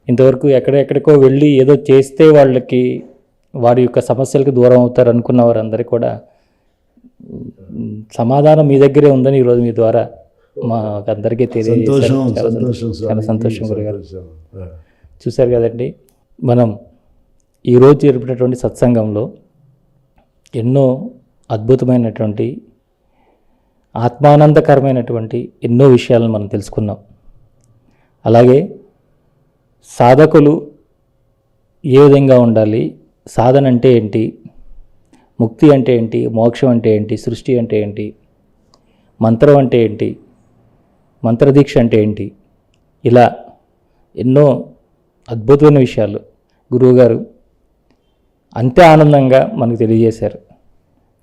ఇంతవరకు ఎక్కడెక్కడికో వెళ్ళి ఏదో చేస్తే వాళ్ళకి వారి యొక్క సమస్యలకు దూరం అవుతారు అనుకున్న వారందరికీ కూడా సమాధానం మీ దగ్గరే ఉందని ఈరోజు మీ ద్వారా మాకందరికీ తెలియజేశారు. చాలా సంతోషం గురుగారు. చూశారు కదండి, మనం ఈరోజు జరిపినటువంటి సత్సంగంలో ఎన్నో అద్భుతమైనటువంటి ఆత్మానందకరమైనటువంటి ఎన్నో విషయాలను మనం తెలుసుకున్నాం. అలాగే సాధకులు ఏ విధంగా ఉండాలి, సాధన అంటే ఏంటి, ముక్తి అంటే ఏంటి, మోక్షం అంటే ఏంటి, సృష్టి అంటే ఏంటి, మంత్రం అంటే ఏంటి, మంత్రదీక్ష అంటే ఏంటి, ఇలా ఎన్నో అద్భుతమైన విషయాలు గురువుగారు అంతే ఆనందంగా మనకు తెలియజేశారు.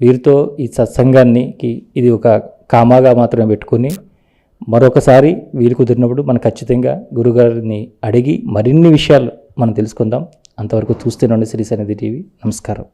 వీరితో ఈ సత్సంగానికి ఇది ఒక కామాగా మాత్రమే పెట్టుకుని మరొకసారి వీలు కుదిరినప్పుడు మనం ఖచ్చితంగా గురుగారిని అడిగి మరిన్ని విషయాలు మనం తెలుసుకుందాం. అంతవరకు చూస్తూనే ఉండండి శ్రీ సన్నిధి టీవీ. నమస్కారం.